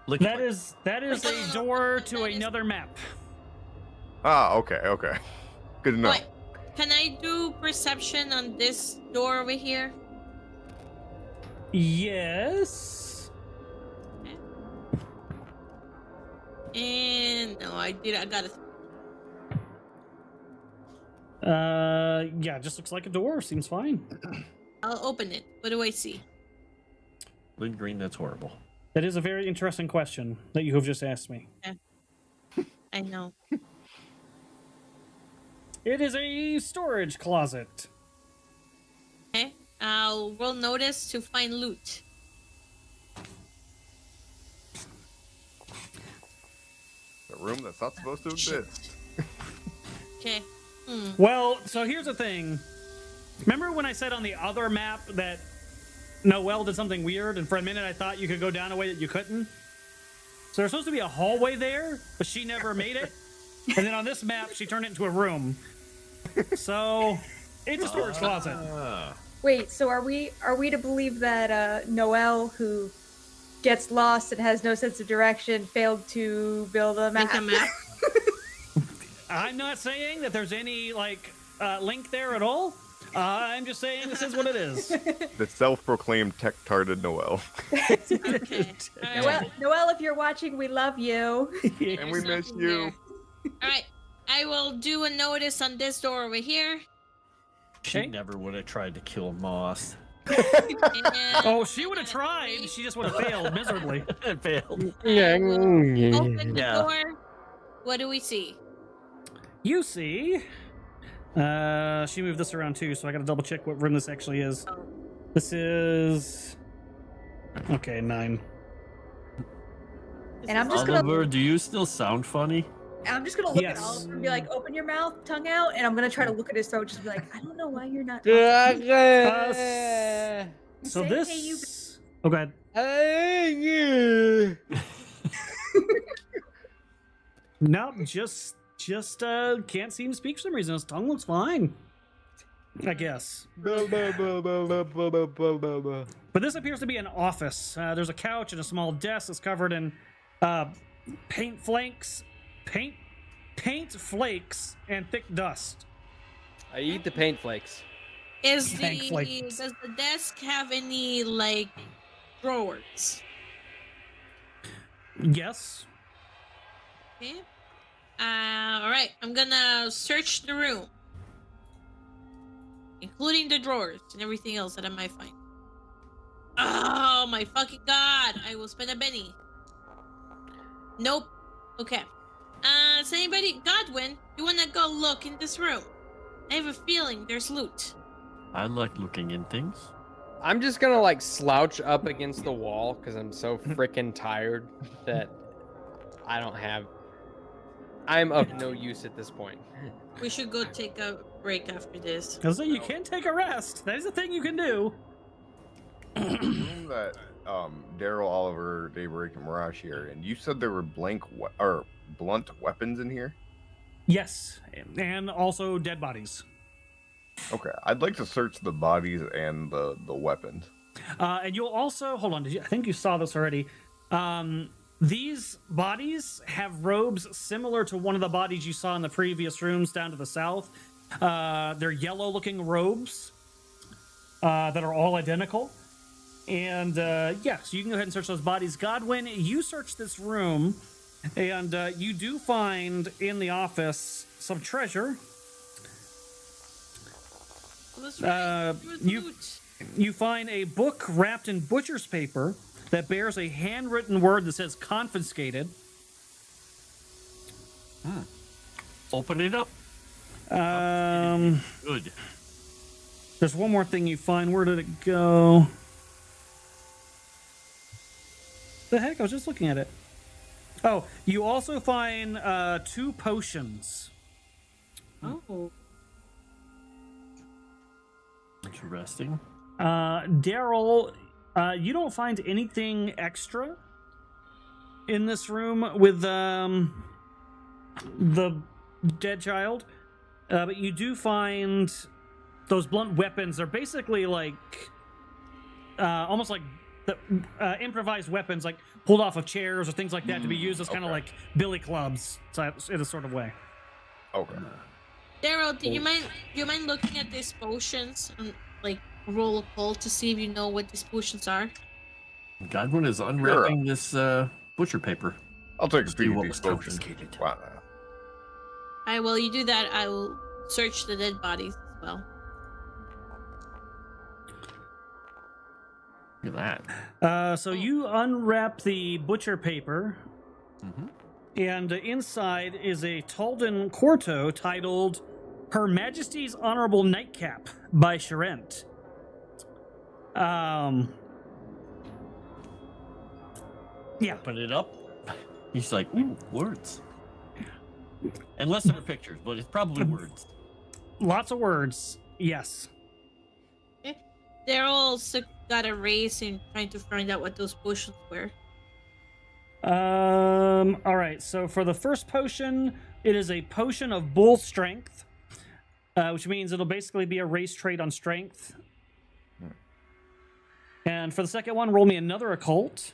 Lick That it. is a door to another map. okay. Good to know. Wait, can I do perception on this door over here? Yes. And no, I got it. Yeah, just looks like a door. Seems fine. I'll open it. What do I see? Blue green, that's horrible. That is a very interesting question that you have just asked me. I know. It is a storage closet. Okay. I'll roll notice to find loot. A room that's not supposed to exist. Okay. Well, so here's the thing. Remember when I said on the other map that Noelle did something weird, and for a minute I thought you could go down a way that you couldn't? So there's supposed to be a hallway there, but she never made it. And then on this map, she turned it into a room. So it's a storage closet. Wait, so are we to believe that Noelle, who gets lost and has no sense of direction, failed to build a map? Make a map. I'm not saying that there's any link there at all. I'm just saying this is what it is. The self-proclaimed tech-tarded Noelle. Okay. Noelle, if you're watching, we love you. And we miss you. All right. I will do a notice on this door over here. She Okay. never would have tried to kill Moss. And Oh, she would have tried. She just would have failed miserably. It failed. open the Yeah. door. What do we see? You see, she moved this around too, so I got to double check what room this actually is. Oh. This is 9. And I'm just Oliver, gonna do you still sound funny? look Yes. at Oliver and be like, open your mouth, tongue out, and I'm gonna try to look at his throat, just be like, I don't know why you're not. So Say, this. "Hey, you-" Oh, go ahead. No, just can't seem to speak for some reason. His tongue looks fine. I guess. But this appears to be an office. There's a couch and a small desk that's covered in paint flakes, and thick dust. I eat the paint flakes. Does Thankfully. the desk have any drawers? Yes. Okay. All right. I'm gonna search the room, including the drawers and everything else that I might find. Oh my fucking god! I will spend a penny. Nope. Okay. Is anybody, Godwin? You wanna go look in this room? I have a feeling there's loot. I like looking in things. I'm just gonna slouch up against the wall because I'm so freaking tired that I'm of no use at this point. We should go take a break after this. So you can take a rest. That is a thing you can do. Room that Daryl, Oliver, Dae'Breik, and Mirashi are in. You said there were blunt weapons in here? Yes, and also dead bodies. Okay, I'd like to search the bodies and the weapons. And you'll also hold on. I think you saw this already. These bodies have robes similar to one of the bodies you saw in the previous rooms down to the south. They're yellow-looking robes that are all identical. And so you can go ahead and search those bodies. Godwin, you search this room, and you do find in the office some treasure. Let's read you- loot. You find a book wrapped in butcher's paper that bears a handwritten word that says confiscated. Open it up. Good. There's one more thing you find. Where did it go? The heck? I was just looking at it. Oh, you also find 2 potions. Oh. Interesting. Daryl, you don't find anything extra in this room with the dead child, but you do find those blunt weapons. They're basically almost like the improvised weapons, pulled off of chairs or things like that, to be used as kind of like billy clubs, in a sort of way. Okay. Daryl, do you mind looking at these potions and roll a call to see if you know what these potions are? Godwin is unwrapping this butcher paper. I'll take a See peek at what these was potions. confiscated. Why not? I will. You do that. I will search the dead bodies as well. Look at that. So you unwrap the butcher paper, Mhm. and inside is a Talden quarto titled "Her Majesty's Honorable Nightcap" by Charent. Yeah. Open it up. He's like, ooh, words. Unless they're pictures, but it's probably words. Lots of words. Yes. Daryl got a race in trying to find out what those potions were. All right. So for the first potion, it is a potion of bull strength, which means it'll basically be a race trait on strength. And for the second one, roll me another occult.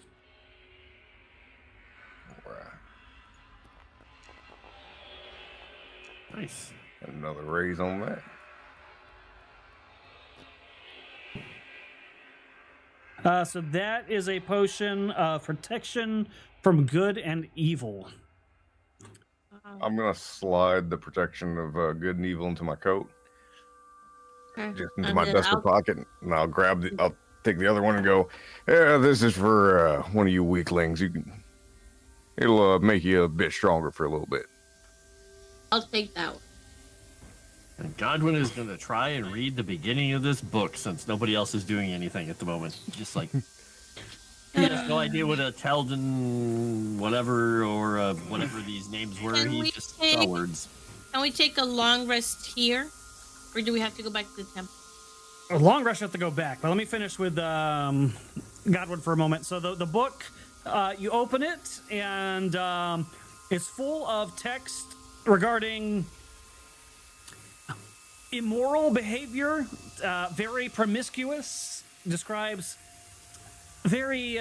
Nice. Another raise on that. So that is a potion of protection from good and evil. I'm gonna slide the protection of good and evil into my coat, Okay. just into And my then duster pocket, and I'll I'll take the other one and go. Yeah, this is for one of you weaklings. It'll make you a bit stronger for a little bit. I'll take that one. And Godwin is going to try and read the beginning of this book since nobody else is doing anything at the moment. Just like, he has no idea what a Talden whatever or whatever these names were. Can He we just take- saw words. Can we take a long rest here? Or do we have to go back to the temple? A long rush have to go back, but let me finish with Godwin for a moment. So the book, you open it, and it's full of text regarding immoral behavior, very promiscuous, describes very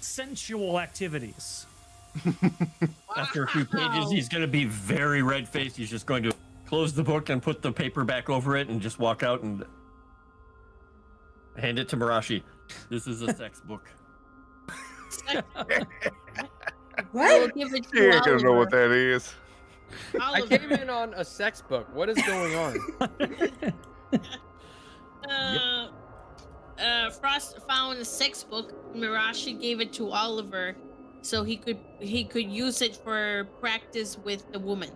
sensual activities. After a few pages, he's going to be very red-faced. He's just going to close the book and put the paper back over it and just walk out and hand it to Mirashi. This is a sex book. I will What? give it to You ain't gonna know what Oliver. that is. I Oliver. came in on a sex book. What is going on? Frost found a sex book. Mirashi gave it to Oliver, so he could use it for practice with the woman.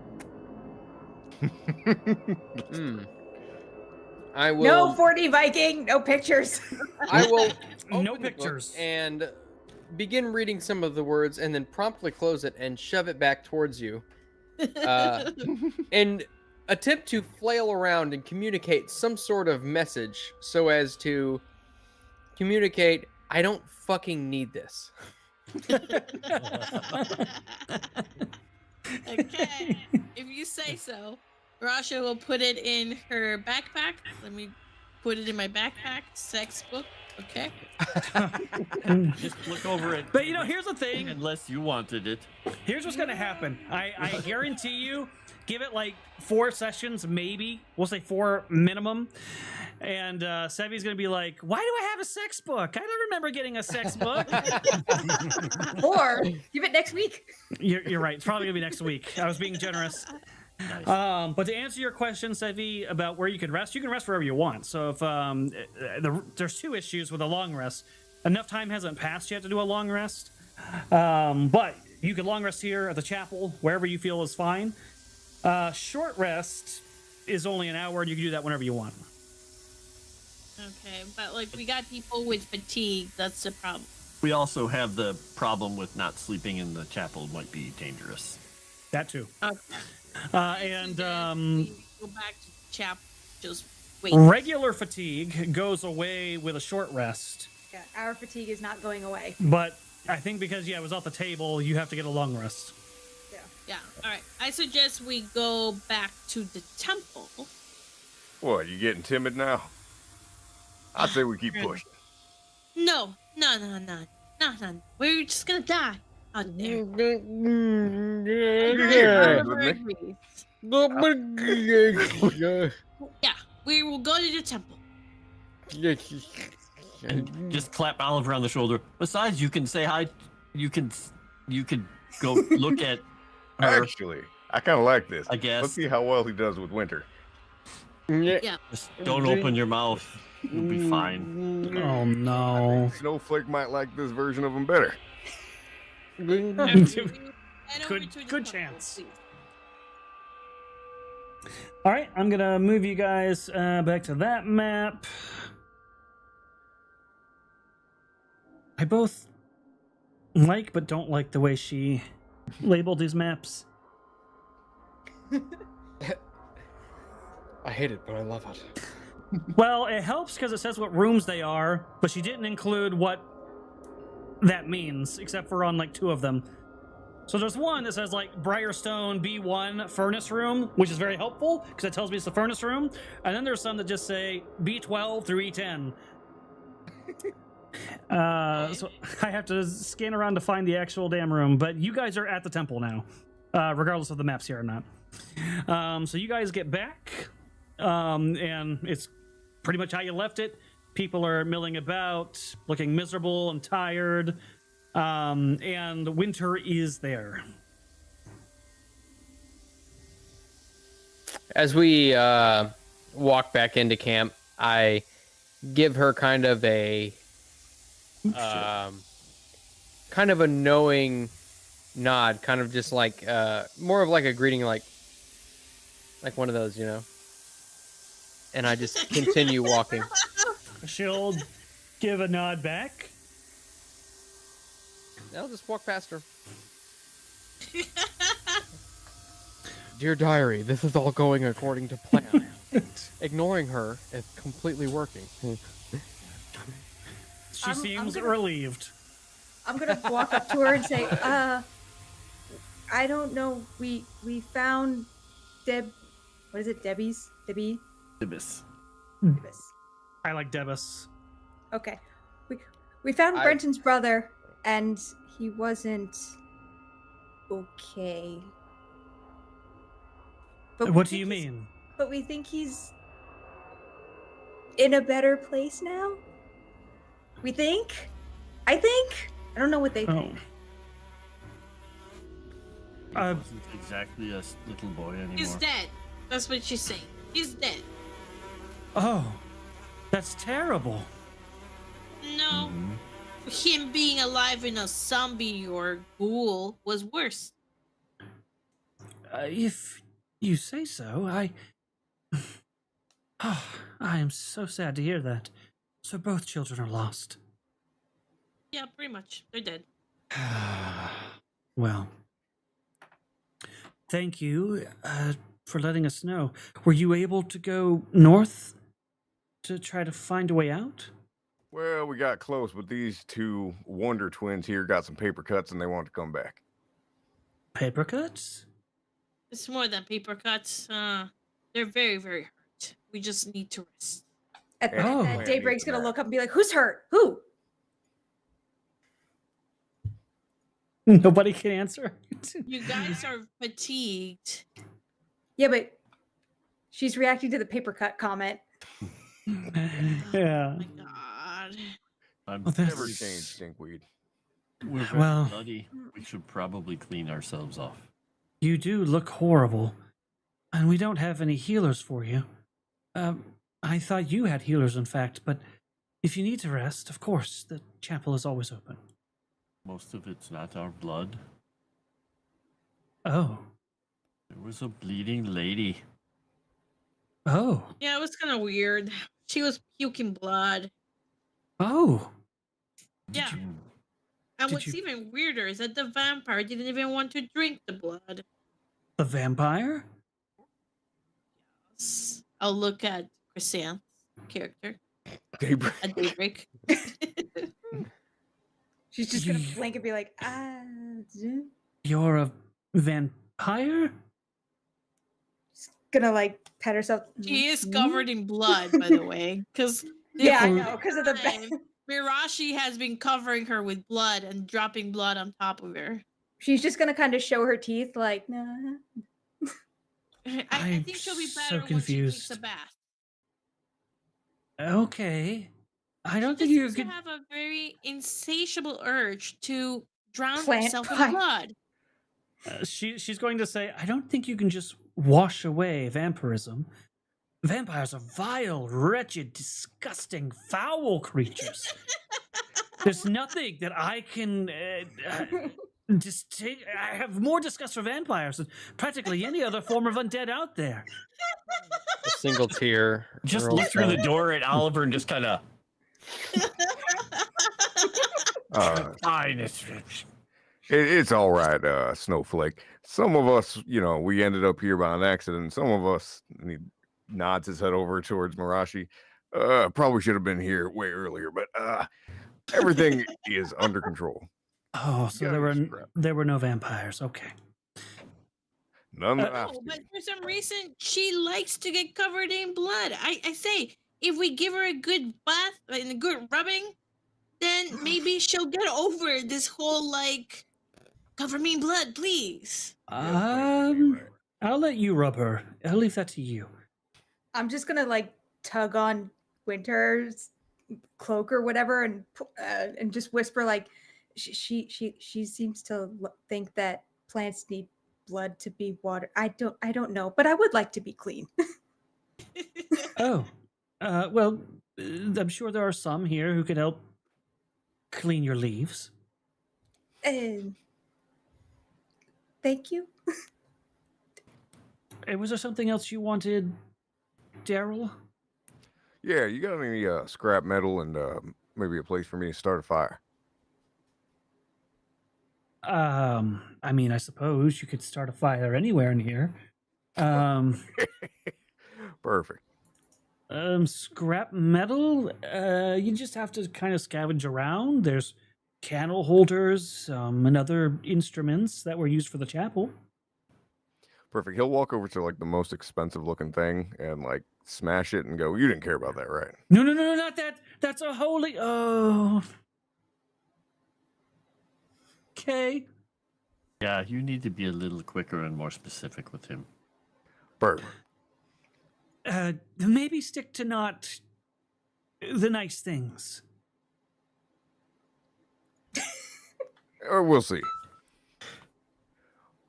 Hmm. I will. No 40 Viking, no pictures. I will. No open the book pictures. And begin reading some of the words, and then promptly close it and shove it back towards you. And attempt to flail around and communicate some sort of message so as to communicate, I don't fucking need this. Okay, if you say so. Rasha will put it in her backpack. Let me put it in my backpack. Sex book. Okay. Just look over it. But here's the thing. Unless you wanted it. Here's what's gonna happen. I guarantee you, give it like 4 sessions, maybe. We'll say 4 minimum. And Sevi's gonna be like, "Why do I have a sex book? I don't remember getting a sex book." Or give it next week. You're right. It's probably gonna be next week. I was being generous. Nice. But to answer your question, Sevi, about where you can rest wherever you want. So if there's 2 issues with a long rest. Enough time hasn't passed yet to do a long rest. But you can long rest here at the chapel, wherever you feel is fine. Short rest is only an hour, and you can do that whenever you want. Okay, but like we got people with fatigue. That's the problem. We also have the problem with not sleeping in the chapel might be dangerous. That too. Okay. And We go back to the chapel. Just wait. regular fatigue goes away with a short rest. Yeah, our fatigue is not going away. But I think because it was off the table, you have to get a long rest. Yeah. All right. I suggest we go back to the temple. What, you getting timid now? I say we keep pushing. No. We're just gonna die out there. Oliver agrees. Yeah, we will go to the temple. And just clap Oliver on the shoulder. Besides, you can say hi you could go look at her. Actually, I kind of like this. I guess. Let's see how well he does with winter. Yeah. Just don't open your mouth. You'll be fine. Oh I no. think Snowflake might like this version of him better. Head over to the Good top, chance. please. All right, I'm gonna move you guys back to that map. I both like but don't like the way she labeled these maps. I hate it, but I love it. Well, it helps because it says what rooms they are, but she didn't include what that means, except for on like 2 of them. So there's one that says like Briarstone B1 furnace room, which is very helpful because it tells me it's the furnace room. And then there's some that just say B12 through E10. So I have to scan around to find the actual damn room, but you guys are at the temple now, regardless of the maps here or not. So you guys get back, and it's pretty much how you left it. People are milling about, looking miserable and tired, and winter is there. As we walk back into camp, I give her kind of a knowing nod, kind of just like more of like a greeting, like one of those, you know. And I just continue walking. She'll give a nod back. I'll just walk past her. Dear diary, this is all going according to plan. Ignoring her is completely working. She I'm seems gonna- relieved. I'm gonna walk up to her and say, I don't know. We found what is it? Debbie? Ibis. Debis. I like Debus. Okay. We found Brenton's brother, and he wasn't okay. But What do you mean? But we think he's in a better place now. We think. I think. I don't know what they think. He wasn't exactly a little boy anymore. He's dead. That's what she's saying. He's dead. Oh, that's terrible. No. Him being alive in a zombie or ghoul was worse. If you say so, I am so sad to hear that. So both children are lost. Yeah, pretty much. They're dead. Well, thank you for letting us know. Were you able to go north to try to find a way out? Well, we got close, but these 2 wonder twins here got some paper cuts and they want to come back. Paper cuts? It's more than paper cuts. They're very, very hurt. We just need to rest. At Oh. that, Daybreak's gonna look up and be like, "Who's hurt? Who?" Nobody can answer. You guys are fatigued. Yeah, but she's reacting to the paper cut comment. Yeah. Oh my god. I'm Well, that's- Never change, stinkweed. We're very Well- bloody. We should probably clean ourselves off. You do look horrible, and we don't have any healers for you. I thought you had healers, in fact, but if you need to rest, of course, the chapel is always open. Most of it's not our blood. Oh. There was a bleeding lady. Oh. Yeah, it was kind of weird. She was puking blood. Oh. Yeah. Mm. And Did what's you- even weirder is that the vampire didn't even want to drink the blood. The vampire? I'll look at Chrysanth's character Daybreak. at Daybreak. She's just gonna You- blink and be like, You're a vampire? gonna like pet herself. She is covered in blood, by the way, because Yeah, I know, because of the time, Mirashi has been covering her with blood and dropping blood on top of her. She's just gonna kind of show her teeth, like, nah. I I'm think she'll be so better when she takes confused. a bath. Okay. I don't She think you seems to could. have a very insatiable urge to drown Plant herself in pie. blood. She's going to say, I don't think you can just wash away vampirism. Vampires are vile, wretched, disgusting, foul creatures. There's nothing that I can just take. I have more disgust for vampires than practically any other form of undead out there. A single tear. Just rolls look through the down. door at Oliver and just kind of. It's all right, Snowflake. Some of us, we ended up here by an accident. Some of us, and he nods his head over towards Mirashi, probably should have been here way earlier, but everything is under control. Oh, so there were no vampires. Okay. None that I've No, seen. but for some reason, she likes to get covered in blood. I say, if we give her a good bath and a good rubbing, then maybe she'll get over this whole, like, cover me in blood, please. I'll let you rub her. I'll leave that to you. I'm just gonna like tug on Winter's cloak or whatever, and just whisper like, she seems to think that plants need blood to be water. I don't know, but I would like to be clean. Oh, well, I'm sure there are some here who could help clean your leaves. Thank you. Was there something else you wanted, Daryl? Yeah, you got any scrap metal and maybe a place for me to start a fire? I mean, I suppose you could start a fire anywhere in here. Perfect. Scrap metal? You just have to kind of scavenge around. There's candle holders, and other instruments that were used for the chapel. Perfect. He'll walk over to like the most expensive looking thing and like smash it and go, "You didn't care about that, right?" No, not that. That's a holy. Oh. Okay. Yeah, you need to be a little quicker and more specific with him. Perfect. Maybe stick to not the nice things. Or we'll see. I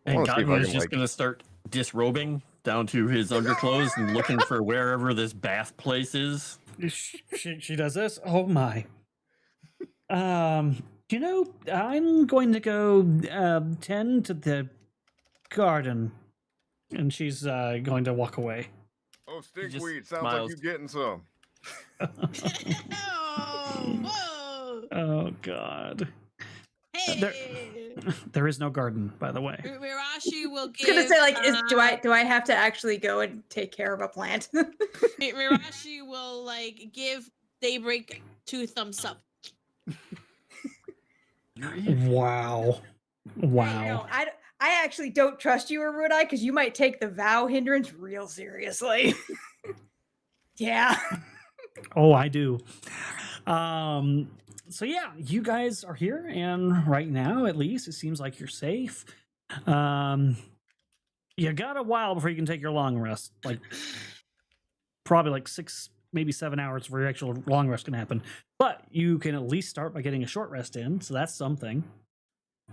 And wanna see if I Godwin is can, just like- going to start disrobing down to his underclothes and looking for wherever this bath place is. She does this. Oh my. I'm going to go tend to the garden, and she's going to walk away. Oh, just stinkweed. Sounds smiles. like you getting some. Oh, whoa. Oh God. Hey. There is no garden, by the way. Mirashi will I was give. gonna say like, do I have to actually go and take care of a plant? Mirashi will like give Daybreak 2 thumbs up. Wow. Wow. No, I actually don't trust you, Arudai, because you might take the vow hindrance real seriously. Yeah. Oh, I do. So yeah, you guys are here, and right now, at least, it seems like you're safe. You got a while before you can take your long rest. Like probably like 6, maybe 7 hours before your actual long rest can happen. But you can at least start by getting a short rest in, so that's something.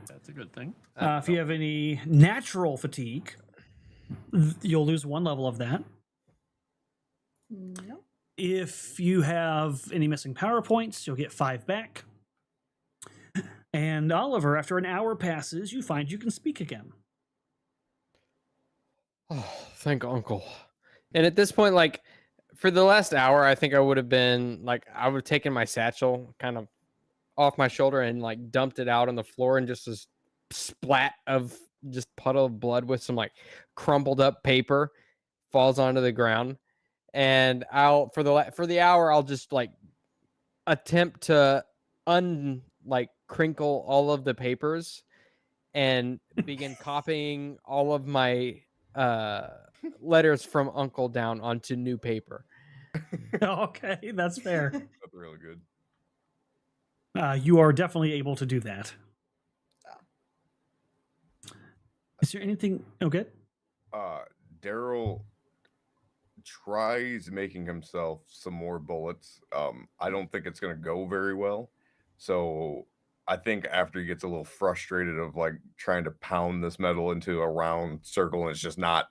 That's a good thing. If you have any natural fatigue, you'll lose 1 level of that. No. If you have any missing power points, you'll get 5 back. And Oliver, after an hour passes, you find you can speak again. Oh, thank Uncle. And at this point, like for the last hour, I think I would have been like, I would have taken my satchel kind of off my shoulder and like dumped it out on the floor, and just a splat of just puddle of blood with some like crumpled up paper falls onto the ground. And I'll for the hour, I'll just like attempt to crinkle all of the papers and begin copying all of my letters from Uncle down onto new paper. Okay, that's fair. That's really good. You are definitely able to do that. Is there anything? Okay. Daryl tries making himself some more bullets. I don't think it's going to go very well. So I think after he gets a little frustrated of like trying to pound this metal into a round circle and it's just not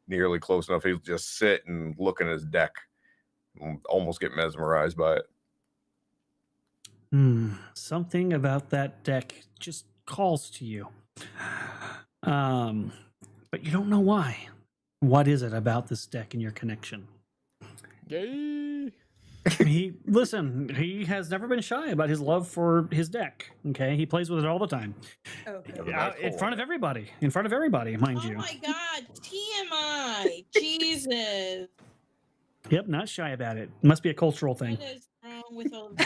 nearly close enough, he'll just sit and look in his deck and almost get mesmerized by it. Something about that deck just calls to you. But you don't know why. What is it about this deck and your connection? Gay. He has never been shy about his love for his deck. Okay, he plays with it all the time. Okay. In front of everybody. In front of everybody, mind Oh you. my god, TMI. Jesus. Yep, not shy about it. Must be a cultural thing. What is wrong with all of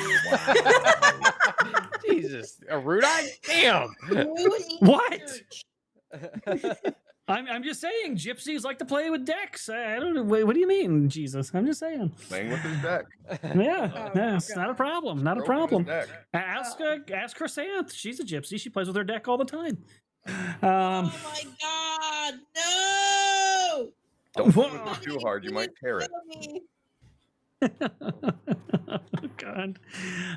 you? Jesus, a rude eye? Damn. Who needs What? church? I'm just saying, gypsies like to play with decks. I don't know. What do you mean, Jesus? I'm just saying. Playing with his deck. Yeah, Oh, no, it's not a problem. Not a Stroking his problem. deck. Ask Chrysanth. She's a gypsy. She plays with her deck all the time. Oh my god, no! Don't play Whoa. with it too hard, you might tear it. Oh, God.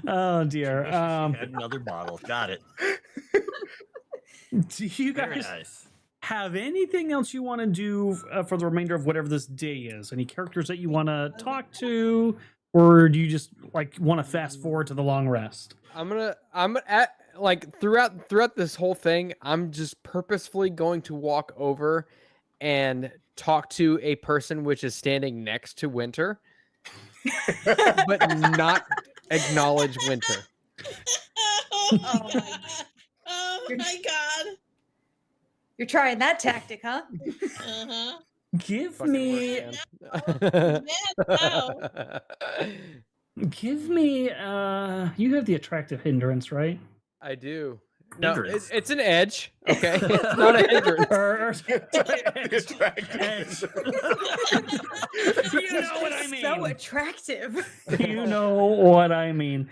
Oh dear. Had another bottle. Got it. Do you Very guys nice. have anything else you want to do for the remainder of whatever this day is? Any characters that you want to talk to, or do you just like want to fast forward to the long rest? I'm at like throughout this whole thing, I'm just purposefully going to walk over and talk to a person which is standing next to Winter, but not acknowledge Winter. Oh my god. Oh my god. You're trying that tactic, huh? Uh-huh. Give Fucking me, work, Man, wow. give me. You have the attractive hindrance, right? I do. No, Hindrance. it's an edge. Okay, it's not a hindrance. You know what I mean. So attractive. You know what I mean.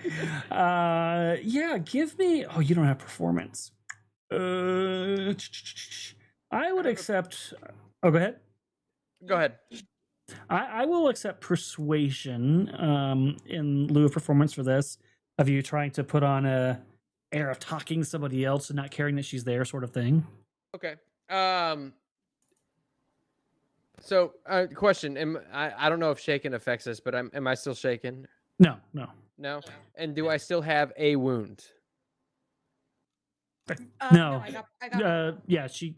Yeah, give me. Oh, you don't have performance. I would accept. Oh, go ahead. Go ahead. I will accept persuasion in lieu of performance for this, of you trying to put on a air of talking to somebody else and not caring that she's there, sort of thing. Okay. So, question: I don't know if shaken affects this, but am I still shaken? No. No. And do I still have a wound? No. I got Yeah, she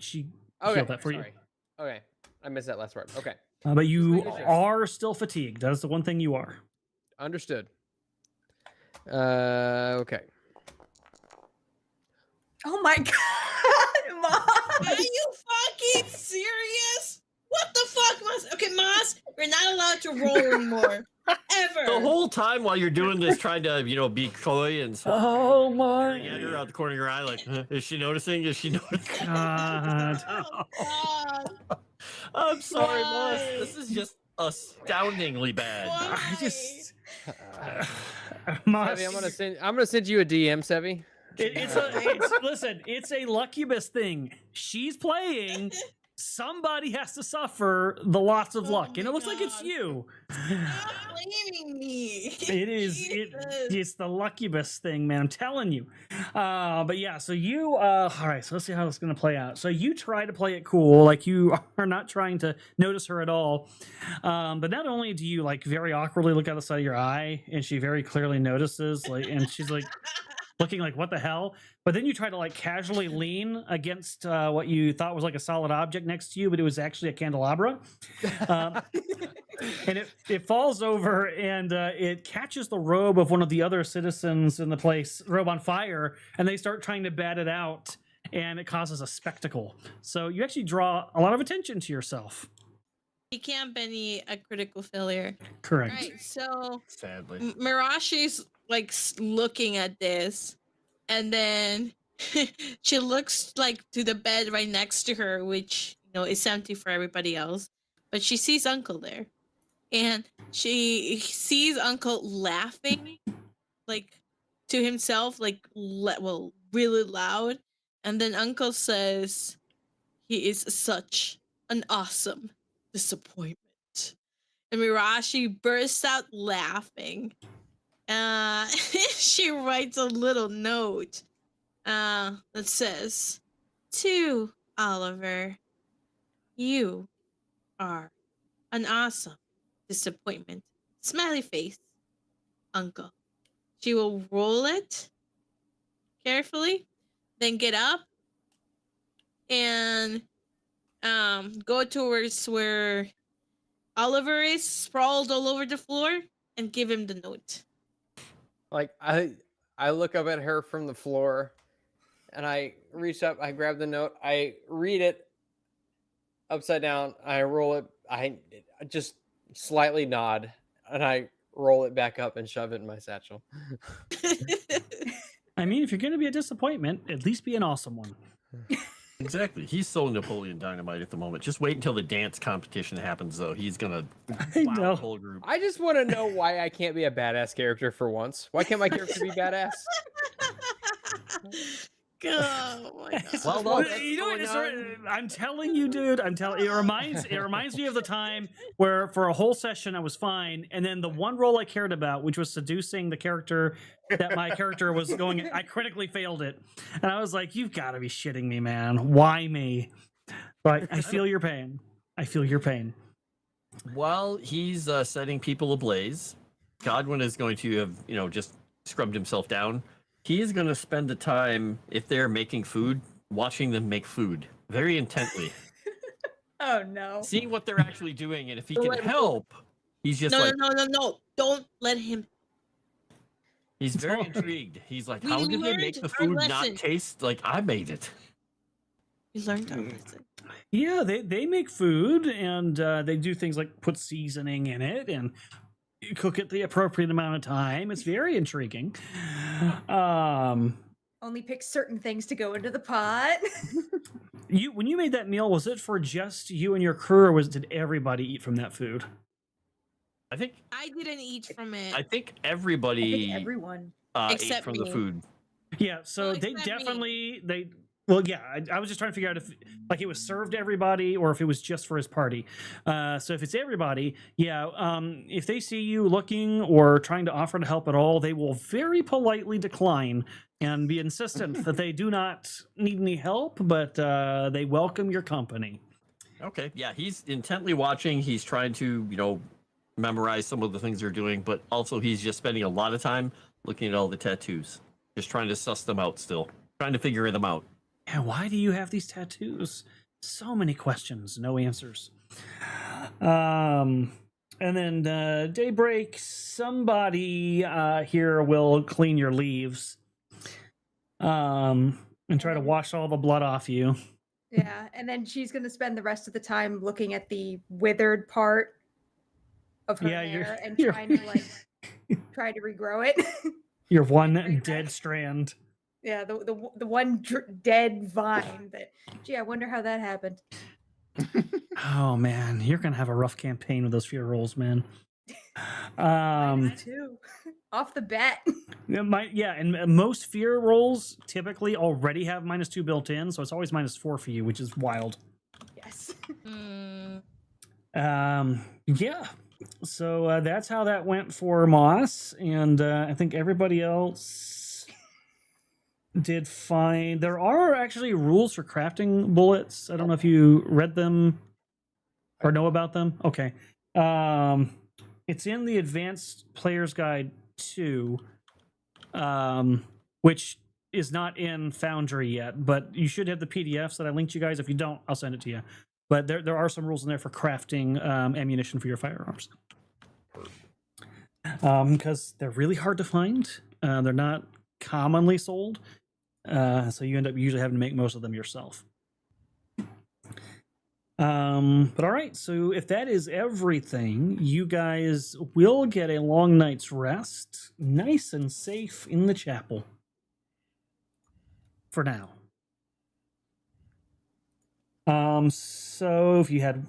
Okay. healed that for you. sorry. Okay. I missed that last part. Okay. But you making sure. are still fatigued. That's the one thing you are. Understood. Okay. Oh my god, Mom! Are you fucking serious? What the fuck, Moss? Okay, Moss, you're not allowed to roll anymore. Ever. The whole time while you're doing this, trying to, be coy and stuff. Oh my At her out the corner of your eye, like, is she noticing? Is she noticing? God. Oh, God. I'm sorry, boss. Why? This is just astoundingly bad. Why? I just Sevi, I'm gonna send you a DM, Sevi. Listen, it's a lucubus thing. She's playing. Somebody has to suffer the loss of Oh luck, and my it looks like it's God. you. Stop blaming me. It is. Jesus. It's the lucubus thing, man. I'm telling you. But yeah. So you. All right. So let's see how it's going to play out. So you try to play it cool, like you are not trying to notice her at all. But not only do you like very awkwardly look out the side of your eye, and she very clearly notices, like, and she's like looking like, what the hell? But then you try to like casually lean against what you thought was like a solid object next to you, but it was actually a candelabra. And it falls over and it catches the robe of one of the other citizens in the place, robe on fire, and they start trying to bat it out, and it causes a spectacle. So you actually draw a lot of attention to yourself. He can't be a critical failure. Correct. Right. So Sadly. Mirashi's like looking at this, and then she looks like to the bed right next to her, which is empty for everybody else. But she sees Uncle there, and she sees Uncle laughing, like to himself, like really loud. And then Uncle says, "He is such an awesome disappointment." And Mirashi bursts out laughing. She writes a little note that says, "To Oliver, you are an awesome disappointment. Smiley face, uncle." She will roll it carefully, then get up and go towards where Oliver is sprawled all over the floor and give him the note. Like I look up at her from the floor, and I reach up, I grab the note, I read it upside down, I roll it, I just slightly nod, and I roll it back up and shove it in my satchel. I mean, if you're going to be a disappointment, at least be an awesome one. Exactly. He's so Napoleon Dynamite at the moment. Just wait until the dance competition happens, though. He's gonna I wow know. the whole group. I just want to know why I can't be a badass character for once. Why can't my character be badass? Oh my god. Well, Well, that's you know what? going I'm telling you, dude. I'm telling. It reminds me of the time where for a whole session I was fine, and then the one role I cared about, which was seducing the character that my character was going, I critically failed it, and I was like, "You've got to be shitting me, man. Why me?" But I feel your pain. I feel your pain. While he's setting people ablaze, Godwin is going to have, just scrubbed himself down. He is going to spend the time, if they're making food, watching them make food very intently, Oh no. seeing what they're actually doing, and if he can help, he's just No. Don't let him. he's very intrigued. He's like, We how did they make learned the our food lesson. not taste like I made it? We learned our lesson. Yeah, they make food, and they do things like put seasoning in it and cook it the appropriate amount of time. It's very intriguing. Only pick certain things to go into the pot. When you made that meal, was it for just you and your crew, or did everybody eat from that food? I think I didn't eat from it. I think I everybody think everyone. ate Except from the me. food. Yeah, so Well, they except me. definitely well, yeah, I was just trying to figure out if like it was served to everybody or if it was just for his party. So if it's everybody, yeah, if they see you looking or trying to offer to help at all, they will very politely decline and be insistent that they do not need any help, but they welcome your company. Okay, yeah, he's intently watching. He's trying to, memorize some of the things they're doing, but also he's just spending a lot of time looking at all the tattoos, just trying to suss them out still, trying to figure them out. And why do you have these tattoos? So many questions, no answers. And then Daybreak, somebody here will clean your leaves and try to wash all the blood off you. Yeah, and then she's gonna spend the rest of the time looking at the withered part of her Yeah, hair and you're- trying to regrow it. Your one Bring dead back- strand. Yeah, the one dead vine that. Gee, I wonder how that happened. Oh man, you're gonna have a rough campaign with those fear rolls, man. Too. Off the bat. And most fear rolls typically already have -2 built in, so it's always -4 for you, which is wild. Yes. Yeah. So that's how that went for Moss, and I think everybody else did fine. There are actually rules for crafting bullets. I don't know if you read them or know about them. Okay. It's in the Advanced Player's Guide 2, which is not in Foundry yet, but you should have the PDFs that I linked you guys. If you don't, I'll send it to you. But there are some rules in there for crafting ammunition for your firearms. Because they're really hard to find. They're not commonly sold. So you end up usually having to make most of them yourself. But all right, so if that is everything, you guys will get a long night's rest, nice and safe in the chapel. For now. So if you had,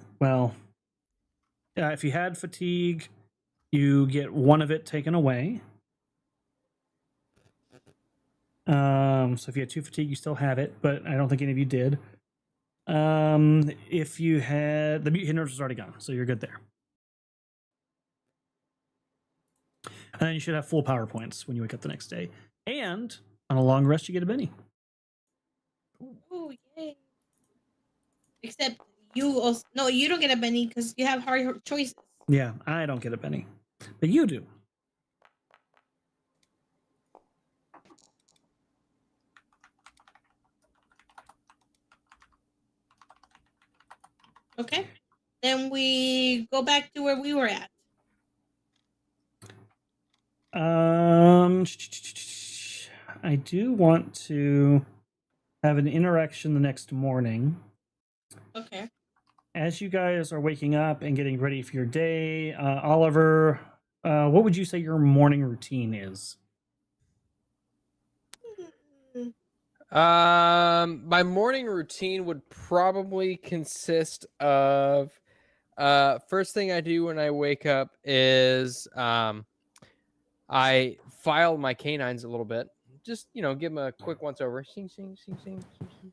if you had fatigue, you get one of it taken away. So if you had 2 fatigue, you still have it, but I don't think any of you did. If you had, the mute hindrance was already gone, so you're good there. And then you should have full power points when you wake up the next day. And on a long rest, you get a Benny. Except you also no, you don't get a Benny because you have hard choices. Yeah, I don't get a penny, but you do. Okay. Then we go back to where we were at. I do want to have an interaction the next morning. Okay. As you guys are waking up and getting ready for your day, Oliver, what would you say your morning routine is? My morning routine would probably consist of first thing I do when I wake up is I file my canines a little bit. Just, give them a quick once over. Sing, sing, sing, sing, sing, sing.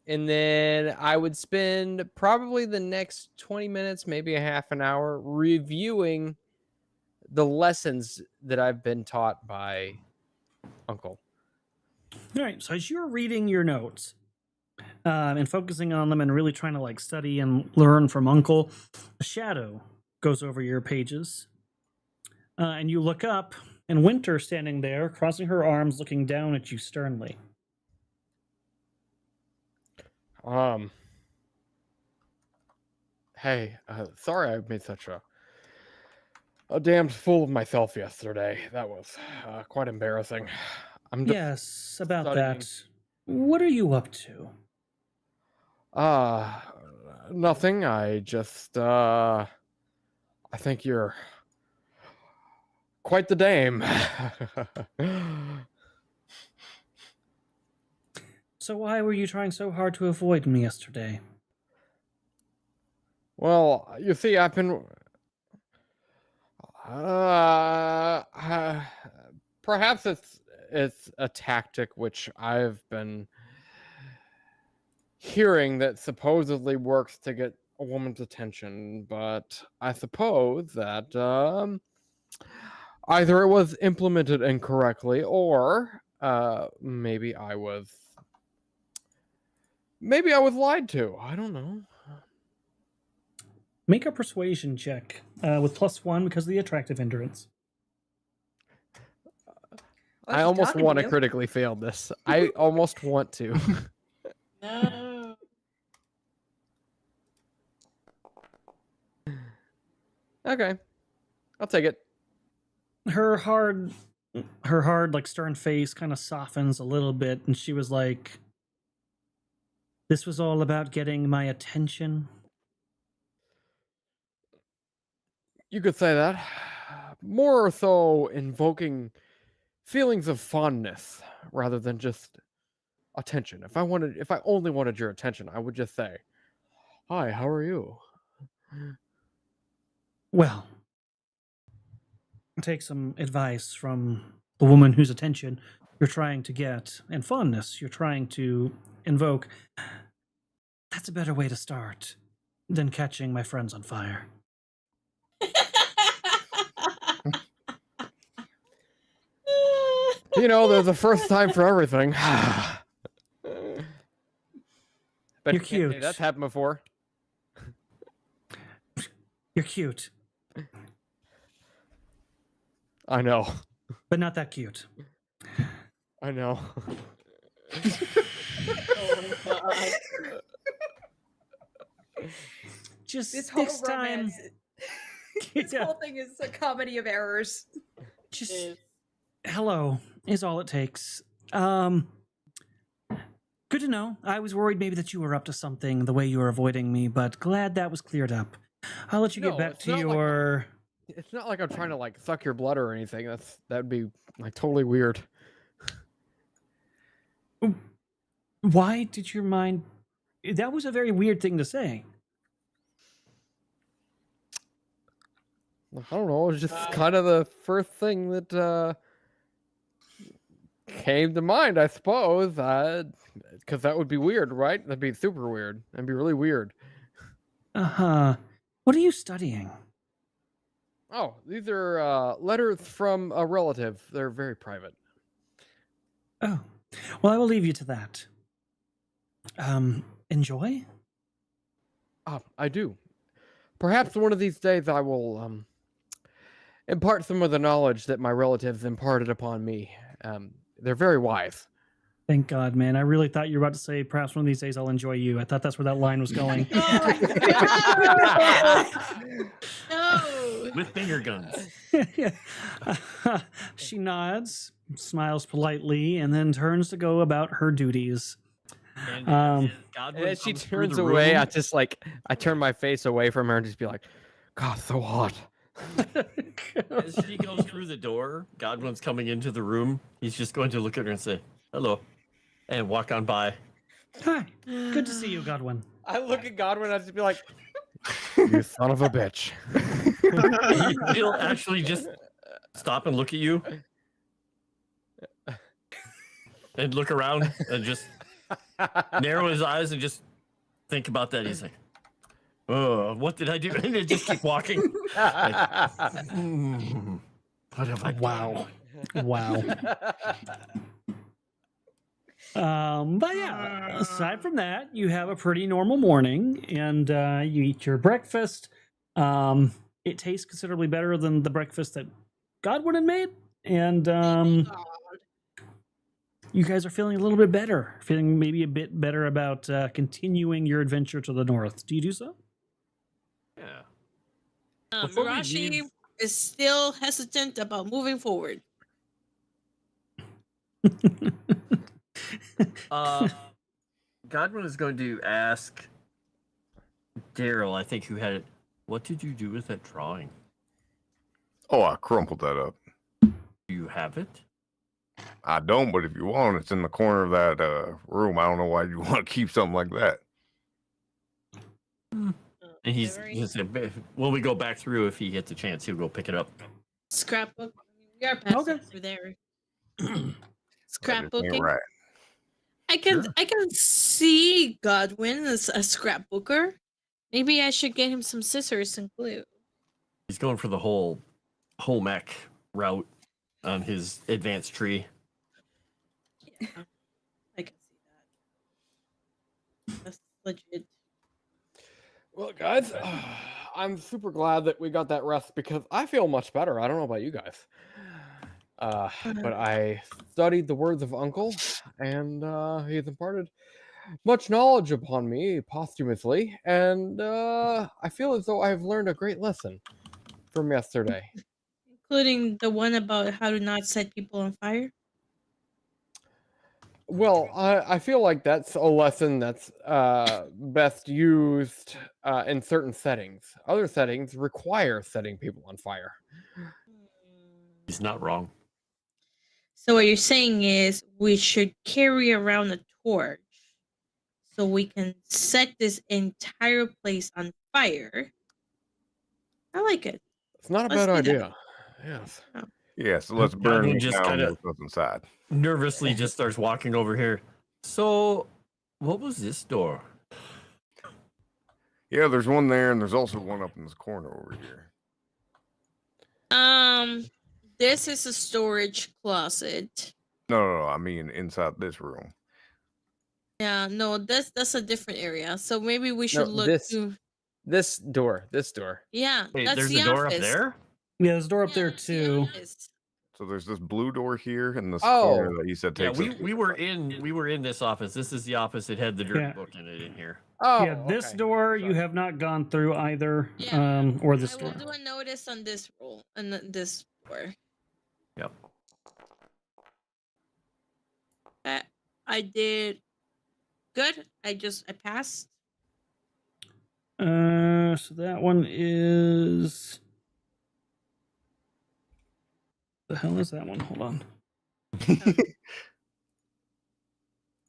And then I would spend probably the next 20 minutes, maybe a half an hour, reviewing the lessons that I've been taught by Uncle. All right, so as you're reading your notes and focusing on them and really trying to like study and learn from Uncle, a shadow goes over your pages. And you look up, and Winter standing there, crossing her arms, looking down at you sternly. Hey, sorry I made such a damned fool of myself yesterday. That was quite embarrassing. Yes, about studying. that. What are you up to? Nothing. I just, I think you're quite the dame. So why were you trying so hard to avoid me yesterday? Well, you see, I've been, perhaps it's a tactic which I've been hearing that supposedly works to get a woman's attention, but I suppose that either it was implemented incorrectly or maybe I was lied to. I don't know. Make a persuasion check with +1 because of the attractive hindrance. Well, I she's almost talking to want to you. critically fail this. I almost want to. No. Okay. I'll take it. Her hard, like stern face kind of softens a little bit, and she was like, "This was all about getting my attention." You could say that. More so invoking feelings of fondness rather than just attention. If I only wanted your attention, I would just say, "Hi, how are you?" Well, take some advice from the woman whose attention you're trying to get, and fondness you're trying to invoke. That's a better way to start than catching my friends on fire. There's a first time for everything. But You're cute. That's happened before. You're cute, I know. but not that cute. I know. Oh God. Just This whole this time, romance, this Yeah. whole thing is a comedy of errors. just Is- hello is all it takes. Good to know. I was worried maybe that you were up to something the way you were avoiding me, but glad that was cleared up. I'll let you get No, back it's to not like your. It's not like I'm trying to like suck your blood or anything. That'd be like totally weird. Why did your mind? That was a very weird thing to say. I don't know. It was just kind of the first thing that came to mind, I suppose. Because that would be weird, right? That'd be super weird. That'd be really weird. Uh-huh. What are you studying? Oh, these are letters from a relative. They're very private. Oh, well, I will leave you to that. enjoy? I do. Perhaps one of these days I will impart some of the knowledge that my relatives imparted upon me. They're very wise. Thank God, man. I really thought you were about to say, perhaps one of these days I'll enjoy you. I thought that's where that line was going. No. With finger guns. She nods, smiles politely, and then turns to go about her duties. And, And Godwin as she comes through turns the away, room. I turn my face away from her and just be like, God, so hot. As she goes through the door, Godwin's coming into the room. He's just going to look at her and say, hello, and walk on by. Hi, good to see you, Godwin. I look at Godwin and I just be like, you son of a bitch. He'll actually just stop and look at you and look around and just narrow his eyes and just think about that. He's like, oh, what did I do? And then just keep walking. Like, what have I done? Wow. But yeah, aside from that, you have a pretty normal morning, and you eat your breakfast. It tastes considerably better than the breakfast that Godwin had made, and you guys are feeling a little bit better, feeling maybe a bit better about continuing your adventure to the north. Do you do so? Yeah. Before we Mirashi leave- is still hesitant about moving forward. Godwin is going to ask Daryl, I think, who had it. What did you do with that drawing? Oh, I crumpled that up. Do you have it? I don't, but if you want, it's in the corner of that room. I don't know why you want to keep something like that. And he's when we go back through, if he gets a chance, he'll go pick it up. Scrapbook. We are passing Okay. through there. That just ain't Scrapbooking. right. I can see Godwin as a scrapbooker. Maybe I should get him some scissors and glue. He's going for the whole home ec route on his advanced tree. Yeah, I can see that. That's legit. Well, guys, I'm super glad that we got that rest because I feel much better. I don't know about you guys. But I studied the words of Uncle, and he has imparted much knowledge upon me posthumously, and I feel as though I have learned a great lesson from yesterday. Including the one about how to not set people on fire. Well, I feel like that's a lesson that's best used in certain settings. Other settings require setting people on fire. He's not wrong. So what you're saying is we should carry around a torch so we can set this entire place on fire. I like it. It's not a Let's bad do that. idea. Yes. Yeah, so let's Godwin burn these just down kinda- with what's inside. Nervously just starts walking over here. So, what was this door? Yeah, there's one there, and there's also one up in this corner over here. This is a storage closet. No, I mean inside this room. Yeah, no, that's a different area. So maybe we should look this- to. This door. Yeah, Wait, that's there's the a door office. up there? Yeah, there's a door up Yeah, there that's the too. office. So there's this blue door here, and this Oh. corner that you said Yeah, takes. we were in this office. This is the office that had the dirty Yeah. book in it in here. Oh, Yeah, this okay. door you Sorry. have not gone through either, Yeah, or this I will door. do a notice on this roll and this door. Yep. I did good. I passed. So that one is. The hell is that one? Hold on.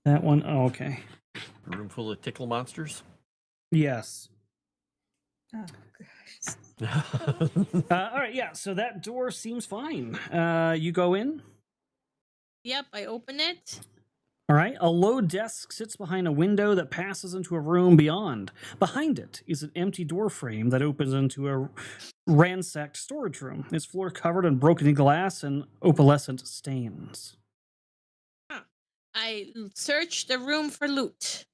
That one. Oh, okay. A room full of tickle monsters. Yes. Oh, gosh. All right. Yeah. So that door seems fine. You go in. Yep, I open it. All right. A low desk sits behind a window that passes into a room beyond. Behind it is an empty door frame that opens into a ransacked storage room. Its floor covered in broken glass and opalescent stains. I searched the room for loot.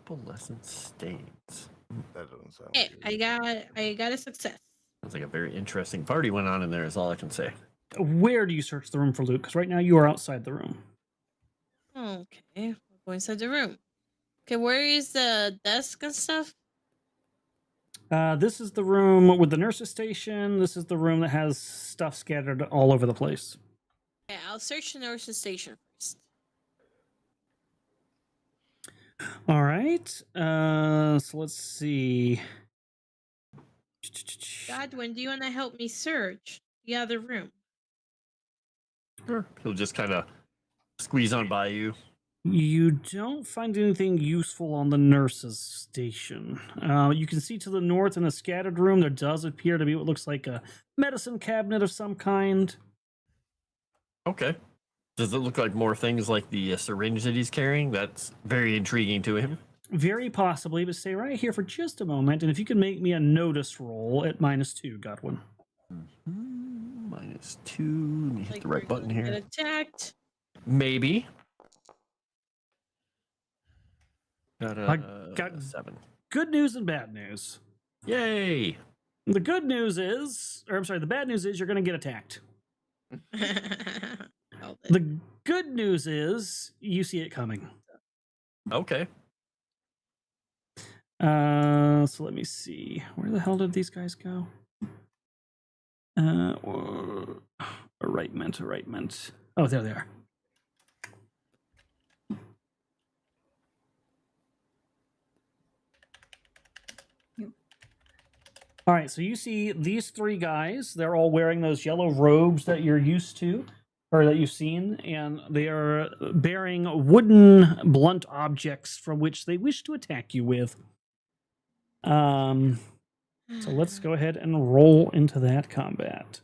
Opalescent stains. That doesn't sound Hey, good. I got a success. Sounds like a very interesting party went on in there. Is all I can say. Where do you search the room for loot? Because right now you are outside the room. Okay, we'll go inside the room. Okay, where is the desk and stuff? This is the room with the nurse's station. This is the room that has stuff scattered all over the place. Okay, I'll search the nurse's station first. All right. So let's see. Godwin, do you want to help me search the other room? Sure. He'll just kind of squeeze on by you. You don't find anything useful on the nurse's station. You can see to the north in the scattered room, there does appear to be what looks like a medicine cabinet of some kind. Okay. Does it look like more things like the syringe that he's carrying? That's very intriguing to him. Very possibly, but stay right here for just a moment, and if you can make me a notice roll at -2, Godwin. -2. Let me hit Like the right we're button gonna here. Get attacked. Maybe. Got I a got- 7. Good news and bad news. Yay! The good news is, or I'm sorry, the bad news is you're going to get attacked. Held it. The good news is you see it coming. Okay. So let me see. Where the hell did these guys go? Arrightment. Oh, there they are. All right, so you see these three guys. They're all wearing those yellow robes that you're used to, or that you've seen, and they are bearing wooden blunt objects from which they wish to attack you with. So let's go ahead and roll into that combat.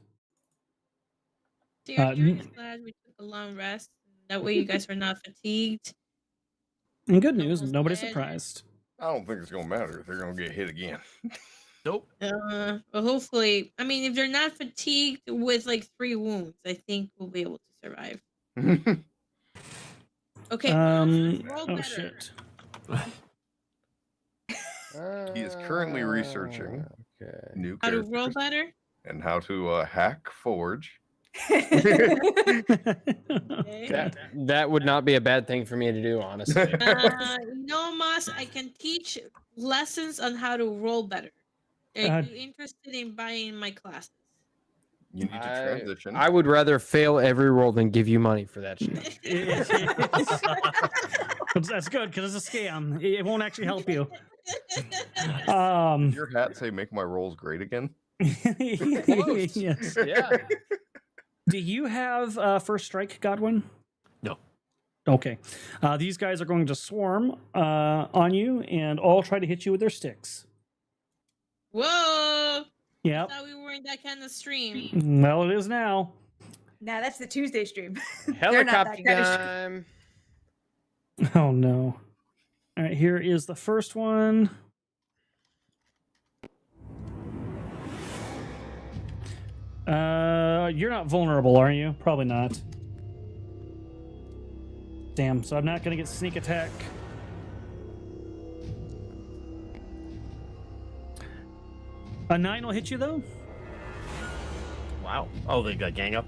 Dear, just glad we took a long rest. That way you guys are not fatigued. And good news, Almost nobody's dead. surprised. I don't think it's gonna matter if they're gonna get hit again. Nope. Well, hopefully, I mean, if they're not fatigued with like 3 wounds, I think we'll be able to survive. Okay. roll Oh better. shit. He is currently researching Okay. new How to roll characters better? and how to hack Forge. Okay. That would not be a bad thing for me to do, honestly. No, Moss, I can teach lessons on how to roll better. Are you interested in buying my classes? You need to transition. I would rather fail every roll than give you money for that shit. That's good because it's a scam. It won't actually help you. Does your hat say "Make my rolls great again"? Close. Yes. Yeah. Do you have first strike, Godwin? No. Okay. These guys are going to swarm on you and all try to hit you with their sticks. Whoa! Yep. I thought we were in that kind of stream. Well, it is now. Nah, that's the Tuesday stream. They're not Helicopter that kind of time. Oh no. All right, here is the first one. You're not vulnerable, are you? Probably not. Damn, so I'm not gonna get sneak attack. A 9 will hit you though. Wow. Oh, they got gang up.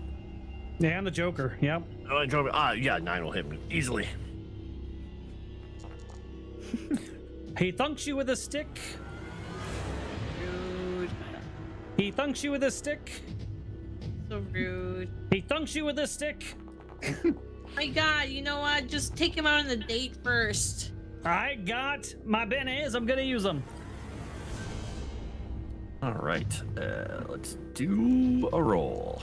Yeah, and the Joker. Yep. Oh, yeah, 9 will hit me easily. He thunks you with a stick. He thunks you with a stick. So rude. He thunks you with a stick. My God, you know what? Just take him out on the date first. I got my bennies. I'm gonna use them. All right. Let's do a roll.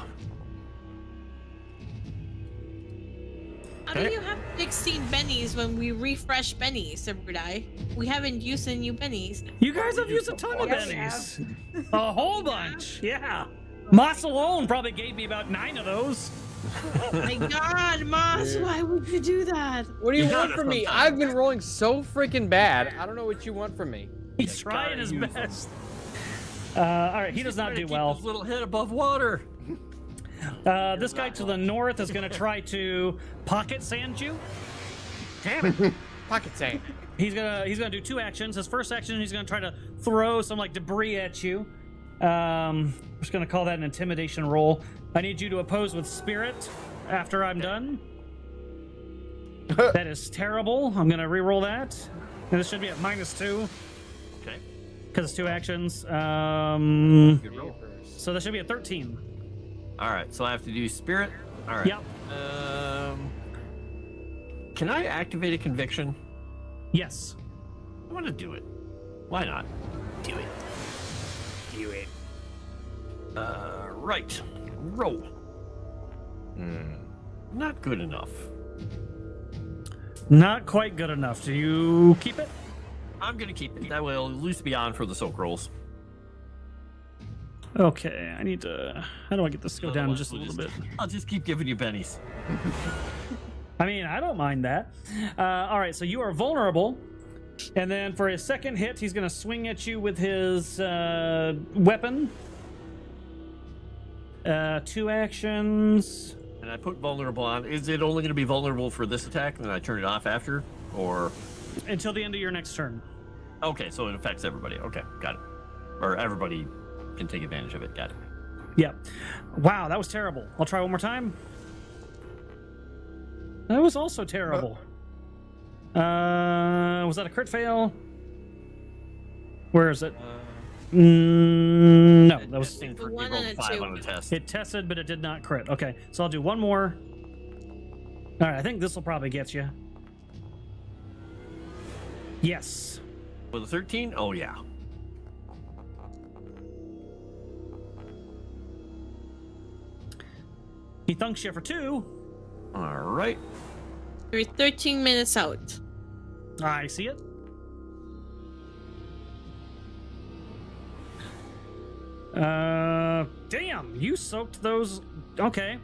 How do you have 16 bennies when we refresh bennies, Sabrudai? We haven't used any new bennies. You guys have used a ton of Yes, we bennies. A whole bunch. Yeah. Moss alone probably gave me about 9 of those. My God, Moss, why would you do that? What do you You want gotta from me? sometimes. I've been rolling so freaking bad. I don't know what you want from me. He's trying his use 'em. best. All right, he does not do well. His little head above water. This guy to the north is going to try to pocket sand you. Damn it. Pocket sand. He's gonna do 2 actions. His first action, he's gonna try to throw some like debris at you. I'm just gonna call that an intimidation roll. I need you to oppose with spirit after I'm done. That is terrible. I'm gonna re-roll that. And this should be at -2 Okay. because it's 2 actions. Good roll. So that should be at 13. All right, so I have to do spirit. All right. Yep. Can I activate a conviction? Yes. I want to do it. Why not? Do it. Do it. Right. Roll. Not good enough. Not quite good enough. Do you keep it? I'm gonna keep it. That will at least be on for the soak rolls. Okay, I need to. How do I get this to go down Otherwise, just a we'll little bit? I'll just keep giving you bennies. I mean, I don't mind that. All right, so you are vulnerable. And then for his second hit, he's going to swing at you with his weapon. 2 actions. And I put vulnerable on. Is it only going to be vulnerable for this attack, and then I turn it off after? Or. Until the end of your next turn. Okay, so it affects everybody. Okay, got it. Or everybody can take advantage of it. Got it. Yep. Wow, that was terrible. I'll try one more time. That was also terrible. Was that a crit fail? Where is it? No, that was. He The one rolled and a 5 2. on the test. It tested, but it did not crit. Okay, so I'll do one more. All right, I think this will probably get you. Yes. With a 13? Oh, yeah. He thunks you for 2. All right. You're 13 minutes out. I see it. Damn, you soaked those. Okay.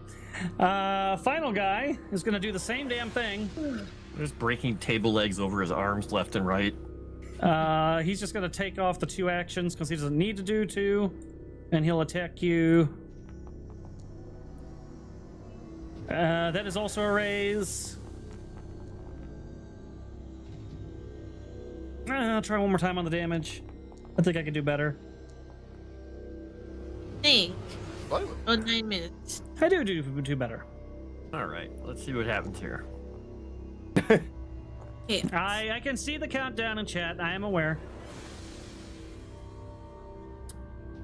Final guy is gonna do the same damn thing. Just breaking table legs over his arms left and right. He's just gonna take off the 2 actions because he doesn't need to do 2, and he'll attack you. That is also a raise. I'll try one more time on the damage. I think I can do better. Think. What? Oh, 9 minutes. I do better. All right, let's see what happens here. Okay. I can see the countdown in chat. I am aware.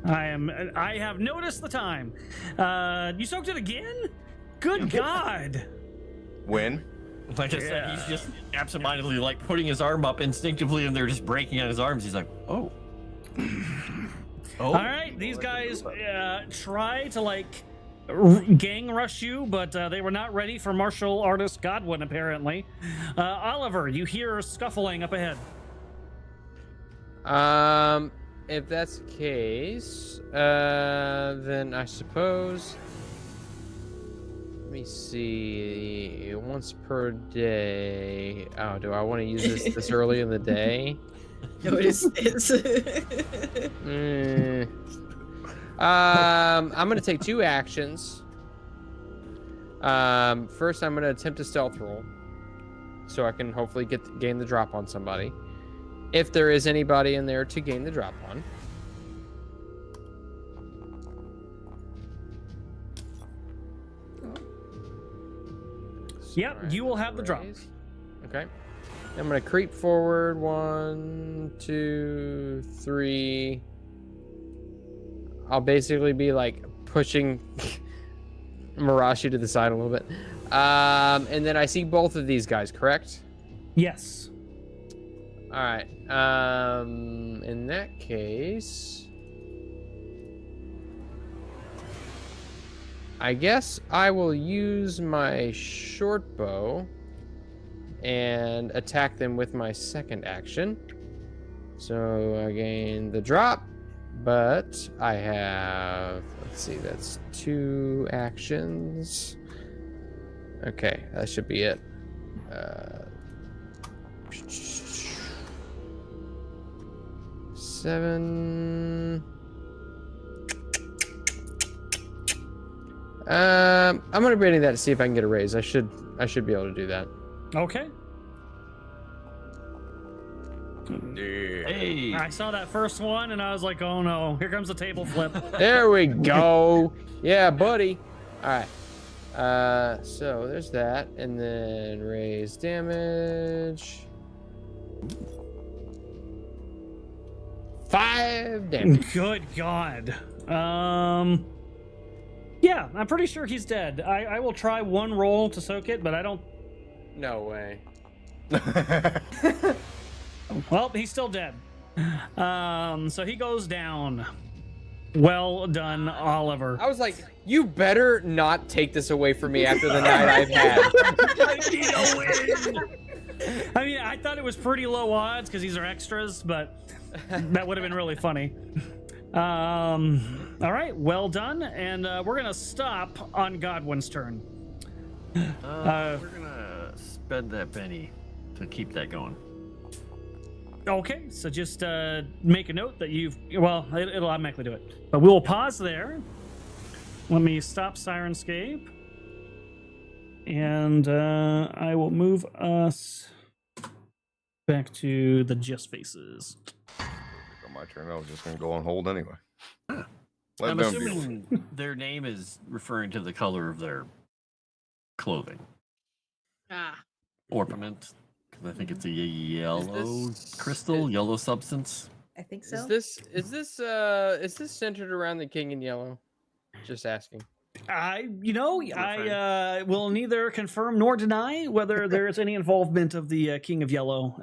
I have noticed the time. You soaked it again? Good God. When? Like I said, he's just absentmindedly like putting his arm up instinctively, and they're just breaking on his arms. He's like, oh. Oh. All right, these guys try to like gang rush you, but they were not ready for martial artist Godwin, apparently. Oliver, you hear scuffling up ahead. If that's the case, then I suppose. Let me see. Once per day. Oh, do I want to use this early in the day? Notice this. I'm gonna take 2 actions. First, I'm gonna attempt a stealth roll, so I can hopefully gain the drop on somebody, if there is anybody in there to gain the drop on. Yep, Alright, you will have the drop. raise. Okay. I'm gonna creep forward. 1, 2, 3. I'll basically be like pushing Mirashi to the side a little bit. And then I see both of these guys, correct? Yes. All right. In that case, I guess I will use my short bow and attack them with my second action. So I gain the drop, but I have, let's see, that's 2 actions. Okay, that should be it. 7. I'm gonna bring that to see if I can get a raise. I should be able to do that. Okay. Yeah. Hey. I saw that first one and I was like, oh no, here comes the table flip. There we go. Yeah, buddy. All right. So there's that, and then raise damage. 5 damage. Good God. Yeah, I'm pretty sure he's dead. I will try one roll to soak it, but I don't. No way. Well, he's still dead. So he goes down. Well done, Oliver. I was like, you better not take this away from me after the night I've had. I mean, I thought it was pretty low odds because these are extras, but that would have been really funny. All right, well done, and we're gonna stop on Godwin's turn. We're gonna spend that penny to keep that going. Okay, so just make a note that well, it'll automatically do it. But we'll pause there. Let me stop Sirenscape. And I will move us back to the Just Faces. On my turn, I was just going to go on hold anyway. Let I'm them be. assuming their name is referring to the color of their clothing. Ornament. Because I think it's a yellow crystal, yellow substance. I think so. Is this centered around the king in yellow? Just asking. I will neither confirm nor deny whether there is any involvement of the King of Yellow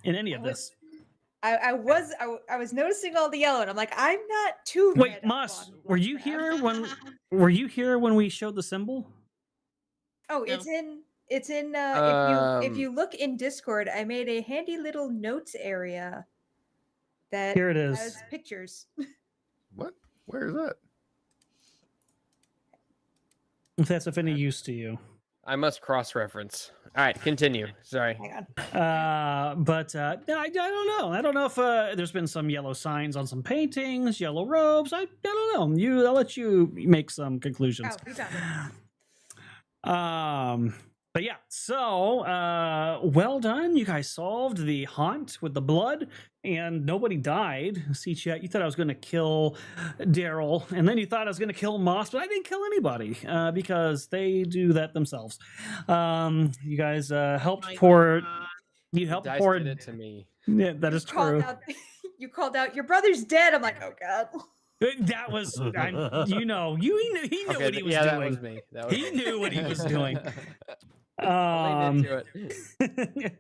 in any of this. I was noticing all the yellow, and I'm like, I'm not too. Wait, read up Moss, on were you Lovecraft. here when we showed the symbol? Oh, No. it's in. If you look in Discord, I made a handy little notes area. That Here it is. has pictures. What? Where is that? If that's of any use to you. I must cross-reference. All right, continue. Sorry. Hang on. No, I don't know. I don't know if there's been some yellow signs on some paintings, yellow robes. I don't know. I'll let you make some conclusions. Oh, we found it. But yeah, so well done. You guys solved the haunt with the blood, and nobody died. See, chat, you thought I was going to kill Daryl, and then you thought I was going to kill Moss, but I didn't kill anybody because they do that themselves. You guys helped pour. You helped Dice pour. did it to me. Yeah, that is true. You called out. Your brother's dead. I'm like, oh god. That was, he knew what he was yeah, doing. that was me. That was He me. knew what he was doing. I'll lean into it.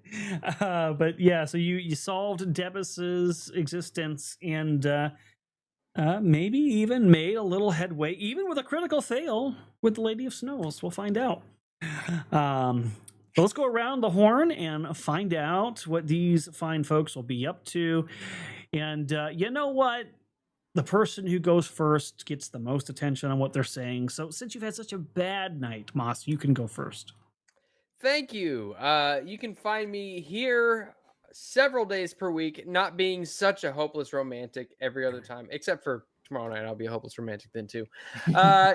But yeah, so you solved Debus's existence and maybe even made a little headway, even with a critical fail with the Lady of Snows. We'll find out. But let's go around the horn and find out what these fine folks will be up to. And you know what? The person who goes first gets the most attention on what they're saying. So since you've had such a bad night, Moss, you can go first. Thank you. You can find me here several days per week, not being such a hopeless romantic every other time, except for tomorrow night. I'll be a hopeless romantic then too.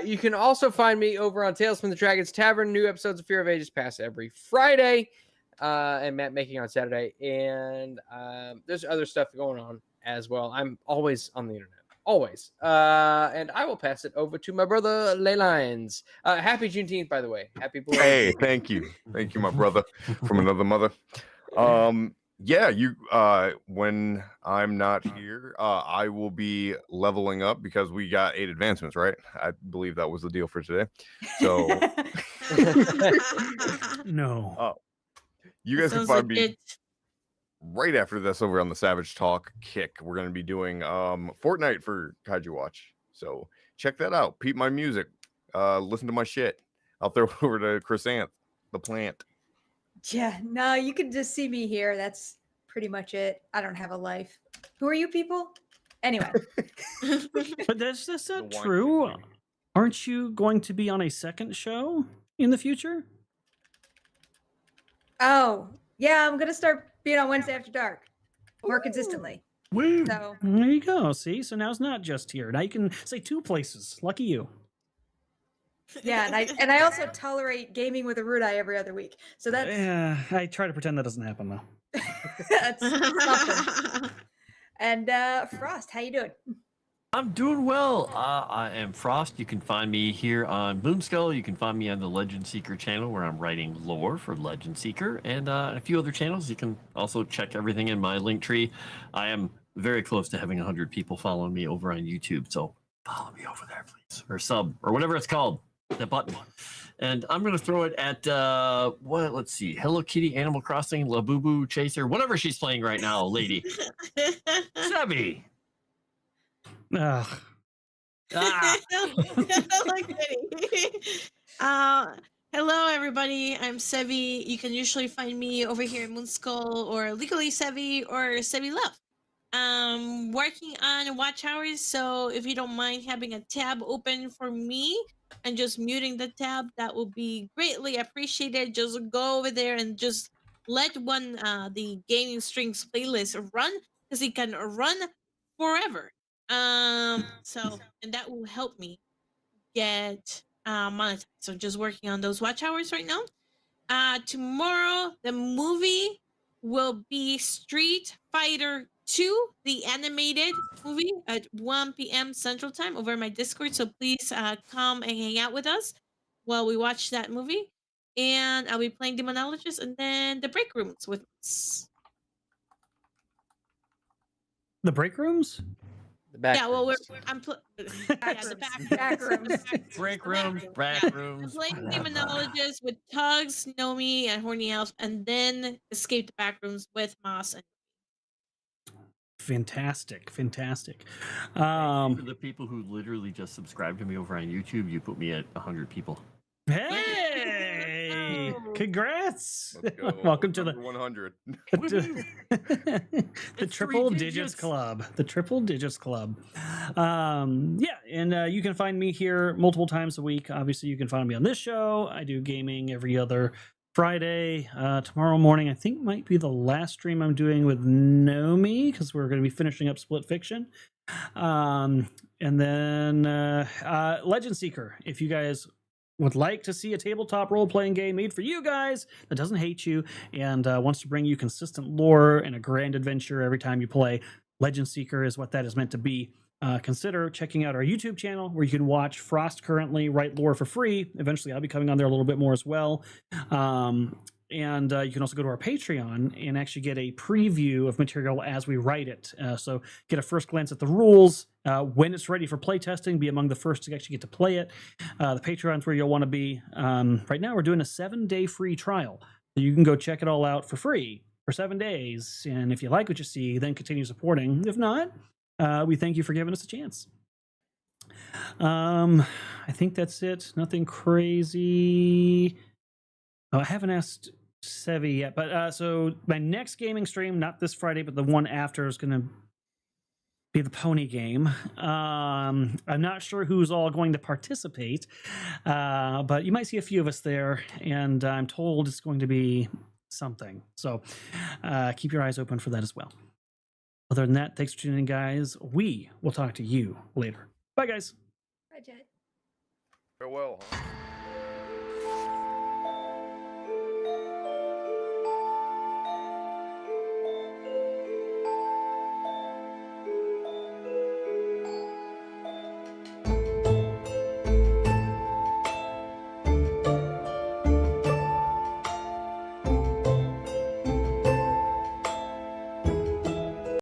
You can also find me over on Tales from the Dragon's Tavern. New episodes of Fear of Ages pass every Friday, and Matt Making on Saturday. And there's other stuff going on as well. I'm always on the internet. Always. And I will pass it over to my brother Leylines. Happy Juneteenth, by the way. Happy boy. Hey, thank you, my brother from another mother. Yeah, you. When I'm not here, I will be leveling up because we got 8 advancements, right? I believe that was the deal for today. So No. you guys can Sounds find like me it. right after this over on the Savage Talk kick. We're going to be doing Fortnite for Kaiju Watch. So check that out. Peep my music. Listen to my shit. I'll throw it over to Chrysanth, the plant. Yeah, no, you can just see me here. That's pretty much it. I don't have a life. Who are you people? Anyway. But that's not The wine true. company. Aren't you going to be on a second show in the future? Oh, yeah, I'm gonna start being on Wednesday After Dark more consistently. Woo! So There you go. See, so now it's not just here. Now you can say 2 places. Lucky you. yeah, and I also tolerate gaming with a Rudai every other week. So that's Yeah, I try to pretend that doesn't happen though. That's something. And Frost, how you doing? I'm doing well. I am Frost. You can find me here on Boomskull. You can find me on the Legend Seeker channel where I'm writing lore for Legend Seeker and a few other channels. You can also check everything in my link tree. I am very close to having 100 people following me over on YouTube. So follow me over there, please. Or sub, or whatever it's called. That button. And I'm going to throw it at, let's see. Hello Kitty, Animal Crossing, Labubu, Chaser, whatever she's playing right now, lady. Sebby. Ugh. Hello, everybody. I'm Sevi. You can usually find me over here in Moonskull or Legally Sevi or Sevi Love. Working on watch hours, so if you don't mind having a tab open for me and just muting the tab, that will be greatly appreciated. Just go over there and just let the Gaming Strings playlist run, because it can run forever. So, and that will help me get monetized. So just working on those watch hours right now. Tomorrow the movie will be Street Fighter 2, the animated movie, at 1 p.m. Central Time over my Discord. So please come and hang out with us while we watch that movie. And I'll be playing Demonologist and then the break rooms with us. The break rooms? The back Yeah, well, rooms. the Back rooms. Break rooms, back I'm rooms. playing Demonologist with Tugs, Nomi, and Horny Elf, and then escape the back rooms with Moss. And Fantastic. For the people who literally just subscribed to me over on YouTube, you put me at 100 people. Hey, Oh. Congrats. Let's go. Welcome to the Number 100. the It's triple three digits digits. club. The triple digits club. Yeah, and you can find me here multiple times a week. Obviously, you can find me on this show. I do gaming every other Friday. Tomorrow morning, I think, might be the last stream I'm doing with Nomi, because we're going to be finishing up Split Fiction. And then Legend Seeker. If you guys would like to see a tabletop role-playing game made for you guys that doesn't hate you and wants to bring you consistent lore and a grand adventure every time you play, Legend Seeker is what that is meant to be. Consider checking out our YouTube channel where you can watch Frost currently write lore for free. Eventually, I'll be coming on there a little bit more as well. And you can also go to our Patreon and actually get a preview of material as we write it. So get a first glance at the rules. When it's ready for playtesting, be among the first to actually get to play it. The Patreon's where you'll want to be. Right now, we're doing a 7-day free trial. So you can go check it all out for free for 7 days. And if you like what you see, then continue supporting. If not, we thank you for giving us a chance. I think that's it. Nothing crazy. Oh, I haven't asked Sevi yet, but so my next gaming stream, not this Friday, but the one after, is going to be the pony game. I'm not sure who's all going to participate, but you might see a few of us there, and I'm told it's going to be something. So keep your eyes open for that as well. Other than that, thanks for tuning in, guys. We will talk to you later. Bye, guys. Bye, Jet. Farewell. Huh?